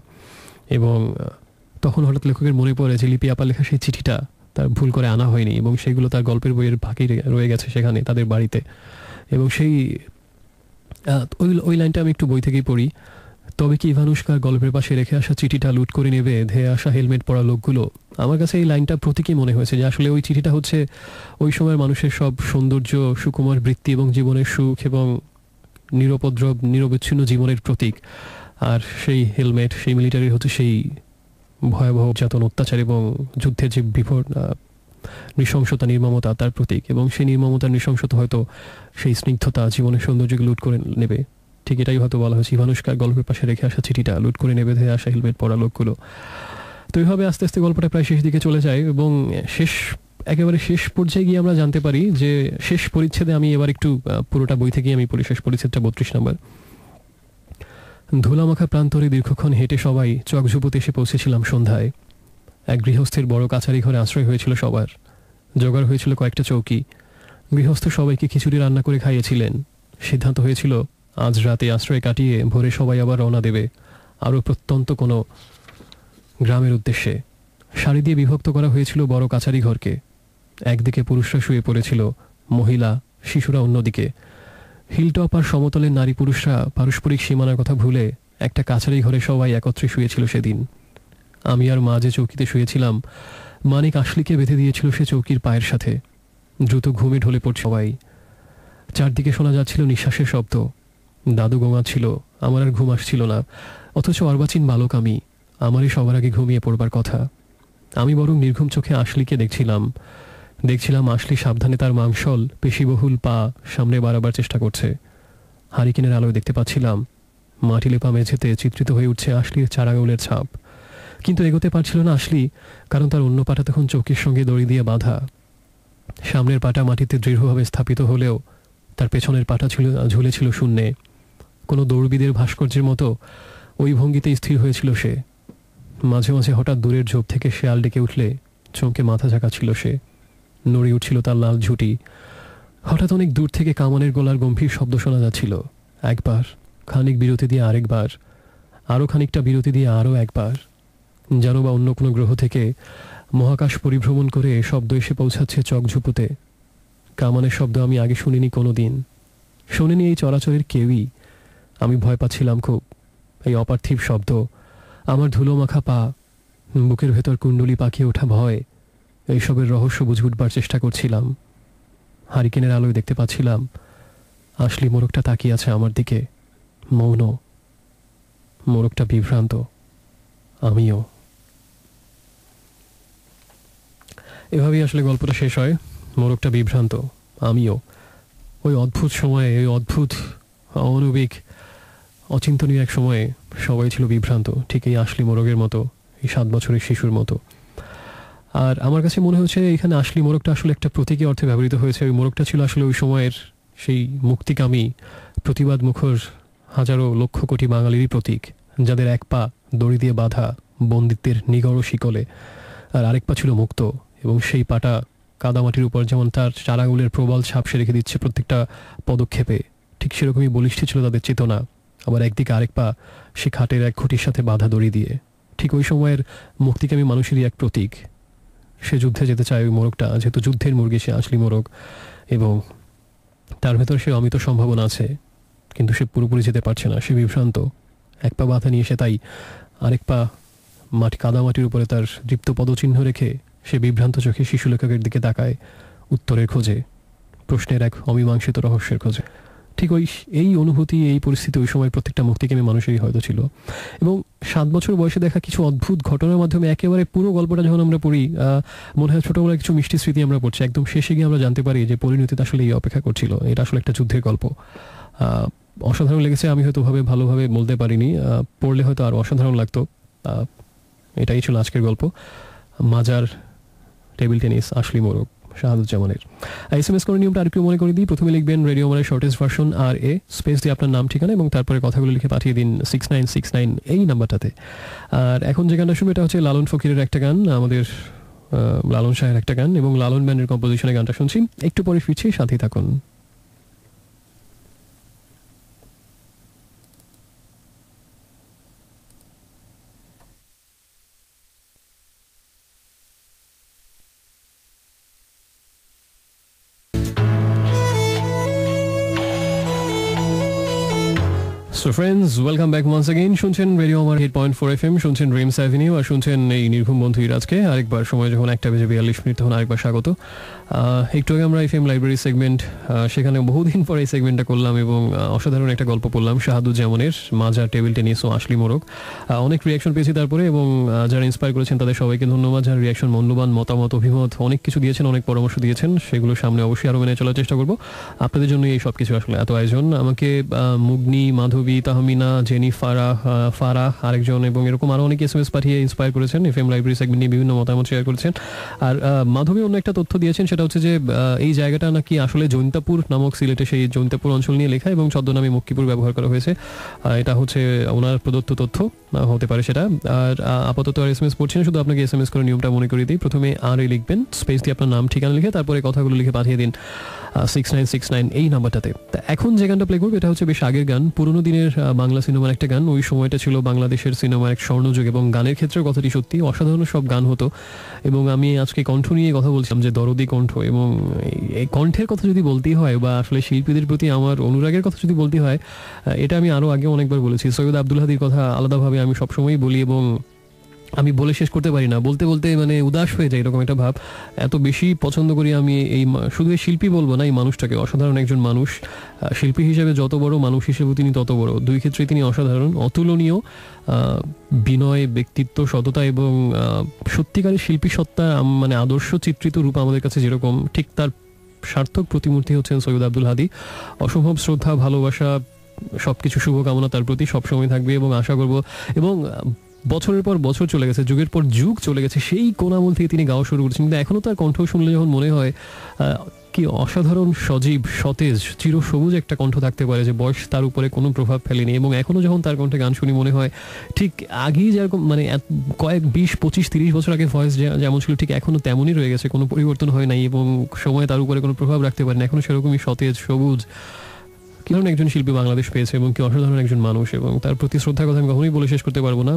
এবং তখন হঠাৎ লেখকের মনে পড়ে যে লিপি আপা লেখা সেই চিঠিটা তার ভুল করে আনা হয়নি এবং সেগুলো তার গল্পের বইয়ের ফাঁকেই রয়ে গেছে সেখানে তাদের বাড়িতে। এবং সেই ওই লাইনটা আমি একটু বই থেকেই পড়ি। তবে কি ইভানুশকার গল্পের পাশে রেখে আসা চিঠিটা লুট করে নেবে ধেয়ে আসা হেলমেট পরা লোকগুলো? আমার কাছে এই লাইনটা প্রতীকী মনে হয়েছে যে আসলে ওই চিঠিটা হচ্ছে ওই সময়ের মানুষের সব সৌন্দর্য, সুকুমার বৃত্তি এবং জীবনের সুখ এবং নিরুপদ্রব নিরবিচ্ছিন্ন জীবনের প্রতীক। আর সেই হেলমেট, সেই মিলিটারির হচ্ছে সেই ভয়াবহ যাতন অত্যাচার এবং যুদ্ধের যে নৃশংসতা নির্মমতা তার প্রতীক। এবং সেই নির্মমতার নৃশংসতা হয়তো সেই স্নিগ্ধতা জীবনের সৌন্দর্যকে লুট করে নেবে। ঠিক এটাই হয়তো বলা হয়েছে ইভানুশকার গল্পের পাশে রেখে আসা চিঠিটা লুট করে নেবে ধেয়ে আসা হেলমেট পরা লোকগুলো। তো এইভাবে আস্তে আস্তে গল্পটা প্রায় শেষ দিকে চলে যায় এবং একেবারে শেষ পর্যায়ে গিয়ে আমরা জানতে পারি যে শেষ পরিচ্ছেদে আমি এবার একটু পুরোটা বই থেকেই আমি পড়ি। শেষ পরিচ্ছেদটা 32 নম্বর। ধুলামাখা প্রান্তরে দীর্ঘক্ষণ হেঁটে সবাই চকঝুপুতে এসে পৌঁছেছিলাম সন্ধ্যায়। এক গৃহস্থের বড় কাছারি ঘরে আশ্রয় হয়েছিল সবার। জোগাড় হয়েছিল কয়েকটা চৌকি। গৃহস্থ সবাইকে খিচুড়ি রান্না করে খাইয়েছিলেন। সিদ্ধান্ত হয়েছিল আজ রাতে আশ্রয় কাটিয়ে ভোরে সবাই আবার রওনা দেবে আরও প্রত্যন্ত কোনো গ্রামের উদ্দেশ্যে। সারি দিয়ে বিভক্ত করা হয়েছিল বড় কাছারি ঘরকে। একদিকে পুরুষরা শুয়ে পড়েছিল, মহিলা শিশুরা অন্যদিকে। হিলটপ আর সমতলের নারী পুরুষরা পারস্পরিক সীমানার কথা ভুলে একটা কাছারি ঘরে সবাই একত্রে শুয়েছিল সেদিন। আমি আর মা যে চৌকিতে শুয়েছিলাম, মানিক আশলিকে বেঁধে দিয়েছিল সে চৌকির পায়ের সাথে। দ্রুত ঘুমে ঢলে পড়ছে সবাই। চারদিকে শোনা যাচ্ছিল নিঃশ্বাসের শব্দ। দাদু গোঙাচ্ছিল, আমার আর ঘুম আসছিল না। অথচ অর্বাচীন বালক আমারই সবার আগে ঘুমিয়ে পড়বার কথা। আমি বরং নির্ঘুম চোখে আশলিকে দেখছিলাম আশলি সাবধানে তার মাংসল পেশিবহুল পা সামনে বাড়াবার চেষ্টা করছে। হারিকেনের আলোয় দেখতে পাচ্ছিলাম মাটি লেপা মেঝেতে চিত্রিত হয়ে উঠছে আশলির 4 আঙুলের ছাপ। কিন্তু এগোতে পারছিল না আশলি, কারণ তার অন্য পাটা তখন চৌকির সঙ্গে দড়ি দিয়ে বাঁধা। সামনের পাটা মাটিতে দৃঢ়ভাবে স্থাপিত হলেও তার পেছনের পাটা ঝুলেছিল শূন্যে। কোনো দৌড়বিদের ভাস্কর্যের মতো ওই ভঙ্গিতে স্থির হয়েছিল সে। মাঝে মাঝে হঠাৎ দূরের ঝোপ থেকে শেয়াল ডেকে উঠলে চমকে মাথা ঝাঁকাচ্ছিল সে। নড়ে উঠছিল তার লাল ঝুঁটি। হঠাৎ অনেক দূর থেকে কামানের গলার গম্ভীর শব্দ শোনা যাচ্ছিল। একবার, খানিক বিরতি দিয়ে আরেকবার, আরও খানিকটা বিরতি দিয়ে আরও একবার। যেন বা অন্য কোনো গ্রহ থেকে মহাকাশ পরিভ্রমণ করে শব্দ এসে পৌঁছাচ্ছে চকঝুপুতে। কামানের শব্দ আমি আগে শুনিনি কোনো দিন, শোনেনি এই চরাচরের কেউই। আমি ভয় পাচ্ছিলাম খুব। এই অপার্থিব শব্দ, আমার ধুলো মাখা পা, বুকের ভেতর কুণ্ডলি পাকিয়ে ওঠা ভয়, এইসবের রহস্য বুঝে উঠবার চেষ্টা করছিলাম। হারিকেনের আলোয় দেখতে পাচ্ছিলাম আশলি মোরগটা তাকিয়ে আছে আমার দিকে, মৌন। মোরগটা বিভ্রান্ত, আমিও। এভাবেই আসলে গল্পটা শেষ হয়। মোরগটা বিভ্রান্ত, আমিও। ওই অদ্ভুত সময়ে, ওই অদ্ভুত অমানবিক অচিন্তনীয় এক সময়ে সবাই ছিল বিভ্রান্ত, ঠিক এই আশলি মোরগের মতো, এই 7 বছরের শিশুর মতো। আর আমার কাছে মনে হচ্ছে এখানে আশলি মোরগটা আসলে একটা প্রতীকী অর্থে ব্যবহৃত হয়েছে। ওই মোরগটা ছিল আসলে ওই সময়ের সেই মুক্তিকামী প্রতিবাদ মুখর হাজারো লক্ষ কোটি বাঙালিরই প্রতীক, যাদের এক পা দড়ি দিয়ে বাঁধা বন্দিত্বের নিগড় শিকলে, আর আরেক পা ছিল মুক্ত। এবং সেই পাটা কাদামাটির উপর যেমন তার 4 আঙুলের প্রবল ছাপ সে রেখে দিচ্ছে প্রত্যেকটা পদক্ষেপে, ঠিক সেরকমই বলিষ্ঠ ছিল তাদের চেতনা। আবার একদিকে আরেক পা সে খাটের এক খুঁটির সাথে বাঁধা দড়ি দিয়ে। ঠিক ওই সময়ের মুক্তিকামী মানুষেরই এক প্রতীক। সে যুদ্ধে যেতে চায় ওই মোরগটা, যেহেতু যুদ্ধের মুরগি সে আশলি মোরগ। এবং তার ভেতর সে অমিত সম্ভাবনা আছে, কিন্তু সে পুরোপুরি যেতে পারছে না, সে বিভ্রান্ত। এক পা বাধা নিয়ে সে তাই আরেক পা কাদামাটির উপরে তার দীপ্ত পদচিহ্ন রেখে সে বিভ্রান্ত চোখে শিশুলেখকের দিকে তাকায়, উত্তরের খোঁজে, প্রশ্নের এক অমীমাংসিত রহস্যের খোঁজে। ঠিক এই অনুভূতি, এই পরিস্থিতি ওই সময় প্রত্যেকটা মুক্তিকামী মানুষেরই হয়তো ছিল। এবং 7 বছর বয়সে দেখা কিছু অদ্ভুত ঘটনার মাধ্যমে একেবারে পুরো গল্পটা যখন আমরা পড়ি, মনে হয় ছোটবেলায় কিছু মিষ্টি স্মৃতি আমরা পড়ছি। একদম শেষে গিয়ে আমরা জানতে পারি যে পরিণতিতে আসলে এই অপেক্ষা করছিল। এটা আসলে একটা যুদ্ধের গল্প। অসাধারণ লেগেছে। আমি হয়তো ভালোভাবে বলতে পারিনি, পড়লে হয়তো আরও অসাধারণ লাগতো। এটাই ছিল আজকের গল্প, মাজার টেবিল টেনিস আশলি মোরগ, শাহাদুজ্জামানের। SMS করার নিয়মটা আরেকটু মনে করে দিই। প্রথমে লিখবেন রেডিও আমাদের শর্টেস্ট ভার্সন RA, স্পেস দিয়ে আপনার নাম ঠিকানা এবং তারপরে কথাগুলো লিখে পাঠিয়ে দিন 6969 এই নাম্বারটাতে। আর এখন যে গানটা শুনবো এটা হচ্ছে লালন ফকিরের একটা গান, আমাদের লালন শাহের একটা গান, এবং লালন ব্যান্ডের কম্পোজিশনে গানটা শুনছি। একটু পরে ফিরছি, সাথেই থাকুন। So friends, welcome back once again. শুনছেন রেডিও আমার 8.4 FM, শুনছেন ড্রিমস অ্যাভিনিউ, আর শুনছেন এই নির্ঘুম বন্ধু ইরাজকে। আরেকবার সময় যখন 1:42 তখন আরেকবার স্বাগত। একটু আগে আমরা এফএম লাইব্রেরি সেগমেন্ট, সেখানে বহুদিন পরে এই সেগমেন্টটা করলাম এবং অসাধারণ একটা গল্প পড়লাম শাহাদুজ্জামানের মাজার টেবিল টেনিস ও আশলি মোরগ। অনেক রিয়াকশন পেয়েছি তারপরে, এবং যারা ইন্সপায়ার করেছেন তাদের সবাইকে ধন্যবাদ। যারা রিয়াকশন, মূল্যবান মতামত, অভিমত অনেক কিছু দিয়েছেন, অনেক পরামর্শ দিয়েছেন, সেগুলো সামনে অবশ্যই আরও মেনে চলার চেষ্টা করবো। আপনাদের জন্য এই সব কিছু, আসলে এত আয়োজন। আমাকে মুগনি, মাধবী, তাহমিনা, জেনি, ফারাহ আরেকজন, এবং এরকম আরও অনেক SMS পাঠিয়ে ইন্সপায়ার করেছেন, এফএম লাইব্রেরি সেগমেন্ট নিয়ে বিভিন্ন মতামত শেয়ার করেছেন। আর মাধবী অন্য একটা তথ্য দিয়েছেন, সেটা হচ্ছে যে এই জায়গাটা নাকি আসলে জৈন্তাপুর নামক সিলেটে সেই জৈন্তাপুর অঞ্চল নিয়ে লেখা, এবং ছদ্মনামে মক্কিপুর ব্যবহার করা হয়েছে। এটা হচ্ছে ওনার প্রদত্ত তথ্য, হতে পারে সেটা। আর আপাতত আর SMS পড়ছি না, শুধু আপনাকে SMS করার নিয়মটা মনে করিয়ে দিই। প্রথমে RA লিখবেন, স্পেস দিয়ে আপনার নাম ঠিকানা লিখে তারপরে কথাগুলো লিখে পাঠিয়ে দিন 6969 এই নাম্বারটাতে। তা এখন যে গানটা প্লে করবো এটা হচ্ছে বেশ আগের গান, পুরোনো দিনের বাংলা সিনেমার একটা গান। ওই সময়টা ছিল বাংলাদেশের সিনেমার এক স্বর্ণযুগ, এবং গানের ক্ষেত্রে কথাটি সত্যি অসাধারণ সব গান হতো। এবং আমি আজকে কণ্ঠ নিয়ে কথা বলছিলাম, যে দরদি কণ্ঠ, এবং এই কণ্ঠের কথা যদি বলতেই হয় বা আসলে শিল্পীদের প্রতি আমার অনুরাগের কথা যদি বলতে হয়, এটা আমি আরও আগে অনেকবার বলেছি। সৈয়দ আব্দুল হাদীর কথা আলাদাভাবে আমি সবসময়ই বলি, এবং আমি বলে শেষ করতে পারি না, বলতে বলতে মানে উদাস হয়ে যায়, এরকম একটা ভাব। এত বেশি পছন্দ করি আমি এই, শুধু এই শিল্পী বলবো না, এই মানুষটাকে। অসাধারণ একজন মানুষ, শিল্পী হিসেবে যত বড়, মানুষ হিসেবে তিনি তত বড়। দুই ক্ষেত্রেই তিনি অসাধারণ, অতুলনীয়। বিনয়, ব্যক্তিত্ব, সততা এবং সত্যিকারের শিল্পী সত্তা, মানে আদর্শ চিত্রিত রূপ আমাদের কাছে যেরকম, ঠিক তার সার্থক প্রতিমূর্তি হচ্ছেন সৈয়দ আব্দুল হাদী। অসম্ভব শ্রদ্ধা, ভালোবাসা, সবকিছু শুভকামনা তার প্রতি সবসময় থাকবে, এবং আশা করবো। এবং বছরের পর বছর চলে গেছে, যুগের পর যুগ চলে গেছে, সেই কোন আমল থেকে তিনি গাওয়া শুরু করেছেন, কিন্তু এখনও তার কণ্ঠ শুনলে যখন মনে হয় কি অসাধারণ সজীব, সতেজ, চিরসবুজ একটা কণ্ঠ থাকতে পারে, যে বয়স তার উপরে কোনো প্রভাব ফেলেনি। এবং এখনও যখন তার কণ্ঠে গান শুনি মনে হয় ঠিক আগেই যেরকম, মানে কয়েক 20, 25, 30 বছর আগে ভয়েস যেমন ছিল ঠিক এখনও তেমনই রয়ে গেছে, কোনো পরিবর্তন হয় নাই, এবং সময় তার উপরে কোনো প্রভাব রাখতে পারে না, এখনও সেরকমই সতেজ, সবুজ। কি ধরনের একজন শিল্পী বাংলাদেশ পেয়েছে, এবং কি অসাধারণ একজন মানুষ, এবং তার প্রতি শ্রদ্ধার কথা আমি কখনোই বলে শেষ করতে পারবো না।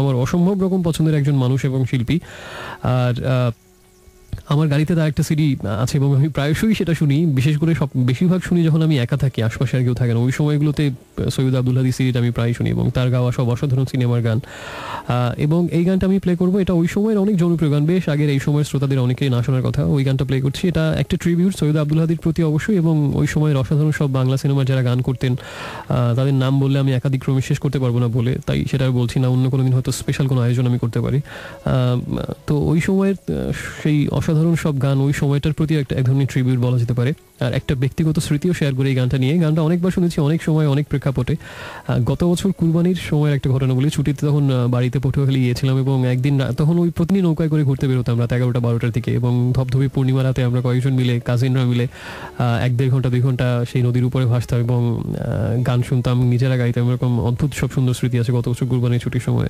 আমার অসম্ভব রকম পছন্দের একজন মানুষ এবং শিল্পী। আর আমার গাড়িতে তার একটা সিডি আছে, এবং আমি প্রায়শই সেটা শুনি, বিশেষ করে বেশিরভাগ শুনি যখন আমি একা থাকি, আশপাশে আর কেউ থাকে না। ওই সময়গুলোতে সৈয়দ আব্দুল হাদী সিডিটা আমি প্রায় শুনি, এবং তার গাওয়া সব অসাধারণ সিনেমার গান। এবং এই গানটা আমি প্লে করবো, এটা ওই সময়ের অনেক জনপ্রিয় গান, বেশ আগের, এই সময়ের শ্রোতাদের অনেকেই না শোনার কথা। ওই গানটা প্লে করছি, এটা একটা ট্রিবিউট সৈয়দ আব্দুল হাদীর প্রতি অবশ্যই, এবং ওই সময়ের অসাধারণ সব বাংলা সিনেমার যারা গান করতেন তাদের নাম বললে আমি একাধিক ক্রমে শেষ করতে পারবো না বলে, তাই সেটা বলছি না। অন্য কোনো দিন হয়তো স্পেশাল কোনো আয়োজন আমি করতে পারি। তো ওই সময়ের সেই অসাধারণ সব গান, ওই সময়টার প্রতি এক ধরনের ট্রিবিউট বলা যেতে পারে। আর একটা ব্যক্তিগত স্মৃতিও শেয়ার করে এই গানটা নিয়ে। গানটা অনেকবার শুনেছি, অনেক সময়, অনেক প্রেক্ষাপটে। গত বছর কুরবানির সময়ের একটা ঘটনা বলি। ছুটিতে তখন বাড়িতে পটুয়াখালী গিয়েছিলাম, এবং একদিন তখন ওই প্রতিদিন নৌকায় করে ঘুরতে বেরোতাম রাত 11টা 12টার দিকে, এবং ধবধবি পূর্ণিমা রাতে আমরা কয়েকজন মিলে, কাজিনরা মিলে 1-1.5 ঘন্টা 2 ঘন্টা সেই নদীর উপরে ভাসতাম এবং গান শুনতাম, নিজেরা গাইতাম। এরকম অদ্ভুত সব সুন্দর স্মৃতি আছে গত বছর কুরবানির ছুটির সময়।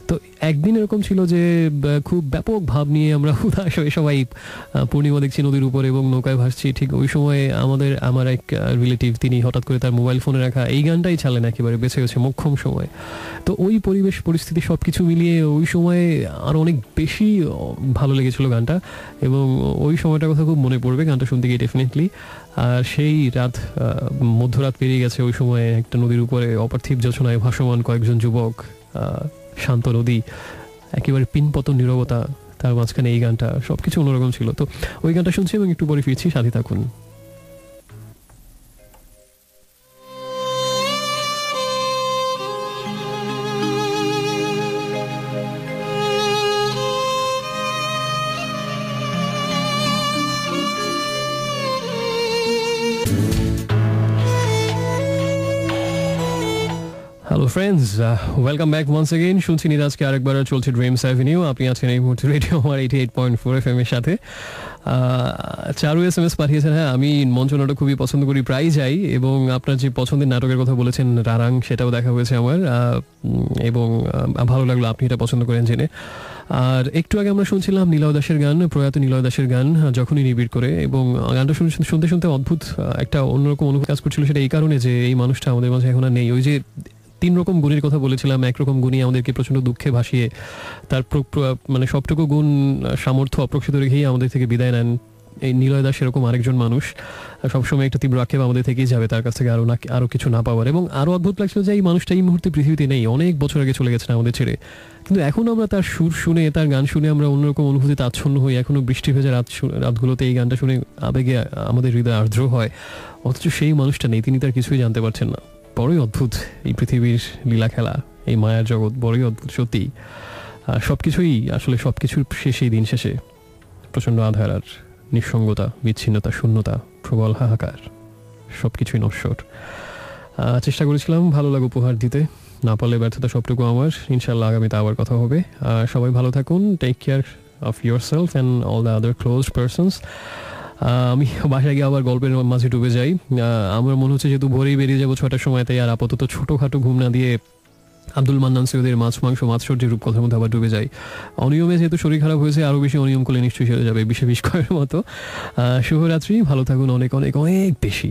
তো একদিন এরকম ছিল যে খুব ব্যাপক ভাব নিয়ে আমরা উদাস হয়ে সবাই পূর্ণিমা দেখছি নদীর উপর এবং নৌকায় ভাসছি। ঠিক ওই সময় আমার এক রিলেটিভ তিনি হঠাৎ করে তার মোবাইল ফোনে রাখা এই গানটাই চালেন, একেবারে বেঁচে গেছে মোক্ষম সময়। তো ওই পরিবেশ পরিস্থিতি সব কিছু মিলিয়ে ওই সময়ে আরও অনেক বেশি ভালো লেগেছিল গানটা, এবং ওই সময়টার কথা খুব মনে পড়বে গানটা শুনতে গিয়ে ডেফিনেটলি। আর সেই রাত, মধ্যরাত পেরিয়ে গেছে, ওই সময় একটা নদীর উপরে অপার্থিব যোচনায় ভাসমান কয়েকজন যুবক, শান্ত নদী, একেবারে পিনপতন নীরবতা, তার মাঝখানে এই গানটা, সবকিছু অন্যরকম ছিল। তো ওই গানটা শুনছি এবং একটু পরে ফিরছি, সাথে থাকুন। Hello friends, welcome back once again. শুনছি আজকে আরেকবার চলছে ড্রিমস অ্যাভিনিউ। আপনি আছেন এই মুহূর্তে রেডিও আমার 88.4 FM এর সাথে। চারু SMS পাঠিয়েছেন, হ্যাঁ আমি মঞ্চ নাটক খুবই পছন্দ করি, প্রায় যাই, এবং আপনার যে পছন্দের নাটকের কথা বলেছেন রারাং, সেটাও দেখা হয়েছে আমার, এবং ভালো লাগলো আপনি এটা পছন্দ করেন জেনে। আর একটু আগে আমরা শুনছিলাম নীলয় দাসের গান, প্রয়াত নীলয় দাসের গান যখনই নিবিড় করে, এবং গানটা শুনতে শুনতে অদ্ভুত একটা অন্যরকম অনুভূতি কাজ করছিল। সেটা এই কারণে যে এই মানুষটা আমাদের মাঝে এখন আর নেই। ওই যে 3 রকম গুণের কথা বলেছিলাম, একরকম গুণই আমাদেরকে প্রচন্ড দুঃখে ভাসিয়ে তার মানে সবটুকু গুণ সামর্থ্য অপ্রকৃত রেখেই আমাদের থেকে বিদায় নেন। এই নীলয় দাস এরকম আরেকজন মানুষ, সবসময় একটা তীব্র আক্ষেপ আমাদের থেকেই যাবে তার কাছ থেকে আরো কিছু না পাওয়ার। এবং আরো অদ্ভুত লাগছিল যে এই মানুষটা এই মুহূর্তে পৃথিবীতে নেই, অনেক বছর আগে চলে গেছেন আমাদের ছেড়ে, কিন্তু এখন আমরা তার সুর শুনে, তার গান শুনে আমরা অন্যরকম অনুভূতিতে আচ্ছন্ন হই। এখনো বৃষ্টি ভেজা রাতগুলোতে এই গানটা শুনে আবেগে আমাদের হৃদয় আর্দ্র হয়, অথচ সেই মানুষটা নেই, তিনি তার কিছুই জানতে পারছেন না। বড়ই অদ্ভুত এই পৃথিবীর লীলা খেলা, এই মায়ার জগৎ বড়ই অদ্ভুত সত্যি। সবকিছুই আসলে সবকিছুর শেষেই, দিন শেষে প্রচন্ড আধার আর নিঃসঙ্গতা, বিচ্ছিন্নতা, শূন্যতা, প্রবল হাহাকার, সবকিছুই নশ্বর। চেষ্টা করেছিলাম ভালো লাগে উপহার দিতে, না পারলে ব্যর্থতা সবটুকু আমার। ইনশাল্লাহ আগামীতে আবার কথা হবে। সবাই ভালো থাকুন, take care of yourself and all the other close persons. আমি বাসায় গিয়ে আবার গল্পের মাঝে ডুবে যাই। আমার মনে হচ্ছে যেহেতু ভোরেই বেরিয়ে যাবো 6টার সময়, তাই আর আপাতত ছোটোখাটো ঘুম না দিয়ে আব্দুল মান্নান সৈয়দের মাছ মাংস মাছসর্জির রূপকথার মধ্যে আবার ডুবে যাই। অনিয়মে যেহেতু শরীর খারাপ হয়েছে, আরও বেশি অনিয়ম করলে নিশ্চয়ই সেরে যাবে বিষে বিষ করার মতো। শুভরাত্রি, ভালো থাকুন অনেক অনেক অনেক বেশি।